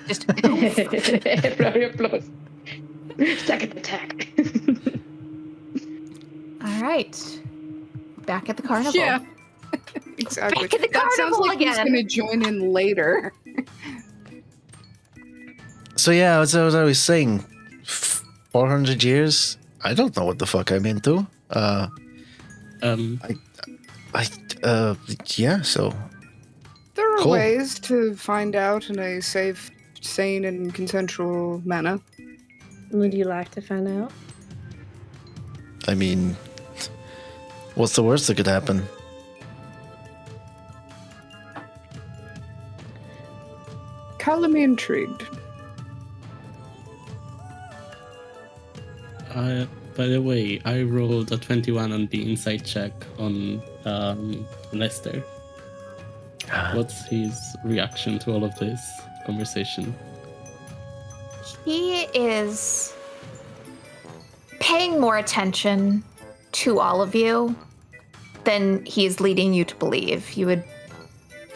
[SPEAKER 2] Just
[SPEAKER 6] Flurry of blows. Second attack.
[SPEAKER 2] all right. Back at the carnival.
[SPEAKER 4] Yeah. Exactly.
[SPEAKER 2] Back at the
[SPEAKER 4] That sounds
[SPEAKER 2] carnival
[SPEAKER 4] like he's
[SPEAKER 2] again.
[SPEAKER 4] going to join in later.
[SPEAKER 1] So yeah, as I was saying, 400 years? I don't know what the fuck I'm into. Yeah, so...
[SPEAKER 4] There are
[SPEAKER 1] Cool.
[SPEAKER 4] ways to find out in a safe, sane, and consensual manner.
[SPEAKER 3] Would you like to find out?
[SPEAKER 1] I mean... What's the worst that could happen?
[SPEAKER 4] Color me intrigued.
[SPEAKER 5] By the way, I rolled a 21 on the insight check on Lester. What's his reaction to all of this conversation?
[SPEAKER 2] He is paying more attention to all of you than he is leading you to believe. You would,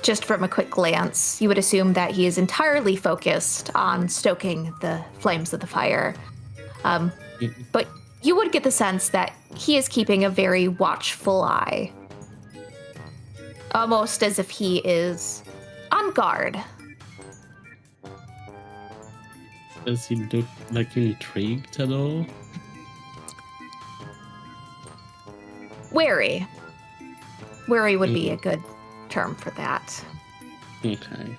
[SPEAKER 2] just from a quick glance, you would assume that he is entirely focused on stoking the flames of the fire. But you would get the sense that he is keeping a very watchful eye. Almost as if he is on guard.
[SPEAKER 5] Does he look like intrigued at all?
[SPEAKER 2] Wary. Wary would be a good term for that.
[SPEAKER 5] Okay.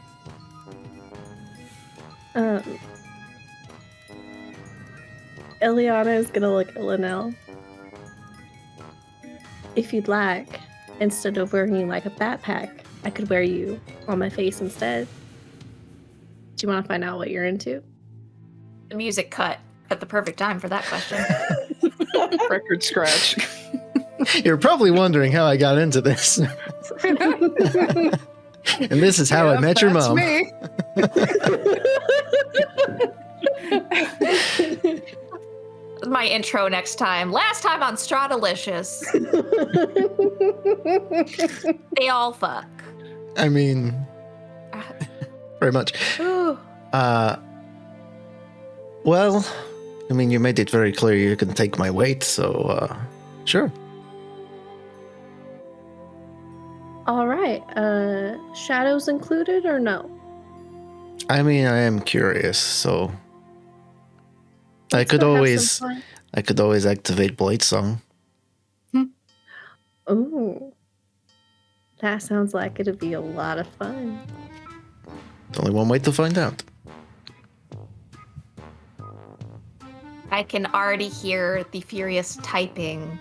[SPEAKER 3] Eliana is gonna look at Linnell. If you'd like, instead of wearing like a backpack, I could wear you on my face instead. Do you want to find out what you're into?
[SPEAKER 2] The music cut at the perfect time for that question.
[SPEAKER 4] Record scratch.
[SPEAKER 1] You're probably wondering how I got into this. And this is how I met your
[SPEAKER 4] That's
[SPEAKER 1] mom.
[SPEAKER 4] me.
[SPEAKER 2] My intro next time. Last time on Strahdalicious. They all fuck.
[SPEAKER 1] I mean, very much.
[SPEAKER 2] Ooh.
[SPEAKER 1] Well, I mean, you made it very clear you can take my weight, so, sure.
[SPEAKER 3] All right. Shadows included or no?
[SPEAKER 1] I mean, I am curious, so I
[SPEAKER 3] Let's
[SPEAKER 1] could
[SPEAKER 3] go have
[SPEAKER 1] always,
[SPEAKER 3] some fun.
[SPEAKER 1] I could always activate Blade Song.
[SPEAKER 3] Ooh. That sounds like it'd be a lot of fun.
[SPEAKER 1] There's only one way to find out.
[SPEAKER 2] I can already hear the furious typing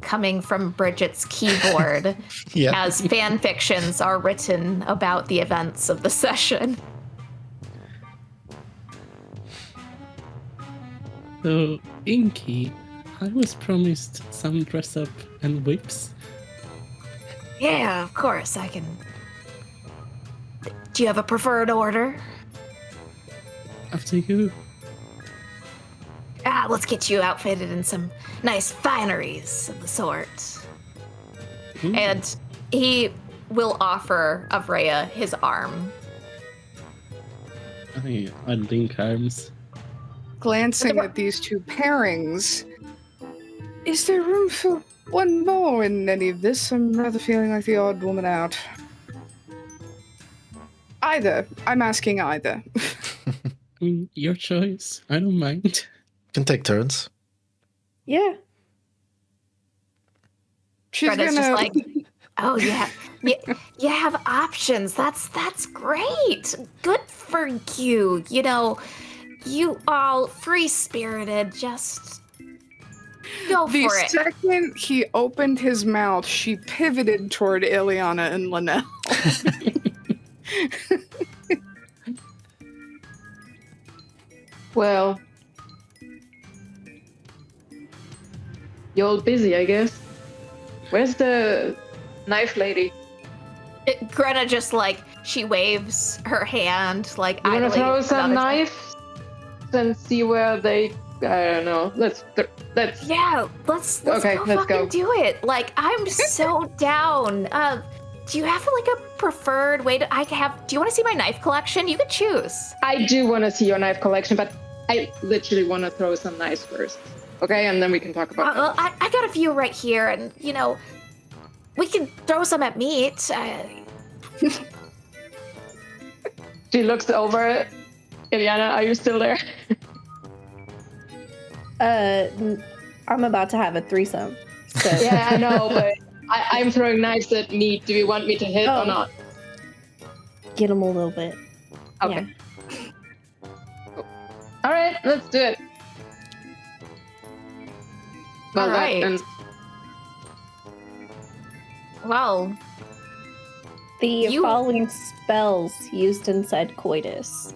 [SPEAKER 2] coming from Bridget's keyboard
[SPEAKER 1] Yeah.
[SPEAKER 2] as fan fictions are written about the events of the session.
[SPEAKER 5] So, Inky, I was promised some dress up and whips.
[SPEAKER 2] Yeah, of course, I can. Do you have a preferred order?
[SPEAKER 5] After you.
[SPEAKER 2] Let's get you outfitted in some nice fineries of the sort.
[SPEAKER 5] Ooh.
[SPEAKER 2] And he will offer Avrea his arm.
[SPEAKER 5] I link arms.
[SPEAKER 4] Glancing at these two pairings, is there room for one more in any of this? I'm rather feeling like the odd woman out. Either. I'm asking either.
[SPEAKER 5] Your choice. I don't mind.
[SPEAKER 1] Can take turns.
[SPEAKER 3] Yeah.
[SPEAKER 4] She's
[SPEAKER 2] Greta's
[SPEAKER 4] gonna.
[SPEAKER 2] just like, oh yeah, you have options. That's great. Good for you. You know, you all free-spirited. Just go
[SPEAKER 4] The
[SPEAKER 2] for it.
[SPEAKER 4] second he opened his mouth, she pivoted toward Ileana and Linnell.
[SPEAKER 6] Well, you're all busy, I guess. Where's the knife lady?
[SPEAKER 2] Greta just like she waves her hand like
[SPEAKER 6] You wanna
[SPEAKER 2] idly
[SPEAKER 6] throw
[SPEAKER 2] another
[SPEAKER 6] some
[SPEAKER 2] time.
[SPEAKER 6] knives and see where they? I don't know. Let's.
[SPEAKER 2] Yeah, let's
[SPEAKER 6] Okay,
[SPEAKER 2] go
[SPEAKER 6] let's
[SPEAKER 2] fucking
[SPEAKER 6] go.
[SPEAKER 2] do it. Like I'm so down. Do you have like a preferred way to? Do you want to see my knife collection? You could choose.
[SPEAKER 6] I do want to see your knife collection, but I literally want to throw some knives first. Okay, and then we can talk about.
[SPEAKER 2] Well, I got a few right here, and you know, we can throw some at meat.
[SPEAKER 6] She looks over. Ileana, are you still there?
[SPEAKER 3] I'm about to have a threesome. So.
[SPEAKER 6] Yeah, I know, but I'm throwing knives at meat. Do you want me to hit
[SPEAKER 3] Oh.
[SPEAKER 6] or not?
[SPEAKER 3] Get them a little bit.
[SPEAKER 6] Okay. All right, let's do it. Well,
[SPEAKER 2] All right.
[SPEAKER 6] and
[SPEAKER 2] Well,
[SPEAKER 3] The following spells used inside coitus.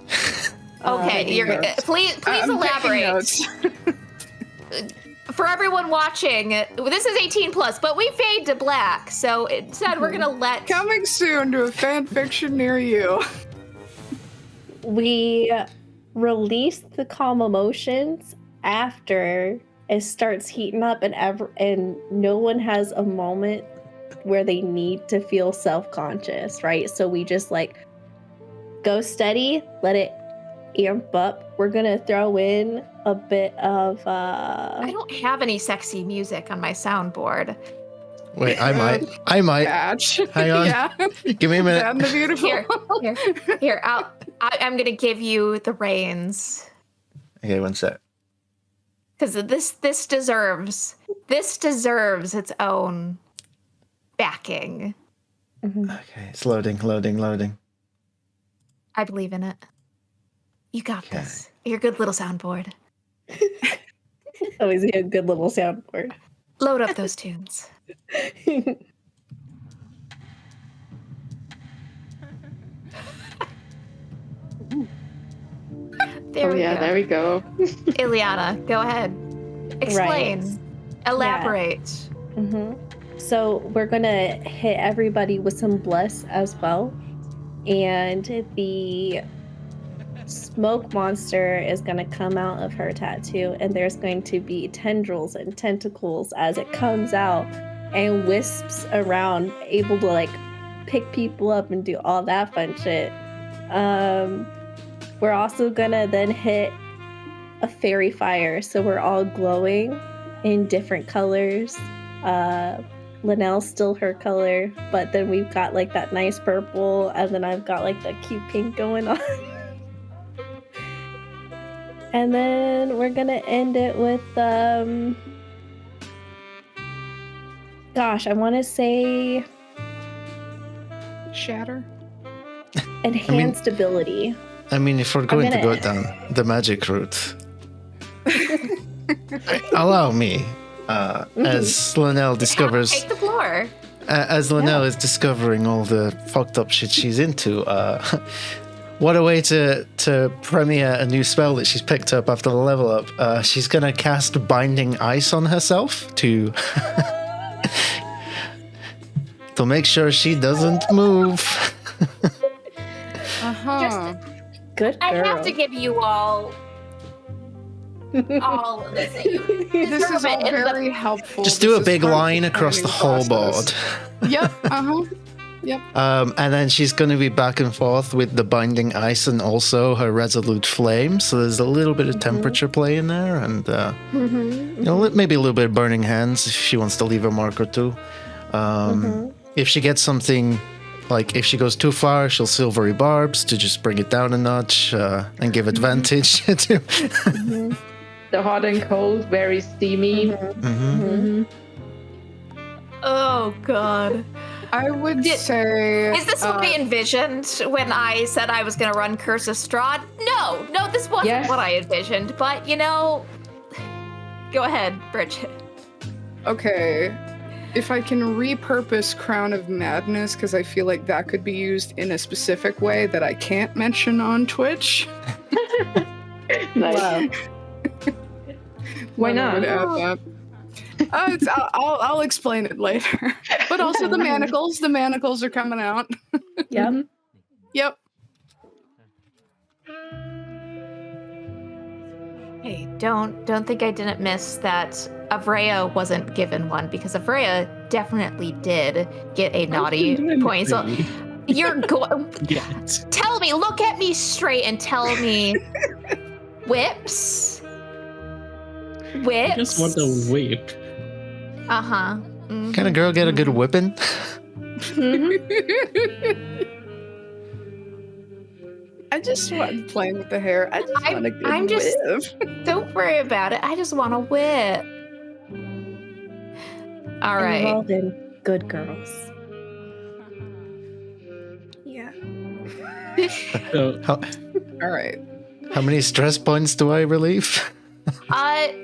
[SPEAKER 2] okay,
[SPEAKER 4] taking
[SPEAKER 2] you're
[SPEAKER 4] notes.
[SPEAKER 2] please
[SPEAKER 4] I'm taking
[SPEAKER 2] elaborate.
[SPEAKER 4] notes.
[SPEAKER 2] For everyone watching, this is 18 plus, but we fade to black, so instead we're gonna let.
[SPEAKER 4] Coming soon to a fan fiction near you.
[SPEAKER 3] We release the calm emotions after it starts heating up, and no one has a moment where they need to feel self-conscious, right? So we just like go steady, let it amp up. We're gonna throw in a bit of
[SPEAKER 2] I don't have any sexy music on my soundboard.
[SPEAKER 1] Wait, I might.
[SPEAKER 4] Batch.
[SPEAKER 1] Hang on.
[SPEAKER 4] Yeah.
[SPEAKER 1] Give me a minute.
[SPEAKER 4] And the beautiful.
[SPEAKER 2] Here, I'm gonna give you the reins.
[SPEAKER 1] Okay, one sec.
[SPEAKER 2] Because this deserves its own backing.
[SPEAKER 1] Okay, it's loading.
[SPEAKER 2] I believe in it. You got
[SPEAKER 1] Okay.
[SPEAKER 2] this. You're a good little soundboard.
[SPEAKER 3] always a good little soundboard.
[SPEAKER 2] Load up those tunes.
[SPEAKER 6] There we go.
[SPEAKER 2] Ileana, go ahead. Explain.
[SPEAKER 3] Right.
[SPEAKER 2] Elaborate.
[SPEAKER 3] Mm-hmm. So we're gonna hit everybody with some bless as well, and the smoke monster is gonna come out of her tattoo, and there's going to be tendrils and tentacles as it comes out and wisps around, able to like pick people up and do all that fun shit. We're also gonna then hit a fairy fire, so we're all glowing in different colors. Linnell's still her color, but then we've got like that nice purple, and then I've got like the cute pink going on. And then we're gonna end it with gosh, I want to say
[SPEAKER 4] Shatter.
[SPEAKER 3] enhanced ability.
[SPEAKER 1] I mean, if we're going to go
[SPEAKER 3] gonna-
[SPEAKER 1] down the magic route, Allow me. As Linnell discovers,
[SPEAKER 2] Take the floor.
[SPEAKER 1] as Linnell is discovering all the fucked up shit she's into, what a way to premiere a new spell that she's picked up after the level up. She's gonna cast Binding Ice on herself to to make sure she doesn't move.
[SPEAKER 4] Uh-huh.
[SPEAKER 3] Good girl.
[SPEAKER 2] I have to give you all of this.
[SPEAKER 4] This is all very helpful.
[SPEAKER 1] Just do a
[SPEAKER 4] This is
[SPEAKER 1] big
[SPEAKER 4] part of
[SPEAKER 1] line
[SPEAKER 4] the
[SPEAKER 1] across the
[SPEAKER 4] planning
[SPEAKER 1] whole
[SPEAKER 4] process.
[SPEAKER 1] board.
[SPEAKER 4] Yep, uh-huh. Yep.
[SPEAKER 1] And then she's going to be back and forth with the Binding Ice and also her Resolute Flame. So there's a little bit of temperature play in there, and you know, maybe a little bit of Burning Hands if she wants to leave a mark or two. If she gets something, like if she goes too far, she'll Silvery Barbs to just bring it down a notch and give advantage to.
[SPEAKER 6] The hot and cold, very steamy.
[SPEAKER 2] Oh god.
[SPEAKER 4] I would say...
[SPEAKER 2] Is this what I envisioned when I said I was gonna run Curse of Strahd? No, this wasn't
[SPEAKER 6] Yes.
[SPEAKER 2] what I envisioned, but you know, go ahead, Bridget.
[SPEAKER 4] Okay. If I can repurpose Crown of Madness, because I feel like that could be used in a specific way that I can't mention on Twitch.
[SPEAKER 6] Nice.
[SPEAKER 3] Wow.
[SPEAKER 6] Why
[SPEAKER 4] I
[SPEAKER 6] not?
[SPEAKER 4] would add that. I'll explain it later. But also the manacles. The manacles are coming out.
[SPEAKER 3] Yep.
[SPEAKER 4] Yep.
[SPEAKER 2] Hey, don't think I didn't miss that Avrea wasn't given one, because Avrea definitely did get a naughty point. So you're going.
[SPEAKER 5] Yet.
[SPEAKER 2] Tell me, look at me straight and tell me, whips.
[SPEAKER 5] I just want a whip.
[SPEAKER 2] Uh-huh.
[SPEAKER 1] Can a girl get a good whipping?
[SPEAKER 4] I just want playing with the hair. I just want a good
[SPEAKER 2] I'm just-
[SPEAKER 4] whip.
[SPEAKER 2] Don't worry about it. I just want to whip. All
[SPEAKER 3] And
[SPEAKER 2] right.
[SPEAKER 3] involved in good girls. Yeah.
[SPEAKER 5] So,
[SPEAKER 4] All right.
[SPEAKER 1] How many stress points do I relieve?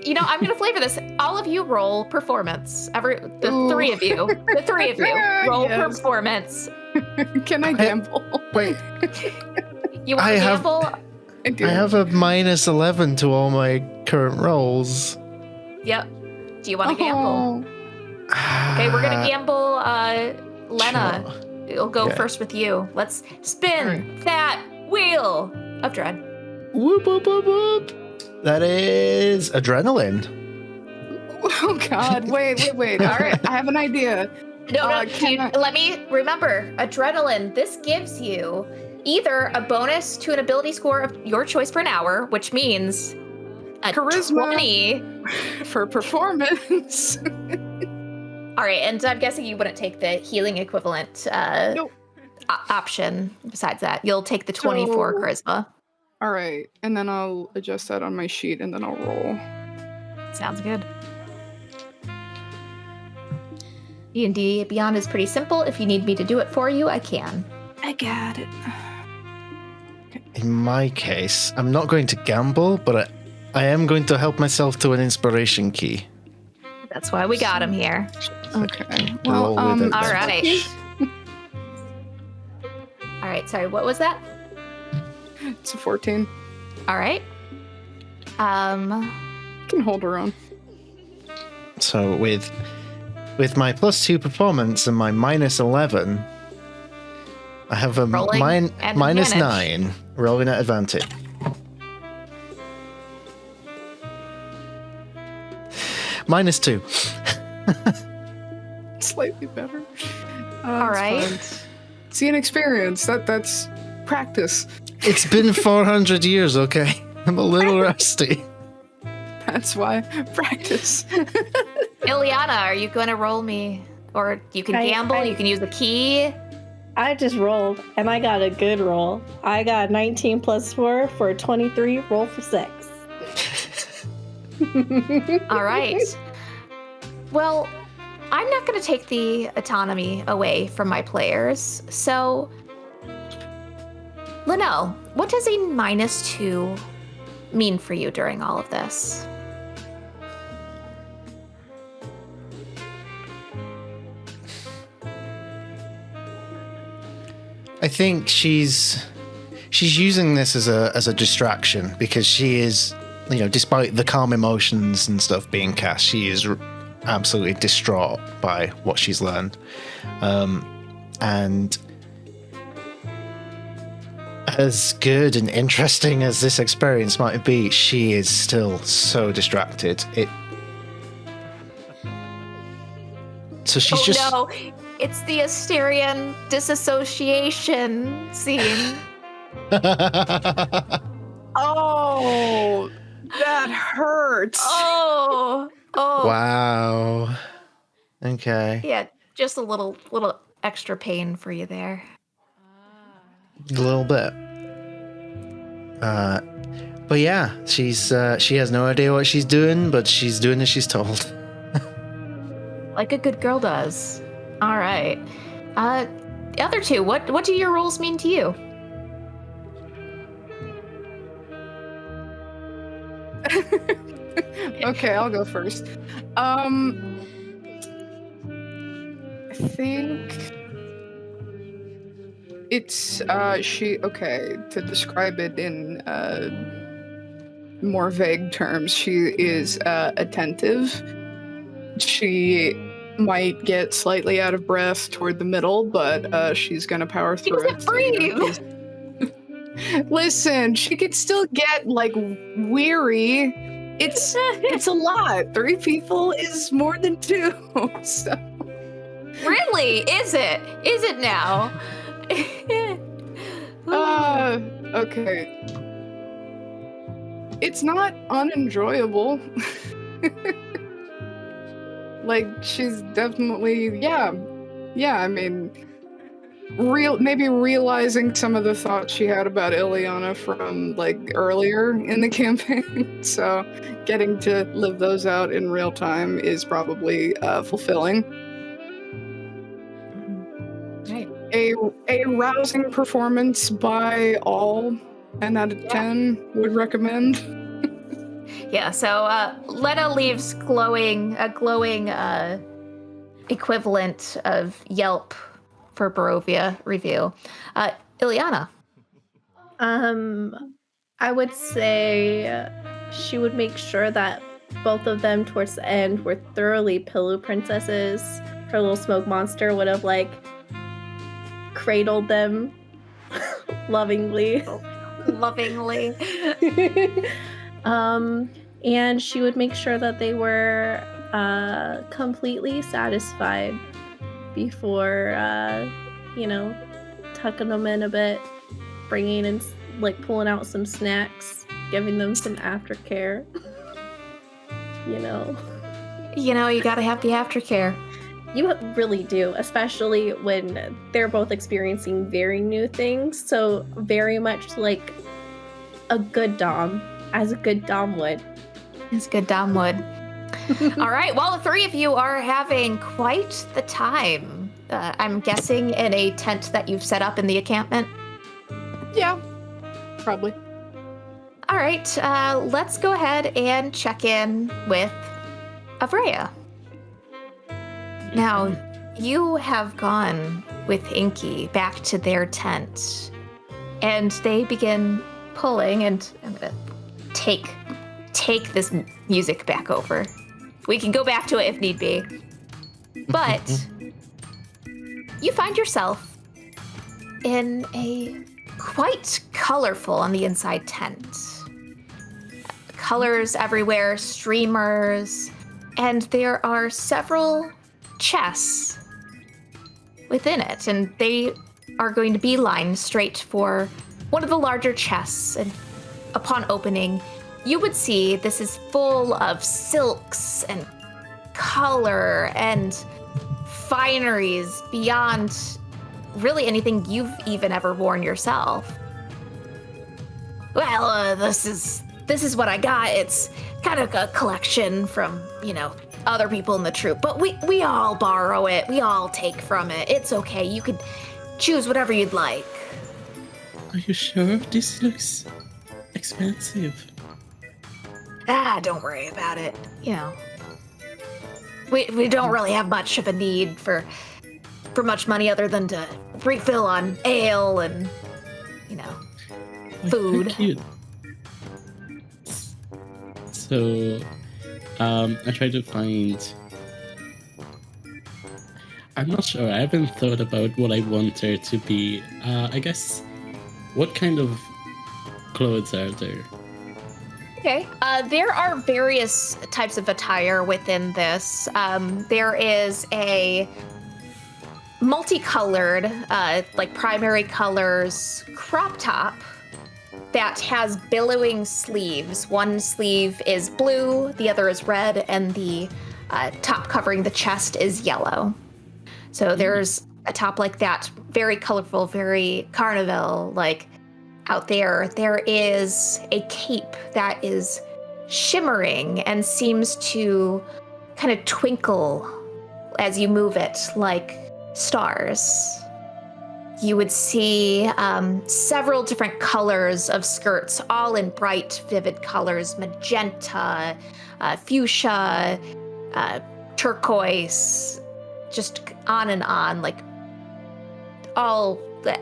[SPEAKER 2] You know, I'm gonna flavor this. All of you roll performance. The
[SPEAKER 4] Ooh.
[SPEAKER 2] three of you roll
[SPEAKER 4] Yes.
[SPEAKER 2] performance.
[SPEAKER 4] Can I gamble?
[SPEAKER 1] Wait,
[SPEAKER 2] You want
[SPEAKER 1] I
[SPEAKER 2] to
[SPEAKER 1] have-
[SPEAKER 2] gamble?
[SPEAKER 4] I do.
[SPEAKER 1] I have a -11 to all my current rolls.
[SPEAKER 2] Yep. Do you want to gamble?
[SPEAKER 1] Ah,
[SPEAKER 2] Okay, we're gonna gamble. Lena,
[SPEAKER 1] Sure.
[SPEAKER 2] it'll go
[SPEAKER 1] Okay.
[SPEAKER 2] first with you. Let's spin
[SPEAKER 4] Alright.
[SPEAKER 2] that wheel of dread.
[SPEAKER 1] Whoop, whoop, whoop, whoop. That is adrenaline.
[SPEAKER 4] Oh God! Wait! All right, I have an idea.
[SPEAKER 2] No,
[SPEAKER 4] can I-
[SPEAKER 2] let me remember. Adrenaline. This gives you either a bonus to an ability score of your choice for an hour, which means a
[SPEAKER 4] Charisma.
[SPEAKER 2] 20.
[SPEAKER 4] For performance.
[SPEAKER 2] All right, and I'm guessing you wouldn't take the healing equivalent
[SPEAKER 4] Nope.
[SPEAKER 2] option. Besides that, you'll take the 24
[SPEAKER 4] So-
[SPEAKER 2] charisma.
[SPEAKER 4] All right, and then I'll adjust that on my sheet, and then I'll roll.
[SPEAKER 2] Sounds good. D&D Beyond is pretty simple. If you need me to do it for you, I can.
[SPEAKER 4] I got it.
[SPEAKER 1] In my case, I'm not going to gamble, but I am going to help myself to an inspiration key.
[SPEAKER 2] That's why we got him here.
[SPEAKER 4] Okay.
[SPEAKER 1] Roll
[SPEAKER 4] Well,
[SPEAKER 1] with it.
[SPEAKER 2] All right. All right, sorry, what was that?
[SPEAKER 4] It's a 14.
[SPEAKER 2] All right.
[SPEAKER 4] You can hold her own.
[SPEAKER 1] So with my +2 performance and my -11, I have a
[SPEAKER 2] Rolling at
[SPEAKER 1] minus
[SPEAKER 2] advantage.
[SPEAKER 1] 9, rolling at advantage. -2.
[SPEAKER 4] Slightly better.
[SPEAKER 2] All right.
[SPEAKER 4] See, an experience. That's practice.
[SPEAKER 1] It's been 400 years, okay? I'm a little rusty.
[SPEAKER 4] That's why practice.
[SPEAKER 2] Ileana, are you going to roll me? Or you can gamble, you can use the key.
[SPEAKER 3] I just rolled, and I got a good roll. I got 19 plus 4 for a 23, roll for 6.
[SPEAKER 2] All right. Well, I'm not going to take the autonomy away from my players. So, Linnell, what does a -2 mean for you during all of this?
[SPEAKER 1] I think she's using this as a distraction because she is, despite the calm emotions and stuff being cast, she is absolutely distraught by what she's learned. And as good and interesting as this experience might be, she is still so distracted. So she's
[SPEAKER 2] no, it's the Asterian disassociation scene.
[SPEAKER 4] Oh, that hurts.
[SPEAKER 2] Oh.
[SPEAKER 1] Wow. Okay.
[SPEAKER 2] Yeah, just a little extra pain for you there.
[SPEAKER 1] A little bit. But yeah, she has no idea what she's doing, but she's doing as she's told.
[SPEAKER 2] Like a good girl does. All right. The other two, what do your rules mean to you?
[SPEAKER 4] Okay, I'll go first. I think it's to describe it in more vague terms, she is attentive. She might get slightly out of breath toward the middle, but she's gonna power through it.
[SPEAKER 2] Breathe.
[SPEAKER 4] Listen, she could still get weary. It's a lot. 3 people is more than 2. So.
[SPEAKER 2] Really? Is it? Is it now?
[SPEAKER 4] Okay. It's not unenjoyable. She's definitely, yeah, I mean, maybe realizing some of the thoughts she had about Ileana from, earlier in the campaign, so getting to live those out in real time is probably fulfilling.
[SPEAKER 2] Right.
[SPEAKER 4] A rousing performance by all, 10 out of 10 would recommend.
[SPEAKER 2] Yeah, so Lena leaves a glowing equivalent of Yelp for Barovia review. Ileana.
[SPEAKER 3] I would say she would make sure that both of them towards the end were thoroughly pillow princesses. Her little smoke monster would have cradled them lovingly.
[SPEAKER 2] Lovingly.
[SPEAKER 3] And she would make sure that they were completely satisfied before, tucking them in a bit, bringing in, pulling out some snacks, giving them some aftercare. You gotta have the aftercare. You really do, especially when they're both experiencing very new things. So very much like a good Dom, as a good Dom would.
[SPEAKER 2] As good Dom would. All right, well, the 3 of you are having quite the time. I'm guessing in a tent that you've set up in the encampment?
[SPEAKER 4] Yeah, probably.
[SPEAKER 2] All right, let's go ahead and check in with Avrea. Now, you have gone with Inky back to their tent, and they begin pulling, and I'm gonna take this music back over. We can go back to it if need be. But you find yourself in a quite colorful on the inside tent. Colors everywhere, streamers, and there are several chests within it, and they are going to beeline straight for one of the larger chests. And upon opening, you would see this is full of silks and color and fineries beyond really anything you've even ever worn yourself. Well, this is what I got. It's kind of a collection from, other people in the troop, but we all borrow it. We all take from it. It's okay. You could choose whatever you'd like.
[SPEAKER 5] Are you sure? This looks expensive.
[SPEAKER 2] Don't worry about it. We don't really have much of a need for much money other than to refill on ale and, you know,
[SPEAKER 5] Like,
[SPEAKER 2] food.
[SPEAKER 5] how cute. So, I try to find. I'm not sure. I haven't thought about what I want her to be. I guess. What kind of clothes are there?
[SPEAKER 2] Okay. There are various types of attire within this. There is a multicolored, like primary colors crop top that has billowing sleeves. One sleeve is blue, the other is red, and the top covering the chest is yellow. So there's a top like that, very colorful, very Carnival, like out there. There is a cape that is shimmering and seems to kind of twinkle as you move it like stars. You would see several different colors of skirts, all in bright, vivid colors: magenta, fuchsia, turquoise, just on and on, like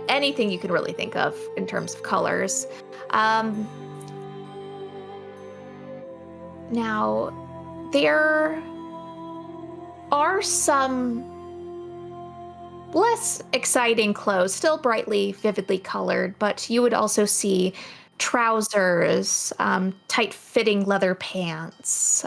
[SPEAKER 2] anything you could really think of in terms of colors. Now, there are some less exciting clothes, still brightly, vividly colored, but you would also see trousers, tight-fitting leather pants.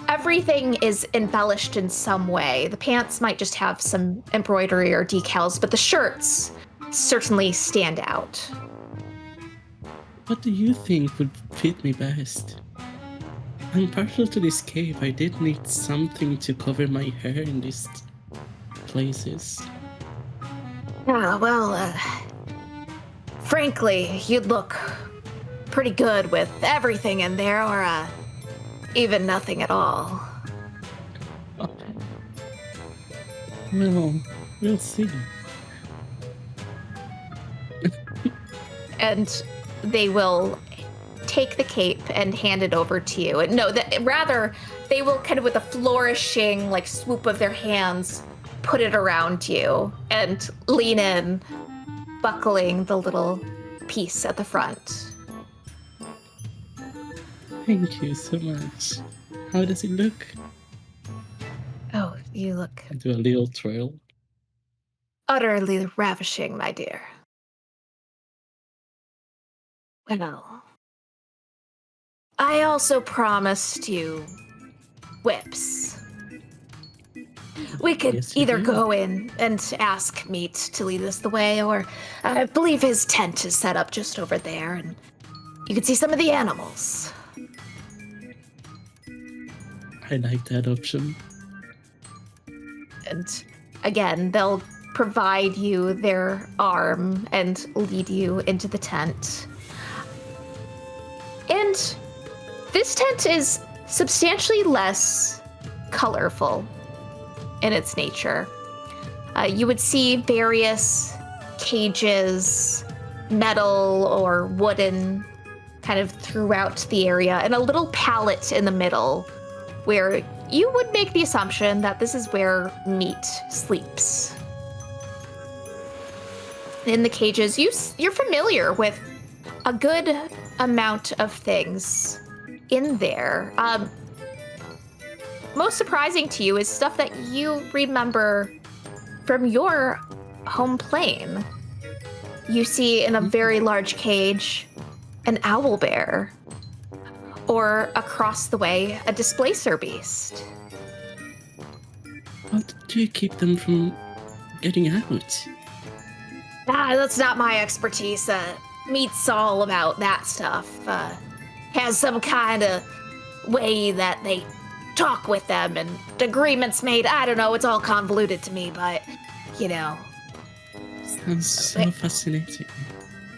[SPEAKER 2] Everything is embellished in some way. The pants might just have some embroidery or decals, but the shirts certainly stand out.
[SPEAKER 5] What do you think would fit me best? I'm partial to this cape. I did need something to cover my hair in these places.
[SPEAKER 2] Yeah, well, frankly, you'd look pretty good with everything in there, or even nothing at all.
[SPEAKER 5] Well, we'll see.
[SPEAKER 2] And they will take the cape and hand it over to you. And no, rather, they will kind of, with a flourishing, like, swoop of their hands, put it around you and lean in, buckling the little piece at the front.
[SPEAKER 5] Thank you so much. How does it look?
[SPEAKER 2] Oh, you look
[SPEAKER 5] I do a little twirl.
[SPEAKER 2] utterly ravishing, my dear. Well, I also promised you whips. We could
[SPEAKER 5] Yes, you
[SPEAKER 2] either
[SPEAKER 5] did.
[SPEAKER 2] go in and ask Meat to lead us the way, or I believe his tent is set up just over there, and you can see some of the animals.
[SPEAKER 5] I like that option.
[SPEAKER 2] And again, they'll provide you their arm and lead you into the tent. And this tent is substantially less colorful in its nature. You would see various cages, metal or wooden, kind of throughout the area, and a little pallet in the middle where you would make the assumption that this is where Meat sleeps. In the cages, you're familiar with a good amount of things in there. Most surprising to you is stuff that you remember from your home plane. You see in a very large cage an owl bear, or across the way a displacer beast.
[SPEAKER 5] How do you keep them from getting out?
[SPEAKER 2] That's not my expertise. Meat's all about that stuff. Has some kind of way that they talk with them and agreements made. I don't know, it's all convoluted to me, but, you know.
[SPEAKER 5] Sounds so fascinating.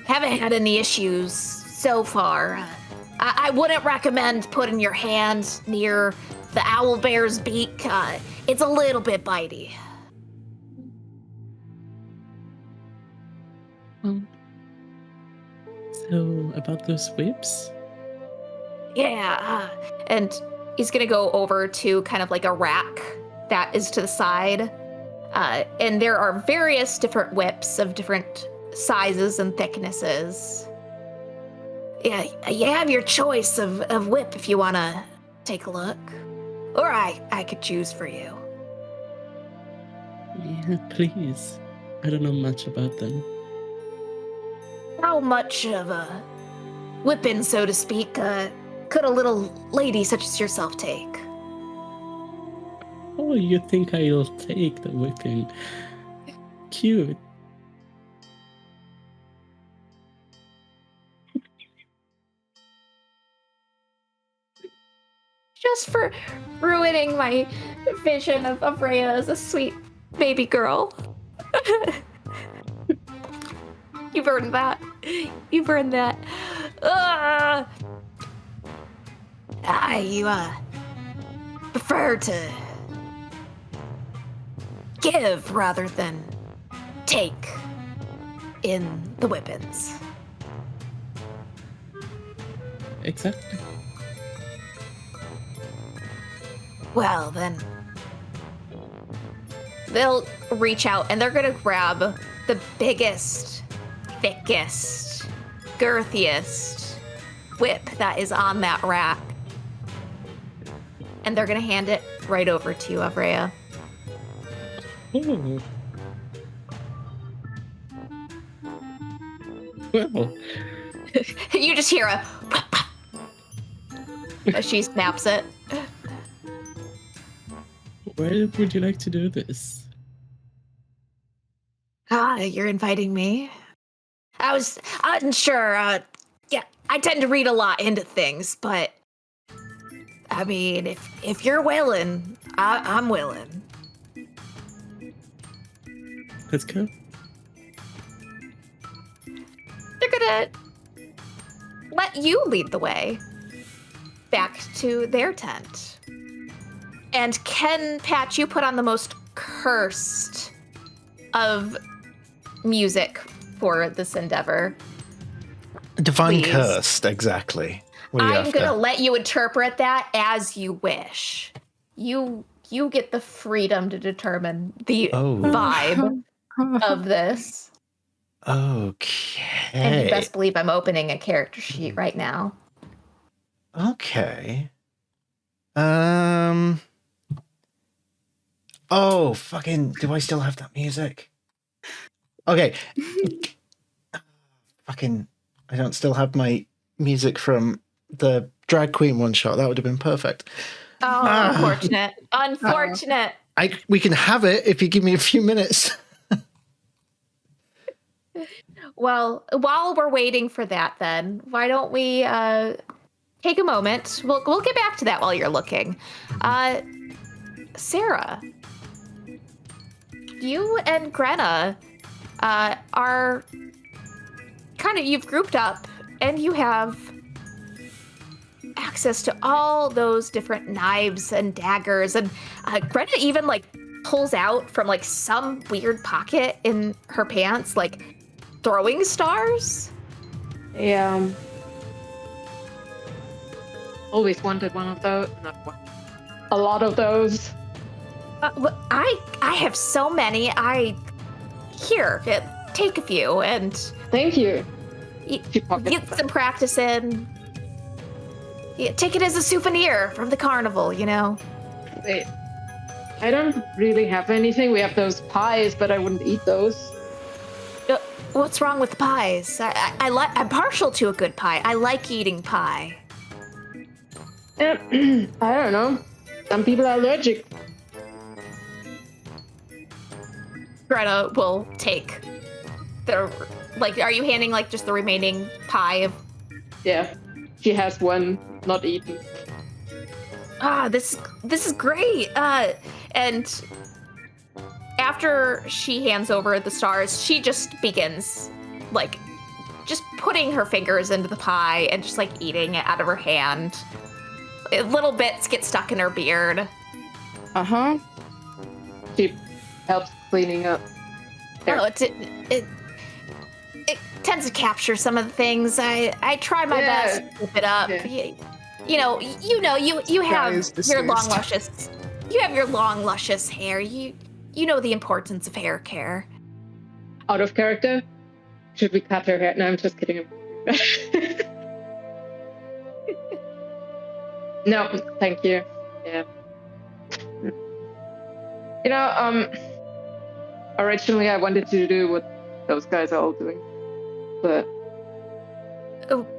[SPEAKER 2] Haven't had any issues so far. I wouldn't recommend putting your hand near the owl bear's beak. It's a little bit bitey.
[SPEAKER 5] So, about those whips?
[SPEAKER 2] Yeah, and he's gonna go over to kind of like a rack that is to the side, And there are various different whips of different sizes and thicknesses. Yeah, you have your choice of whip if you want to take a look. Or I could choose for you.
[SPEAKER 5] Yeah, please. I don't know much about them.
[SPEAKER 2] How much of a whipping, so to speak, could a little lady such as yourself take?
[SPEAKER 5] Oh, you think I'll take the whipping? Cute.
[SPEAKER 2] Just for ruining my vision of Rhea as a sweet baby girl. You've earned that. You've earned that. You prefer to give rather than take in the whippings.
[SPEAKER 5] Exactly.
[SPEAKER 2] Well, then they'll reach out and they're gonna grab the biggest, thickest, girthiest whip that is on that rack. And they're gonna hand it right over to you, Avrea.
[SPEAKER 5] Oh. Well,
[SPEAKER 2] You just hear a as she snaps it.
[SPEAKER 5] where would you like to do this?
[SPEAKER 2] You're inviting me? I wasn't sure. Yeah, I tend to read a lot into things, but I mean, if you're willing, I'm willing.
[SPEAKER 5] Let's go.
[SPEAKER 2] They're gonna let you lead the way back to their tent. And Ken, Patch, you put on the most cursed of music for this endeavor.
[SPEAKER 1] Divine
[SPEAKER 2] Please.
[SPEAKER 1] cursed, exactly. What are you
[SPEAKER 2] I'm
[SPEAKER 1] after?
[SPEAKER 2] gonna let you interpret that as you wish. You get the freedom to determine the vibe of this.
[SPEAKER 1] Okay.
[SPEAKER 2] And you best believe I'm opening a character sheet right now.
[SPEAKER 1] Okay. Oh, fucking, do I still have that music? Okay. Fucking, I don't still have my music from the drag queen one shot. That would have been perfect.
[SPEAKER 2] Oh, unfortunate. Unfortunate.
[SPEAKER 1] We can have it if you give me a few minutes.
[SPEAKER 2] Well, while we're waiting for that then, why don't we take a moment. We'll get back to that while you're looking. Sarah, you and Grenna are kind of, you've grouped up and you have access to all those different knives and daggers, and Grenna even like pulls out from like some weird pocket in her pants like throwing stars.
[SPEAKER 6] Yeah. Always wanted one of those. Not one. A lot of those.
[SPEAKER 2] I have so many. Here, take a few and
[SPEAKER 6] Thank you.
[SPEAKER 2] Get some practice in. Yeah, take it as a souvenir from the carnival, you know?
[SPEAKER 6] Wait. I don't really have anything. We have those pies, but I wouldn't eat those.
[SPEAKER 2] What's wrong with the pies? I'm partial to a good pie. I like eating pie.
[SPEAKER 6] I don't know. Some people are allergic.
[SPEAKER 2] Greta will take the, like, are you handing like just the remaining pie of?
[SPEAKER 6] Yeah. She has one not eaten.
[SPEAKER 2] This is great. And after she hands over the stars, she just begins like just putting her fingers into the pie and just like eating it out of her hand. Little bits get stuck in her beard.
[SPEAKER 6] Uh-huh. She helps cleaning up. There.
[SPEAKER 2] Oh, it tends to capture some of the things. I try my best to keep it up.
[SPEAKER 6] Yeah.
[SPEAKER 2] You have
[SPEAKER 4] Guys, this
[SPEAKER 2] your
[SPEAKER 4] is-
[SPEAKER 2] long luscious. You have your long luscious hair. You you know the importance of hair care.
[SPEAKER 6] Out of character? Should we cut her hair? No, I'm just kidding. No, thank you. Yeah. You know, originally I wanted to do what those guys are all doing, but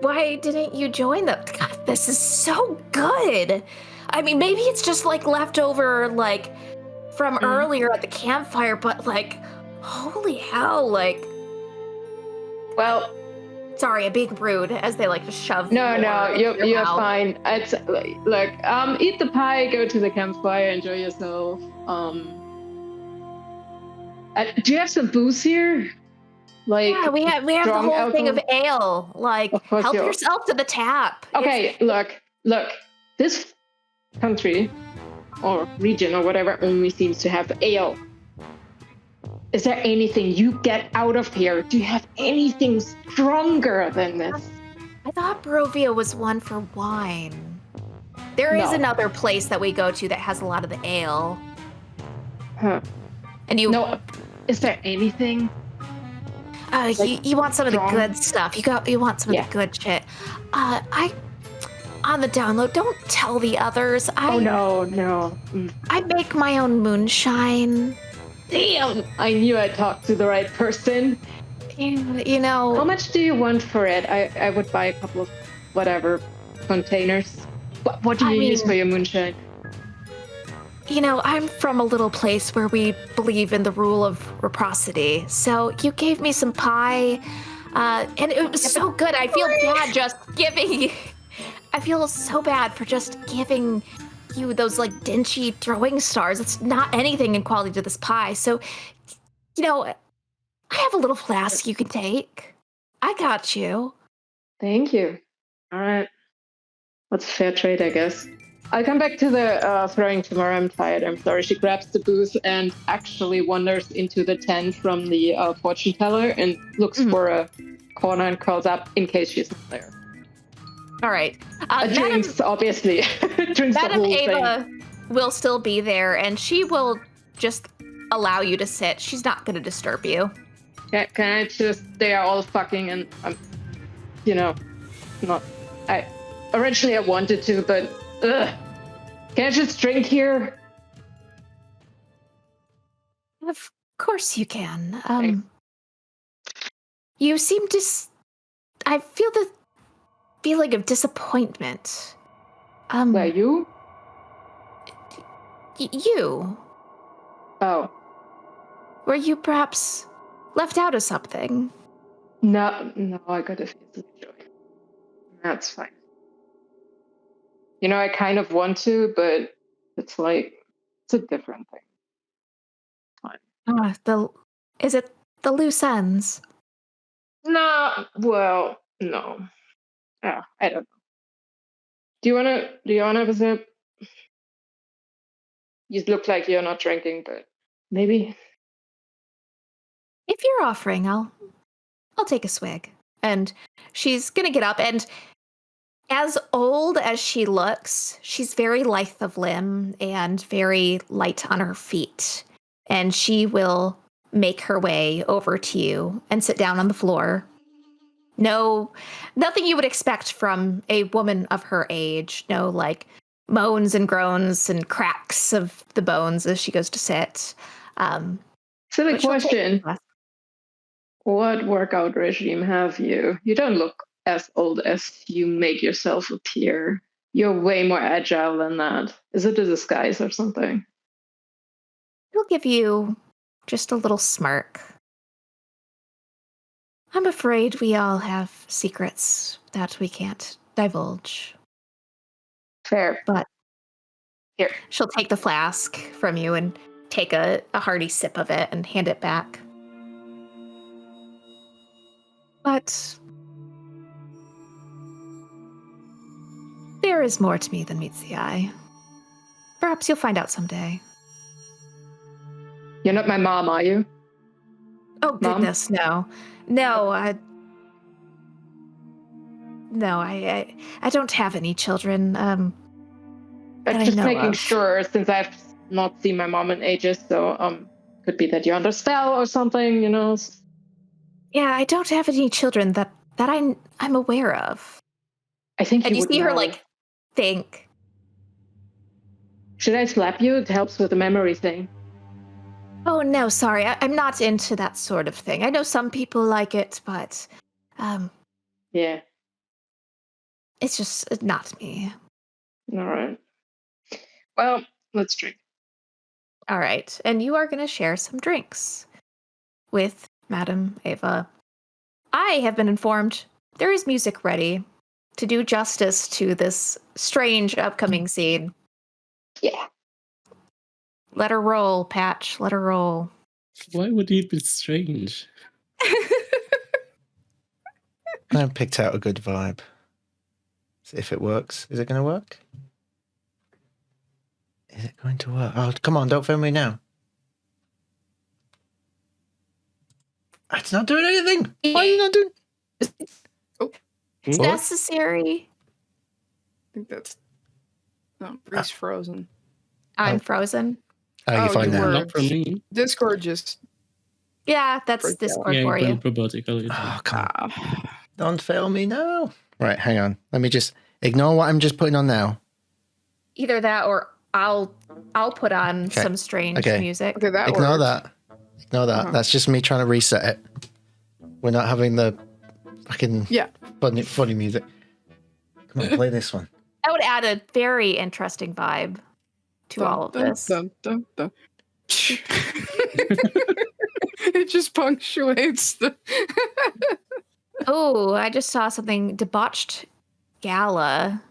[SPEAKER 2] Why didn't you join them? God, this is so good. I mean, maybe it's just like leftover, like from earlier at the campfire, but like, holy hell, like.
[SPEAKER 6] Well,
[SPEAKER 2] sorry, I'm being rude as they like to shove.
[SPEAKER 6] No, you're
[SPEAKER 2] mouth.
[SPEAKER 6] fine. It's like eat the pie, go to the campfire, enjoy yourself. Do you have some booze here? Like,
[SPEAKER 2] yeah, we have the
[SPEAKER 6] strong
[SPEAKER 2] whole thing of
[SPEAKER 6] alcohol?
[SPEAKER 2] ale. Like,
[SPEAKER 6] Of course
[SPEAKER 2] help
[SPEAKER 6] you-
[SPEAKER 2] yourself to the tap.
[SPEAKER 6] Okay, look. This country or region or whatever only seems to have ale. Is there anything you get out of here? Do you have anything stronger than this?
[SPEAKER 2] I thought Barovia was one for wine. There is
[SPEAKER 6] No.
[SPEAKER 2] another place that we go to that has a lot of the ale.
[SPEAKER 6] Huh.
[SPEAKER 2] And you,
[SPEAKER 6] No. Is there anything?
[SPEAKER 2] you want some of the
[SPEAKER 6] strong?
[SPEAKER 2] good stuff. You want some of
[SPEAKER 6] Yeah.
[SPEAKER 2] the good shit. On the download, don't tell the others.
[SPEAKER 6] Oh no.
[SPEAKER 2] I make my own moonshine.
[SPEAKER 6] Damn! I knew I talked to the right person.
[SPEAKER 2] You know.
[SPEAKER 6] How much do you want for it? I would buy a couple of whatever containers. What do you use for your moonshine?
[SPEAKER 2] You know, I'm from a little place where we believe in the rule of reciprocity. So you gave me some pie, and it was so good. I feel bad just giving. I feel so bad for just giving you those like dingy throwing stars. It's not anything in quality to this pie. So, you know, I have a little flask you can take. I got you.
[SPEAKER 6] Thank you. All right. That's a fair trade, I guess. I'll come back to the throwing tomorrow. I'm tired. I'm sorry. She grabs the booth and actually wanders into the tent from the fortune teller and looks for a corner and curls up in case she's not there.
[SPEAKER 2] All right.
[SPEAKER 6] Drinks, obviously. Drinks the
[SPEAKER 2] Madam
[SPEAKER 6] whole
[SPEAKER 2] Ava
[SPEAKER 6] thing.
[SPEAKER 2] will still be there, and she will just allow you to sit. She's not going to disturb you.
[SPEAKER 6] Can I just? They are all fucking, and I'm, not. Originally I wanted to, but can I just drink here?
[SPEAKER 2] Of course you can.
[SPEAKER 6] Thanks.
[SPEAKER 2] You seem to. I feel the feeling of disappointment.
[SPEAKER 6] Where you?
[SPEAKER 2] You.
[SPEAKER 6] Oh.
[SPEAKER 2] Were you perhaps left out of something?
[SPEAKER 6] No, I got a feel of joy. That's fine. I kind of want to, but it's a different thing. Fine.
[SPEAKER 2] Is it the loose ends?
[SPEAKER 6] No, well, no. Oh, I don't know. Do you wanna have a sip? You look like you're not drinking, but maybe.
[SPEAKER 2] If you're offering, I'll take a swig. And she's gonna get up, and as old as she looks, she's very lithe of limb and very light on her feet. And she will make her way over to you and sit down on the floor. No, nothing you would expect from a woman of her age. No, like, moans and groans and cracks of the bones as she goes to sit.
[SPEAKER 6] Silly
[SPEAKER 2] but she'll take
[SPEAKER 6] question.
[SPEAKER 2] the class.
[SPEAKER 6] What workout regime have you? You don't look as old as you make yourself appear. You're way more agile than that. Is it a disguise or something?
[SPEAKER 2] He'll give you just a little smirk. I'm afraid we all have secrets that we can't divulge.
[SPEAKER 6] Fair.
[SPEAKER 2] But
[SPEAKER 6] Here.
[SPEAKER 2] She'll take the flask from you and take a hearty sip of it and hand it back. But there is more to me than meets the eye. Perhaps you'll find out someday.
[SPEAKER 6] You're not my mom, are you?
[SPEAKER 2] Oh,
[SPEAKER 6] Mom?
[SPEAKER 2] goodness, no. No, I don't have any children.
[SPEAKER 6] I'm
[SPEAKER 2] that I
[SPEAKER 6] just
[SPEAKER 2] know
[SPEAKER 6] making
[SPEAKER 2] of.
[SPEAKER 6] sure, since I've not seen my mom in ages, so Could be that you're under spell or something,
[SPEAKER 2] Yeah, I don't have any children that I'm aware of.
[SPEAKER 6] I think
[SPEAKER 2] And
[SPEAKER 6] you
[SPEAKER 2] you
[SPEAKER 6] would
[SPEAKER 2] see her
[SPEAKER 6] know.
[SPEAKER 2] like think.
[SPEAKER 6] Should I slap you? It helps with the memory thing.
[SPEAKER 2] Oh no, sorry, I'm not into that sort of thing. I know some people like it, but
[SPEAKER 6] Yeah.
[SPEAKER 2] it's just not me.
[SPEAKER 6] All right. Well, let's drink.
[SPEAKER 2] All right, and you are going to share some drinks with Madame Ava. I have been informed there is music ready to do justice to this strange upcoming scene.
[SPEAKER 6] Yeah.
[SPEAKER 2] Let her roll, Patch. Let her roll.
[SPEAKER 5] Why would it be strange?
[SPEAKER 1] I picked out a good vibe. See if it works. Is it going to work? Is it going to work? Oh, come on, don't film me now. It's not doing anything. Why are you not doing?
[SPEAKER 2] It's
[SPEAKER 1] What?
[SPEAKER 2] necessary.
[SPEAKER 4] I think that's. No, Bree's frozen.
[SPEAKER 2] I'm
[SPEAKER 1] Oh.
[SPEAKER 2] frozen.
[SPEAKER 1] Oh, you're
[SPEAKER 4] Oh,
[SPEAKER 1] fine
[SPEAKER 4] you
[SPEAKER 1] now.
[SPEAKER 4] were.
[SPEAKER 5] Not from me.
[SPEAKER 4] Discord just.
[SPEAKER 2] Yeah, that's
[SPEAKER 4] Freaked out.
[SPEAKER 2] Discord
[SPEAKER 5] Yeah,
[SPEAKER 2] for
[SPEAKER 5] it
[SPEAKER 2] you.
[SPEAKER 5] went robotically.
[SPEAKER 1] Oh, come on.
[SPEAKER 4] Ah.
[SPEAKER 1] Don't fail me now. Right, hang on. Let me just ignore what I'm just putting on now.
[SPEAKER 2] Either that or I'll put on
[SPEAKER 1] Okay.
[SPEAKER 2] some strange
[SPEAKER 1] Okay.
[SPEAKER 2] music.
[SPEAKER 4] Okay, that
[SPEAKER 1] Ignore
[SPEAKER 4] works.
[SPEAKER 1] that. Ignore that.
[SPEAKER 4] Uh-huh.
[SPEAKER 1] That's just me trying to reset it. We're not having the fucking
[SPEAKER 4] Yeah.
[SPEAKER 1] funny music. Come on, play this one.
[SPEAKER 2] That would add a very interesting vibe to all of this.
[SPEAKER 4] Dun, dun, dun. It just punctuates the.
[SPEAKER 2] Oh, I just saw something. Debauched Gala.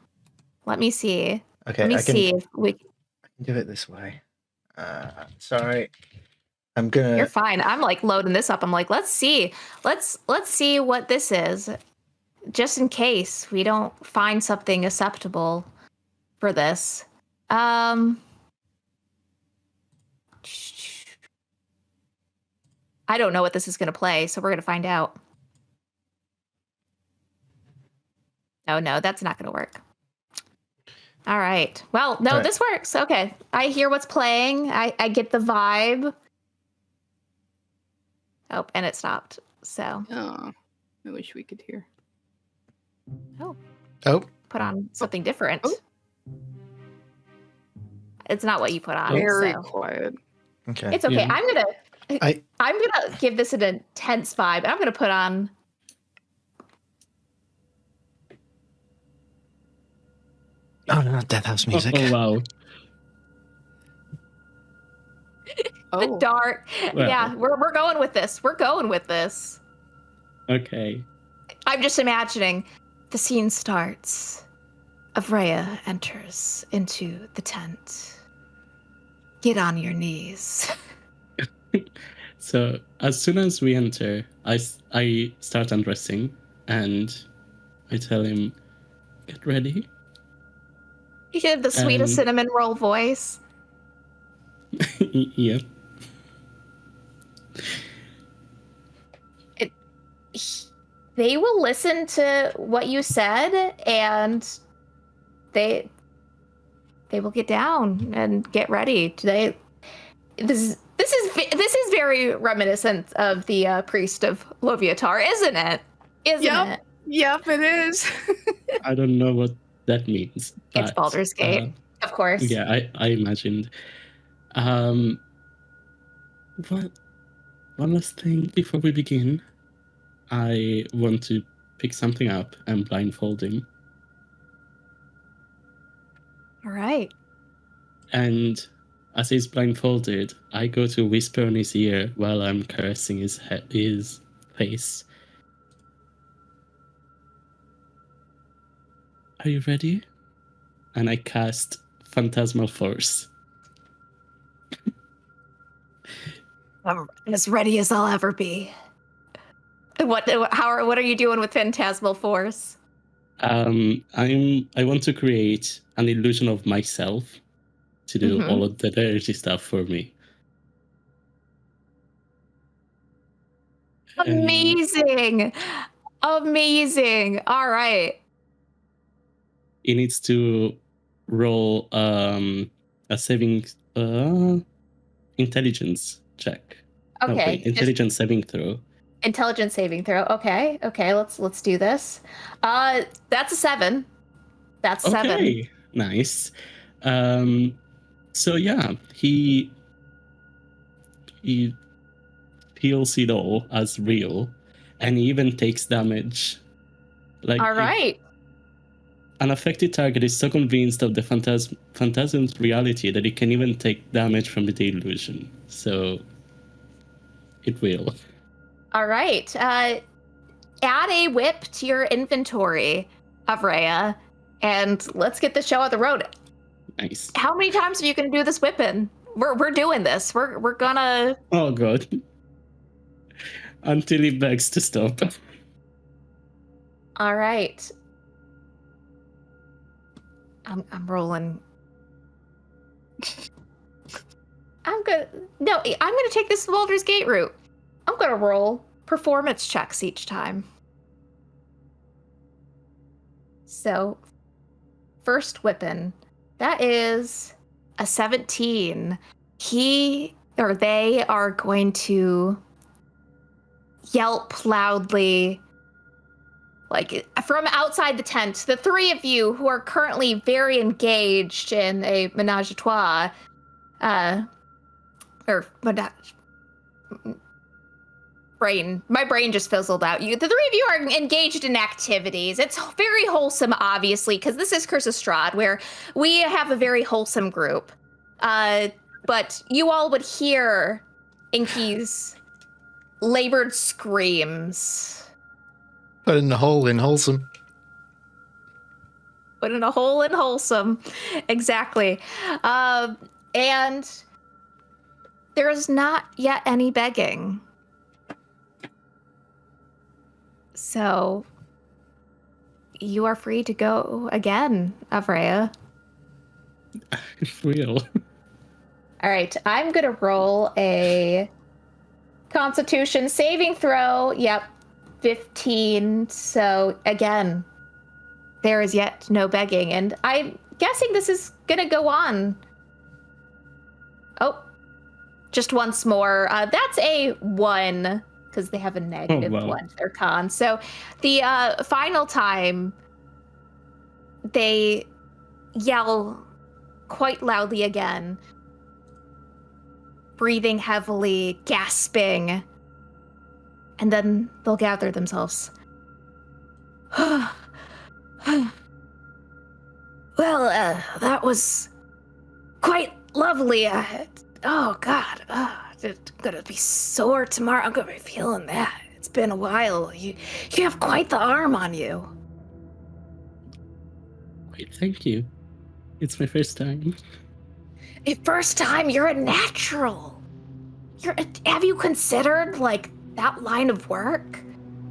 [SPEAKER 2] Let me see.
[SPEAKER 1] Okay,
[SPEAKER 2] Let me
[SPEAKER 1] I can
[SPEAKER 2] see if we.
[SPEAKER 1] do it this way. Sorry. I'm
[SPEAKER 2] You're
[SPEAKER 1] gonna.
[SPEAKER 2] fine. I'm like loading this up. I'm like, let's see. Let's see what this is. Just in case we don't find something acceptable for this. I don't know what this is going to play, so we're going to find out. Oh, no, that's not going to work. All right. Well, no,
[SPEAKER 1] All right.
[SPEAKER 2] this works. Okay. I hear what's playing. I get the vibe. Oh, and it stopped. So,
[SPEAKER 4] Oh, I wish we could hear.
[SPEAKER 1] Oh,
[SPEAKER 2] put on something different.
[SPEAKER 4] Oh.
[SPEAKER 2] It's not what you put on.
[SPEAKER 4] Very
[SPEAKER 2] so.
[SPEAKER 4] quiet.
[SPEAKER 1] okay.
[SPEAKER 2] It's okay.
[SPEAKER 5] Yeah.
[SPEAKER 2] I'm gonna give this an intense vibe. I'm gonna put on.
[SPEAKER 1] Oh, no, Death House music.
[SPEAKER 5] Oh, wow.
[SPEAKER 2] The dark.
[SPEAKER 5] Well.
[SPEAKER 2] Yeah, we're going with this. We're going with this.
[SPEAKER 5] Okay.
[SPEAKER 2] I'm just imagining the scene starts. Avreya enters into the tent. Get on your knees.
[SPEAKER 5] So as soon as we enter, I start undressing and I tell him, get ready.
[SPEAKER 2] You hear the sweetest
[SPEAKER 5] And-
[SPEAKER 2] cinnamon roll voice.
[SPEAKER 5] Yep.
[SPEAKER 2] They will listen to what you said, and they will get down and get ready. This is very reminiscent of the priest of Loviatar, isn't it? Isn't it?
[SPEAKER 4] Yep, it is.
[SPEAKER 5] I don't know what that means.
[SPEAKER 2] It's
[SPEAKER 5] but,
[SPEAKER 2] Baldur's Gate, of course.
[SPEAKER 5] Yeah, I imagined. One last thing before we begin. I want to pick something up and blindfold him.
[SPEAKER 2] All right.
[SPEAKER 5] And as he's blindfolded, I go to whisper in his ear while I'm caressing his face. Are you ready? And I cast Phantasmal Force.
[SPEAKER 2] I'm as ready as I'll ever be. What are you doing with Phantasmal Force?
[SPEAKER 5] I want to create an illusion of myself to do all of the dirty stuff for me.
[SPEAKER 2] Amazing. Amazing. All right.
[SPEAKER 5] He needs to roll a saving intelligence check.
[SPEAKER 2] Okay.
[SPEAKER 5] No, wait, intelligence saving throw.
[SPEAKER 2] Intelligence saving throw. Okay. Let's do this. That's a 7. That's 7.
[SPEAKER 5] Okay, nice. So yeah, he feels it all as real, and he even takes damage. Like,
[SPEAKER 2] All right.
[SPEAKER 5] an affected target is so convinced of the phantasm's reality that it can even take damage from the illusion. So it will.
[SPEAKER 2] All right. Add a whip to your inventory, Avrea, and let's get the show on the road.
[SPEAKER 5] Nice.
[SPEAKER 2] How many times are you going to do this whipping? We're doing this. We're gonna.
[SPEAKER 5] Oh god. Until he begs to stop.
[SPEAKER 2] All right. I'm rolling. I'm gonna take this Baldur's Gate route. I'm gonna roll performance checks each time. So, first whipping, that is a 17. He or they are going to yelp loudly, like from outside the tent. The three of you who are currently very engaged in a menage a trois, my brain just fizzled out. The three of you are engaged in activities. It's very wholesome, obviously, because this is Curse of Strahd, where we have a very wholesome group. But you all would hear Inky's labored screams.
[SPEAKER 1] Put in the hole in wholesome.
[SPEAKER 2] Put in a hole in wholesome. Exactly. And there is not yet any begging. So you are free to go again, Avrea.
[SPEAKER 5] Real.
[SPEAKER 2] All right, I'm going to roll a Constitution saving throw. Yep, 15. So again, there is yet no begging. And I'm guessing this is going to go on. Oh, just once more. That's a 1, because they have a negative 1 to their con. So the final time, they yell quite loudly again, breathing heavily, gasping, and then they'll gather themselves. Well, that was quite lovely. Oh, God. I'm gonna be sore tomorrow. I'm gonna be feeling that. It's been a while. You have quite the arm on you.
[SPEAKER 5] Wait, thank you. It's my first time.
[SPEAKER 2] First time, you're a natural. Have you considered, like, that line of work?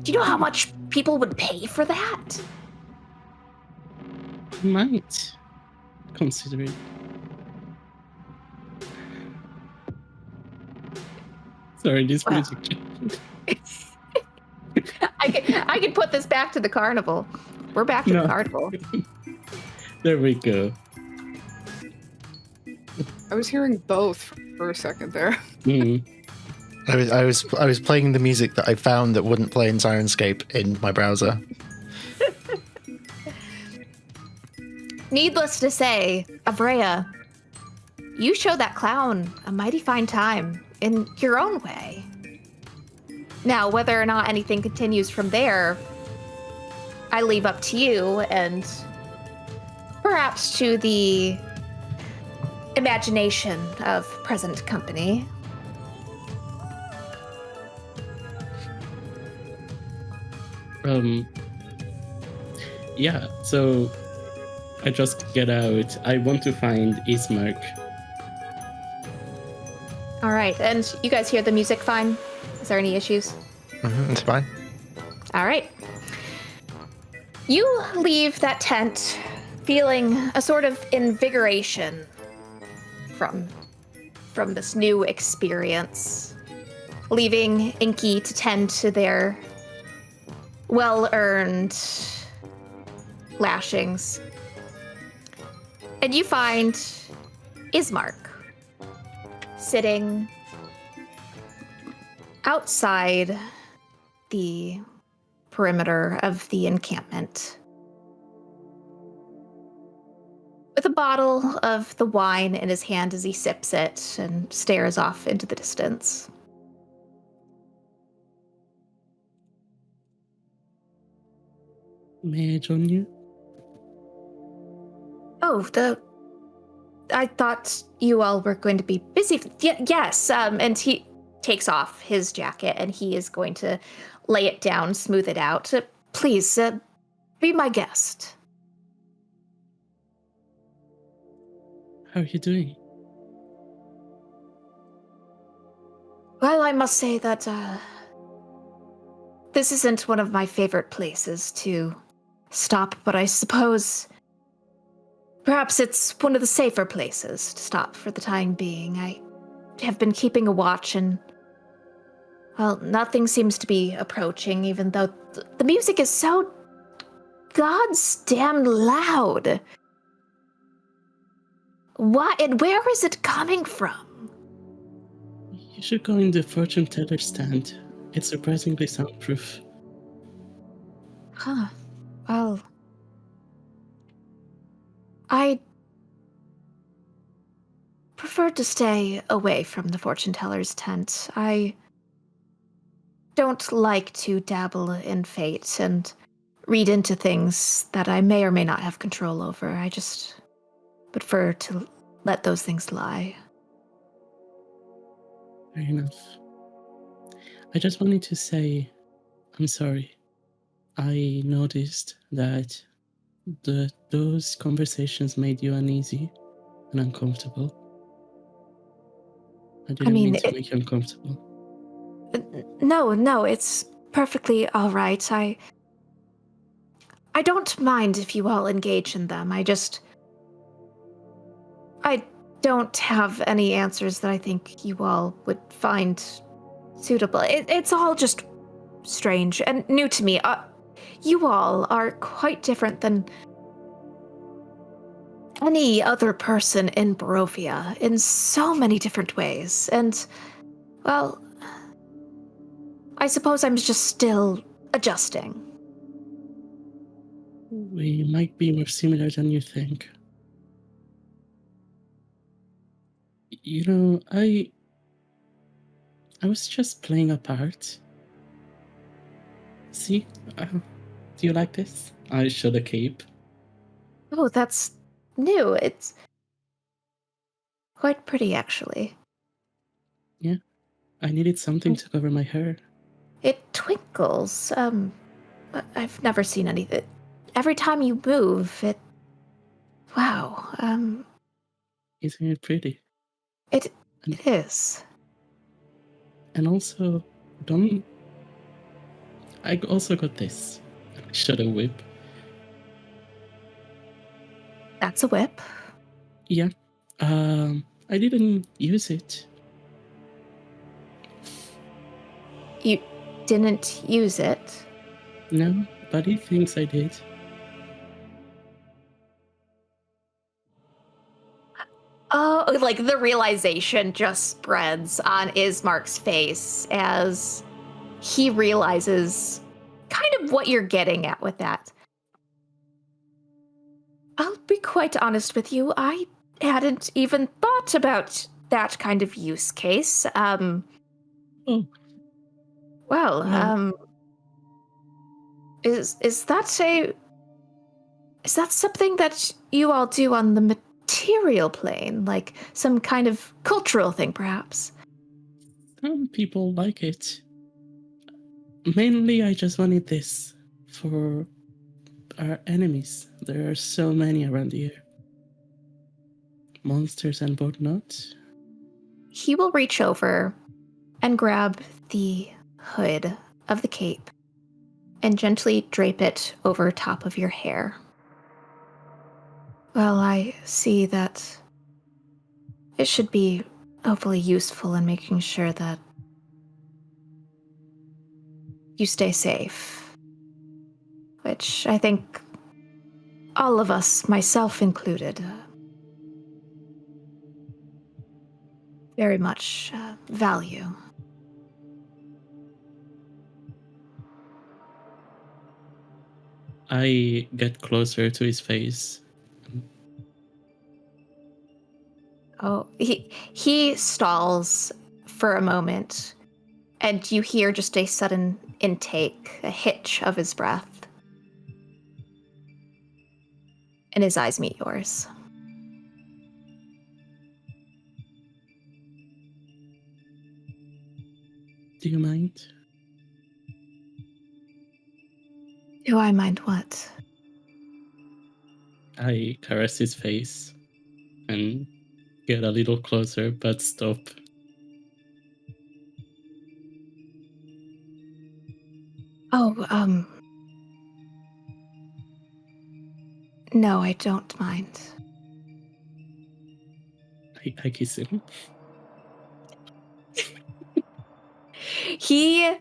[SPEAKER 2] Do you know how much people would pay for that?
[SPEAKER 5] Might consider it. Sorry, this music.
[SPEAKER 2] I can put this back to the carnival. We're back to the carnival.
[SPEAKER 5] There we go.
[SPEAKER 4] I was hearing both for a second there.
[SPEAKER 5] Mm.
[SPEAKER 1] I was playing the music that I found that wouldn't play in Sirenscape in my browser.
[SPEAKER 2] Needless to say, Avrea, you show that clown a mighty fine time in your own way. Now, whether or not anything continues from there, I leave up to you and perhaps to the imagination of present company.
[SPEAKER 5] Yeah, so I just get out. I want to find Ismark.
[SPEAKER 2] All right, and you guys hear the music fine? Is there any issues?
[SPEAKER 1] It's fine.
[SPEAKER 2] All right. You leave that tent feeling a sort of invigoration from this new experience, leaving Inky to tend to their well-earned lashings. And you find Ismark sitting outside the perimeter of the encampment, with a bottle of the wine in his hand as he sips it and stares off into the distance.
[SPEAKER 5] May I join you?
[SPEAKER 2] Oh, I thought you all were going to be busy. Yes, and he takes off his jacket and he is going to lay it down, smooth it out. Please, be my guest.
[SPEAKER 5] How are you doing?
[SPEAKER 2] Well, I must say that this isn't one of my favorite places to stop, but I suppose perhaps it's one of the safer places to stop for the time being. I have been keeping a watch and, well, nothing seems to be approaching, even though the music is so God's damn loud. Why and where is it coming from?
[SPEAKER 5] You should go in the fortune teller stand. It's surprisingly soundproof.
[SPEAKER 2] Huh. Well, I prefer to stay away from the fortune teller's tent. I don't like to dabble in fate and read into things that I may or may not have control over. I just prefer to let those things lie.
[SPEAKER 5] Fair enough. I just wanted to say I'm sorry. I noticed that those conversations made you uneasy and uncomfortable. I didn't mean to make you uncomfortable.
[SPEAKER 2] No, it's perfectly all right. I don't mind if you all engage in them. I don't have any answers that I think you all would find suitable. It's all just strange and new to me. You all are quite different than any other person in Barovia in so many different ways. And, well, I suppose I'm just still adjusting.
[SPEAKER 5] We might be more similar than you think. You know, I was just playing a part. See? Do you like this? I showed a cape.
[SPEAKER 2] Oh, that's new. It's quite pretty, actually.
[SPEAKER 5] Yeah. I needed something to cover my hair.
[SPEAKER 2] It twinkles. I've never seen anything. Every time you move, wow.
[SPEAKER 5] Isn't it pretty?
[SPEAKER 2] It is.
[SPEAKER 5] And also, I also got this. I showed a whip.
[SPEAKER 2] That's a whip.
[SPEAKER 5] Yeah. I didn't use it.
[SPEAKER 2] You didn't use it?
[SPEAKER 5] No, but he thinks I did.
[SPEAKER 2] Oh, like the realization just spreads on Ismark's face as he realizes kind of what you're getting at with that. I'll be quite honest with you, I hadn't even thought about that kind of use case.
[SPEAKER 5] Oh.
[SPEAKER 2] Well,
[SPEAKER 5] Yeah.
[SPEAKER 2] is that something that you all do on the material plane, like some kind of cultural thing, perhaps?
[SPEAKER 5] Some people like it. Mainly, I just wanted this for our enemies. There are so many around here. Monsters and whatnot.
[SPEAKER 2] He will reach over and grab the hood of the cape and gently drape it over top of your hair. Well, I see that it should be hopefully useful in making sure that you stay safe, which I think all of us, myself included, very much value.
[SPEAKER 5] I get closer to his face.
[SPEAKER 2] Oh, he stalls for a moment, and you hear just a sudden intake, a hitch of his breath. And his eyes meet yours.
[SPEAKER 5] Do you mind?
[SPEAKER 2] Do I mind what?
[SPEAKER 5] I caress his face and get a little closer, but stop.
[SPEAKER 2] Oh, no, I don't mind.
[SPEAKER 5] I kiss him.
[SPEAKER 2] He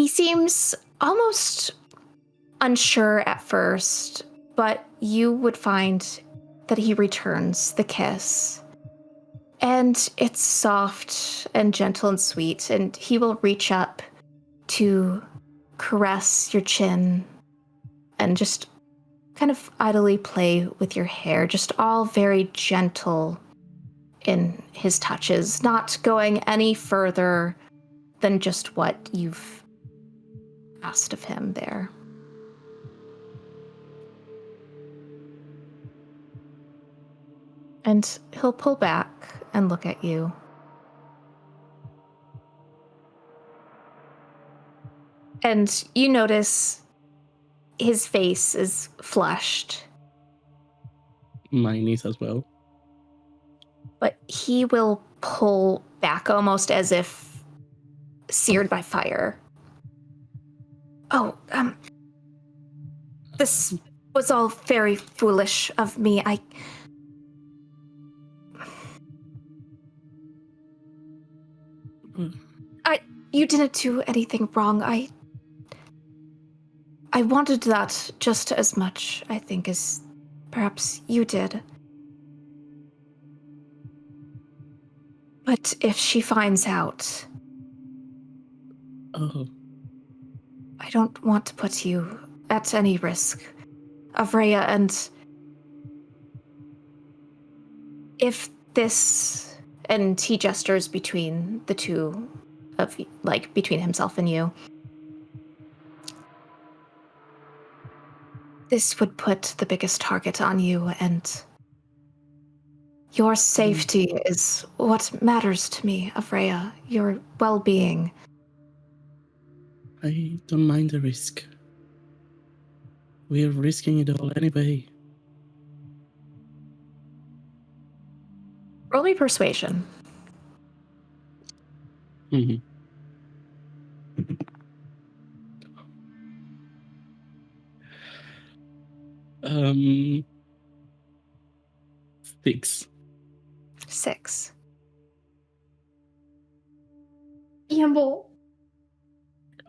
[SPEAKER 2] seems almost unsure at first, but you would find that he returns the kiss. And it's soft and gentle and sweet, and he will reach up to caress your chin and just kind of idly play with your hair, just all very gentle in his touches, not going any further than just what you've asked of him there. And he'll pull back and look at you. And you notice his face is flushed.
[SPEAKER 5] Mine is as well.
[SPEAKER 2] But he will pull back almost as if seared by fire. Oh, this was all very foolish of me. You didn't do anything wrong. I wanted that just as much, I think, as perhaps you did. But if she finds out...
[SPEAKER 5] Oh.
[SPEAKER 2] I don't want to put you at any risk. Avreya, and... if this... And he gestures between the two of, like, between himself and you. This would put the biggest target on you, and your safety is what matters to me, Avreya. Your well-being.
[SPEAKER 5] I don't mind the risk. We're risking it all anyway.
[SPEAKER 2] Roll me persuasion.
[SPEAKER 5] Mm-hmm. 6.
[SPEAKER 2] 6.
[SPEAKER 3] Gamble.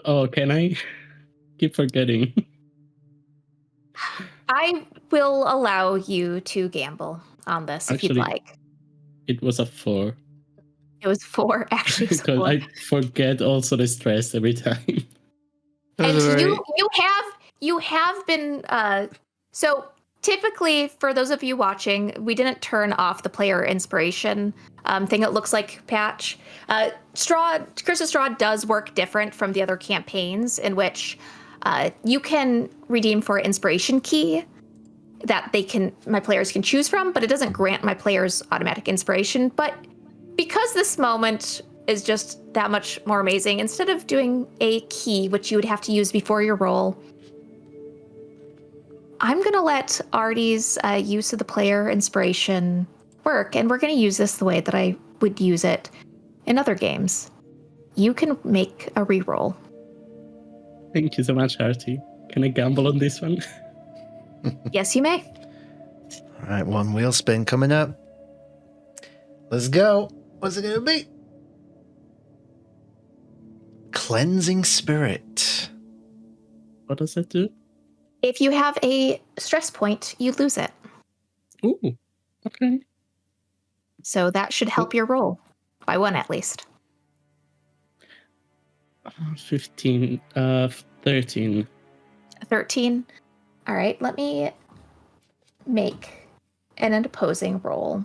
[SPEAKER 5] Oh, can I? Keep forgetting.
[SPEAKER 2] I will allow you to gamble on this if you'd
[SPEAKER 5] Actually,
[SPEAKER 2] like.
[SPEAKER 5] It was a 4.
[SPEAKER 2] It was 4, actually.
[SPEAKER 5] Because I forget also the stress every time.
[SPEAKER 2] And you have been so typically, for those of you watching, we didn't turn off the player inspiration thing. It looks like patch. Curse of Strahd does work different from the other campaigns, in which you can redeem for an inspiration key that my players can choose from, but it doesn't grant my players automatic inspiration. But because this moment is just that much more amazing, instead of doing a key, which you would have to use before your roll, I'm going to let Artie's use of the player inspiration work, and we're going to use this the way that I would use it in other games. You can make a reroll.
[SPEAKER 5] Thank you so much, Artie. Can I gamble on this one?
[SPEAKER 2] Yes, you may.
[SPEAKER 1] All right, one wheel spin coming up. Let's go. What's it going to be? Cleansing Spirit.
[SPEAKER 5] What does that do?
[SPEAKER 2] If you have a stress point, you lose it.
[SPEAKER 5] Ooh, okay.
[SPEAKER 2] So that should help your roll. By 1 at least.
[SPEAKER 5] 13.
[SPEAKER 2] 13. All right, let me make an opposing roll.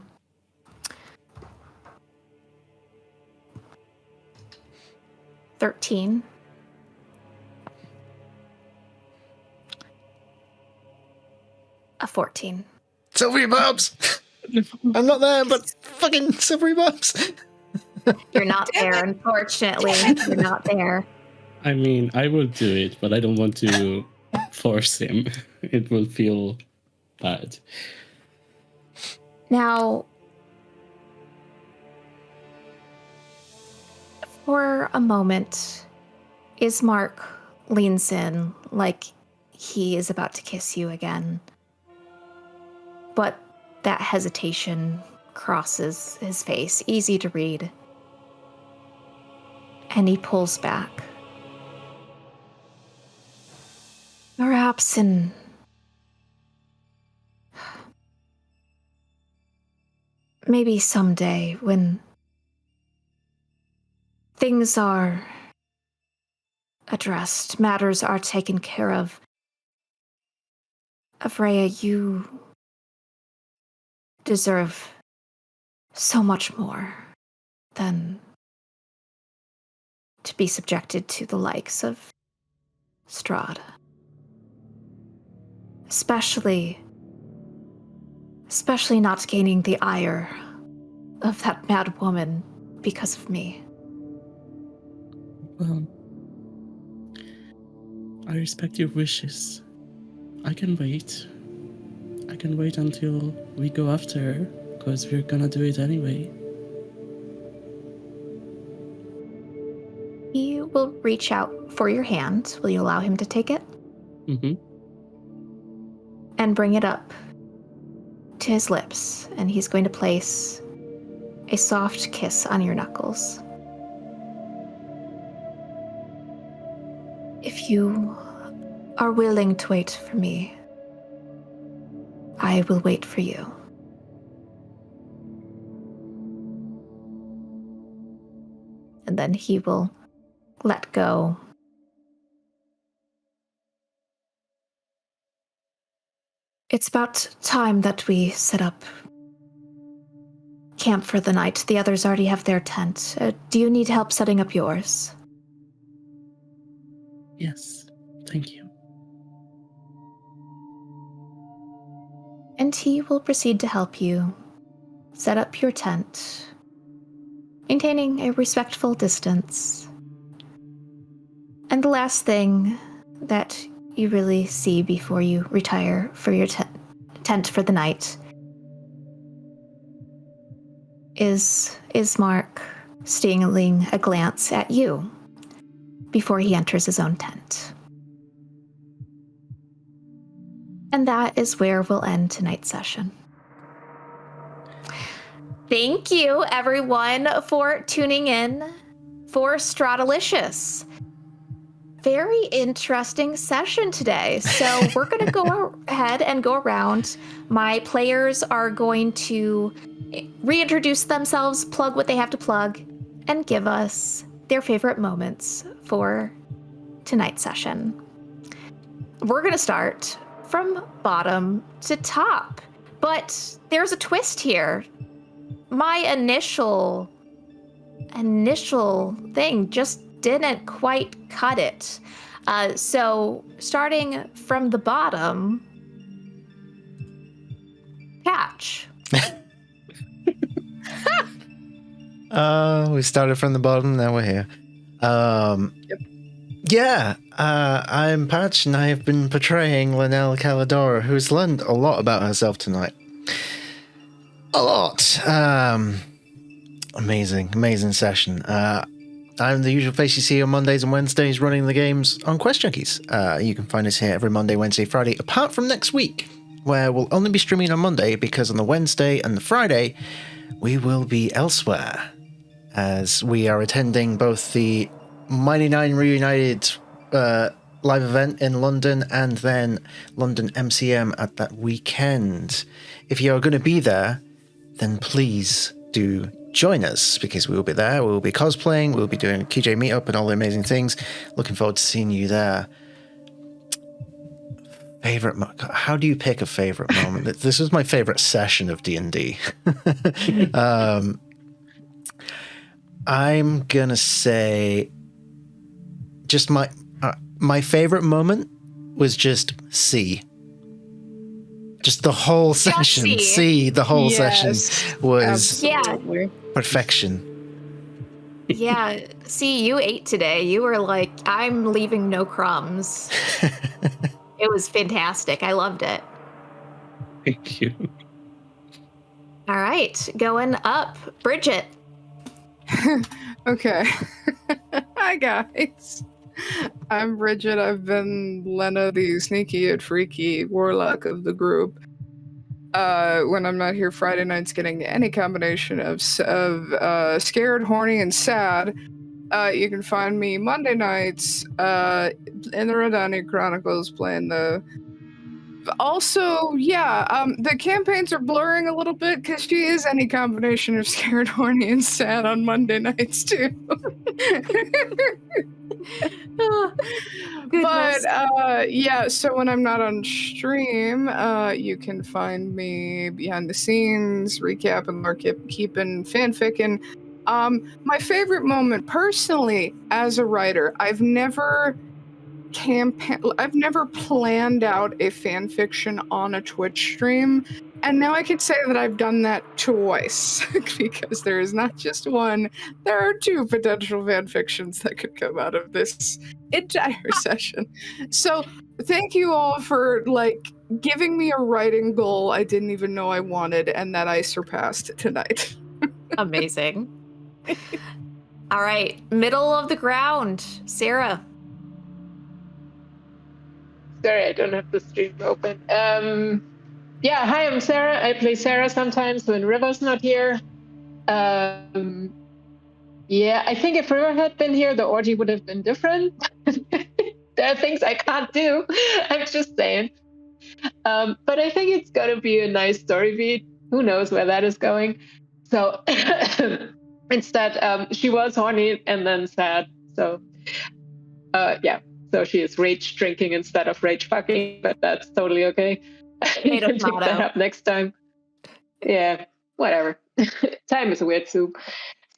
[SPEAKER 2] $13. A 14.
[SPEAKER 1] Silvery Bobs! I'm not there, but fucking Silvery Bobs!
[SPEAKER 2] You're not there, unfortunately. You're not there.
[SPEAKER 5] I mean, I will do it, but I don't want to force him. It will feel bad.
[SPEAKER 2] Now, for a moment, Ismark leans in like he is about to kiss you again. But that hesitation crosses his face, easy to read. And he pulls back. Perhaps maybe someday when things are addressed, matters are taken care of. Freya, you deserve so much more than to be subjected to the likes of Strahd. Especially not gaining the ire of that mad woman because of me.
[SPEAKER 5] Well, I respect your wishes. I can wait. I can wait until we go after her, because we're gonna do it anyway.
[SPEAKER 2] He will reach out for your hand. Will you allow him to take it?
[SPEAKER 5] Mm-hmm.
[SPEAKER 2] And bring it up to his lips, and he's going to place a soft kiss on your knuckles. If you are willing to wait for me, I will wait for you. And then he will let go. It's about time that we set up camp for the night. The others already have their tent. Do you need help setting up yours?
[SPEAKER 5] Yes, thank you.
[SPEAKER 2] And he will proceed to help you set up your tent, maintaining a respectful distance. And the last thing that you really see before you retire for your tent for the night is Mark stealing a glance at you before he enters his own tent. And that is where we'll end tonight's session. Thank you, everyone, for tuning in for Strahdalicious. Very interesting session today. So we're going to go ahead and go around. My players are going to reintroduce themselves, plug what they have to plug, and give us their favorite moments for tonight's session. We're going to start from bottom to top, but there's a twist here. My initial thing just didn't quite cut it. So starting from the bottom, Patch.
[SPEAKER 1] We started from the bottom, now we're here.
[SPEAKER 4] Yep.
[SPEAKER 1] Yeah, I'm Patch, and I have been portraying Linnell Calidora, who's learned a lot about herself tonight. A lot. Amazing session. I'm the usual face you see on Mondays and Wednesdays running the games on QuestJunkies. You can find us here every Monday, Wednesday, Friday, apart from next week, where we'll only be streaming on Monday, because on the Wednesday and the Friday, we will be elsewhere, as we are attending both the Mighty Nine Reunited live event in London and then London MCM at that weekend. If you're going to be there, then please do join us, because we will be there. We will be cosplaying. We'll be doing a QJ meetup and all the amazing things. Looking forward to seeing you there. How do you pick a favorite moment? This was my favorite session of D&D. I'm gonna say just my favorite moment was just C. Just the whole session. C, the whole session was perfection.
[SPEAKER 2] Yeah, see, you ate today. You were like, I'm leaving no crumbs. It was fantastic. I loved it.
[SPEAKER 5] Thank you.
[SPEAKER 2] All right, going up. Bridget.
[SPEAKER 4] Okay. Hi, guys. I'm Bridget. I've been Lena, the sneaky and freaky warlock of the group. When I'm not here Friday nights getting any combination of scared, horny, and sad, you can find me Monday nights in the Redani Chronicles playing the... Also, the campaigns are blurring a little bit because she is any combination of scared, horny, and sad on Monday nights, too. So when I'm not on stream, you can find me behind the scenes, recapping, or keeping fanficking. My favorite moment, personally, as a writer, I've never planned out a fan fiction on a Twitch stream, and now I could say that I've done that twice because there is not just one, there are two potential fan fictions that could come out of this entire session. So thank you all for giving me a writing goal I didn't even know I wanted and that I surpassed tonight.
[SPEAKER 2] Amazing. All right, middle of the ground, Sarah.
[SPEAKER 6] Sorry, I don't have the stream open. Hi, I'm Sarah. I play Sarah sometimes when River's not here. I think if River had been here, the orgy would have been different. There are things I can't do. I'm just saying. But I think it's going to be a nice story beat. Who knows where that is going? So instead, she was horny and then sad. So, So she is rage drinking instead of rage fucking, but that's totally okay. You can pick that up next time. Yeah, whatever. Time is a weird soup.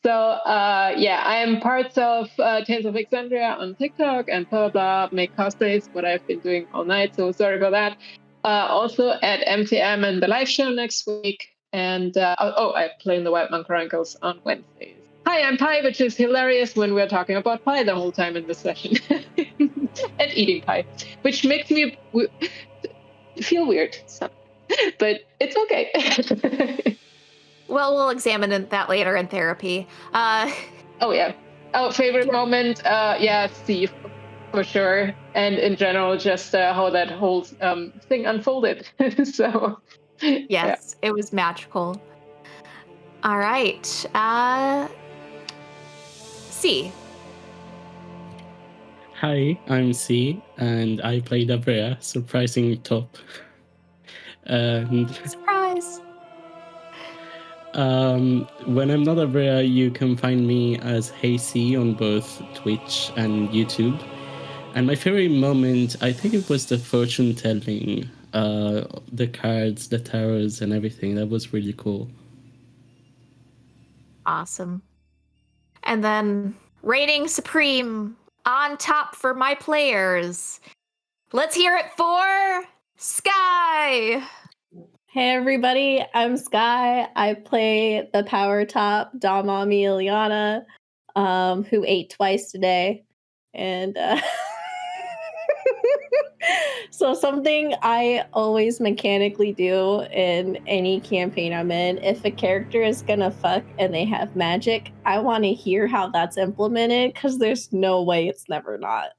[SPEAKER 6] So, I am part of Tales of Exandria on TikTok and blah, blah, make cosplays, what I've been doing all night, so sorry about that. Also at MTM and the live show next week. And, I play in the White Monk Chronicles on Wednesdays. Hi, I'm Pie, which is hilarious when we're talking about pie the whole time in this session. And eating pie, which makes me feel weird. But it's okay.
[SPEAKER 2] Well, we'll examine that later in therapy.
[SPEAKER 6] Favorite moment? Steve, for sure. And in general, just how that whole thing unfolded. So,
[SPEAKER 2] yes, It was magical. All right. C.
[SPEAKER 5] Hi, I'm C, and I played Abrea, surprising top. And
[SPEAKER 2] surprise!
[SPEAKER 5] When I'm not Abrea, you can find me as Hey C on both Twitch and YouTube. And my favorite moment, I think it was the fortune telling, the cards, the tarots, and everything. That was really cool.
[SPEAKER 2] Awesome. And then reigning supreme on top for my players. Let's hear it for Sky.
[SPEAKER 3] Hey everybody, I'm Sky. I play the power top Damami Ileana, who ate twice today. And so something I always mechanically do in any campaign I'm in, if a character is gonna fuck and they have magic, I want to hear how that's implemented, because there's no way it's never not.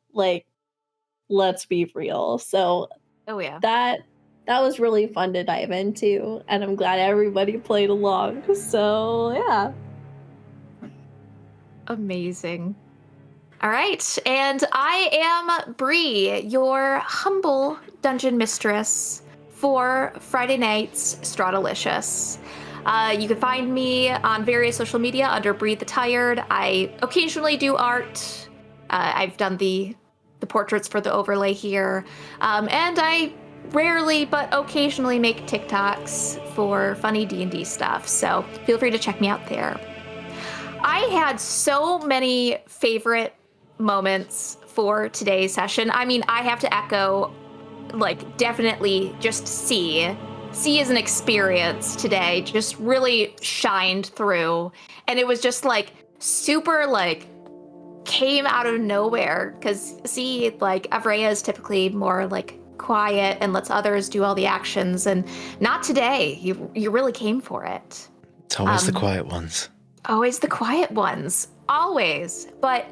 [SPEAKER 3] Let's be real. So that was really fun to dive into, and I'm glad everybody played along. So yeah.
[SPEAKER 2] Amazing. All right, and I am Bree, your humble dungeon mistress for Friday night's Strahdalicious. You can find me on various social media under Breathe the Tired. I occasionally do art. I've done the portraits for the overlay here. And I rarely but occasionally make TikToks for funny D&D stuff. So feel free to check me out there. I had so many favorite moments for today's session. I mean, I have to echo, like, definitely just C. C is an experience today, just really shined through. And it was just, like, super, like, came out of nowhere. Because C, like, Avreya is typically more, like, quiet and lets others do all the actions. And not today. You really came for it.
[SPEAKER 1] It's always the quiet ones.
[SPEAKER 2] Always the quiet ones. Always. But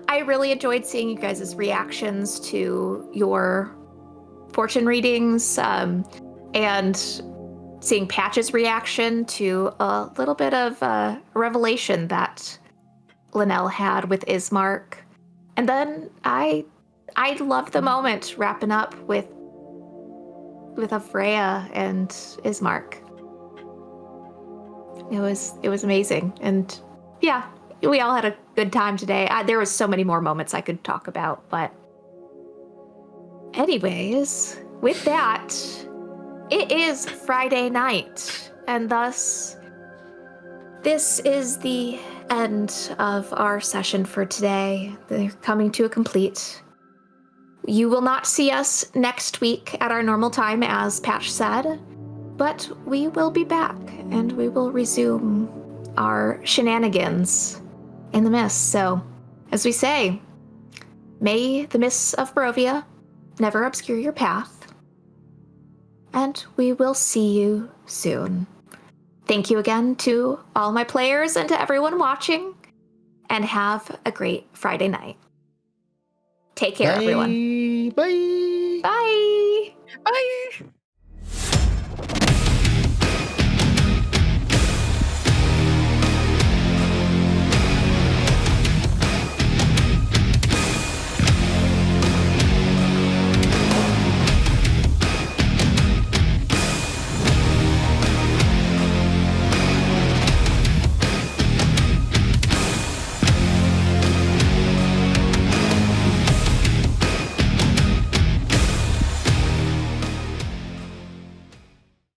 [SPEAKER 2] I really enjoyed seeing you guys' reactions to your fortune readings, and seeing Patch's reaction to a little bit of revelation that Linnell had with Ismark. And then I loved the moment wrapping up with Avreya and Ismark. It was amazing. And yeah, we all had a good time today. There was so many more moments I could talk about, but anyways, with that, it is Friday night, and thus this is the end of our session for today. They're coming to a complete. You will not see us next week at our normal time, as Patch said, but we will be back, and we will resume our shenanigans in the mist. So, as we say, may the mists of Barovia never obscure your path, and we will see you soon. Thank you again to all my players and to everyone watching, and have a great Friday night. Take care, everyone.
[SPEAKER 1] Bye.
[SPEAKER 2] Bye.
[SPEAKER 4] Bye.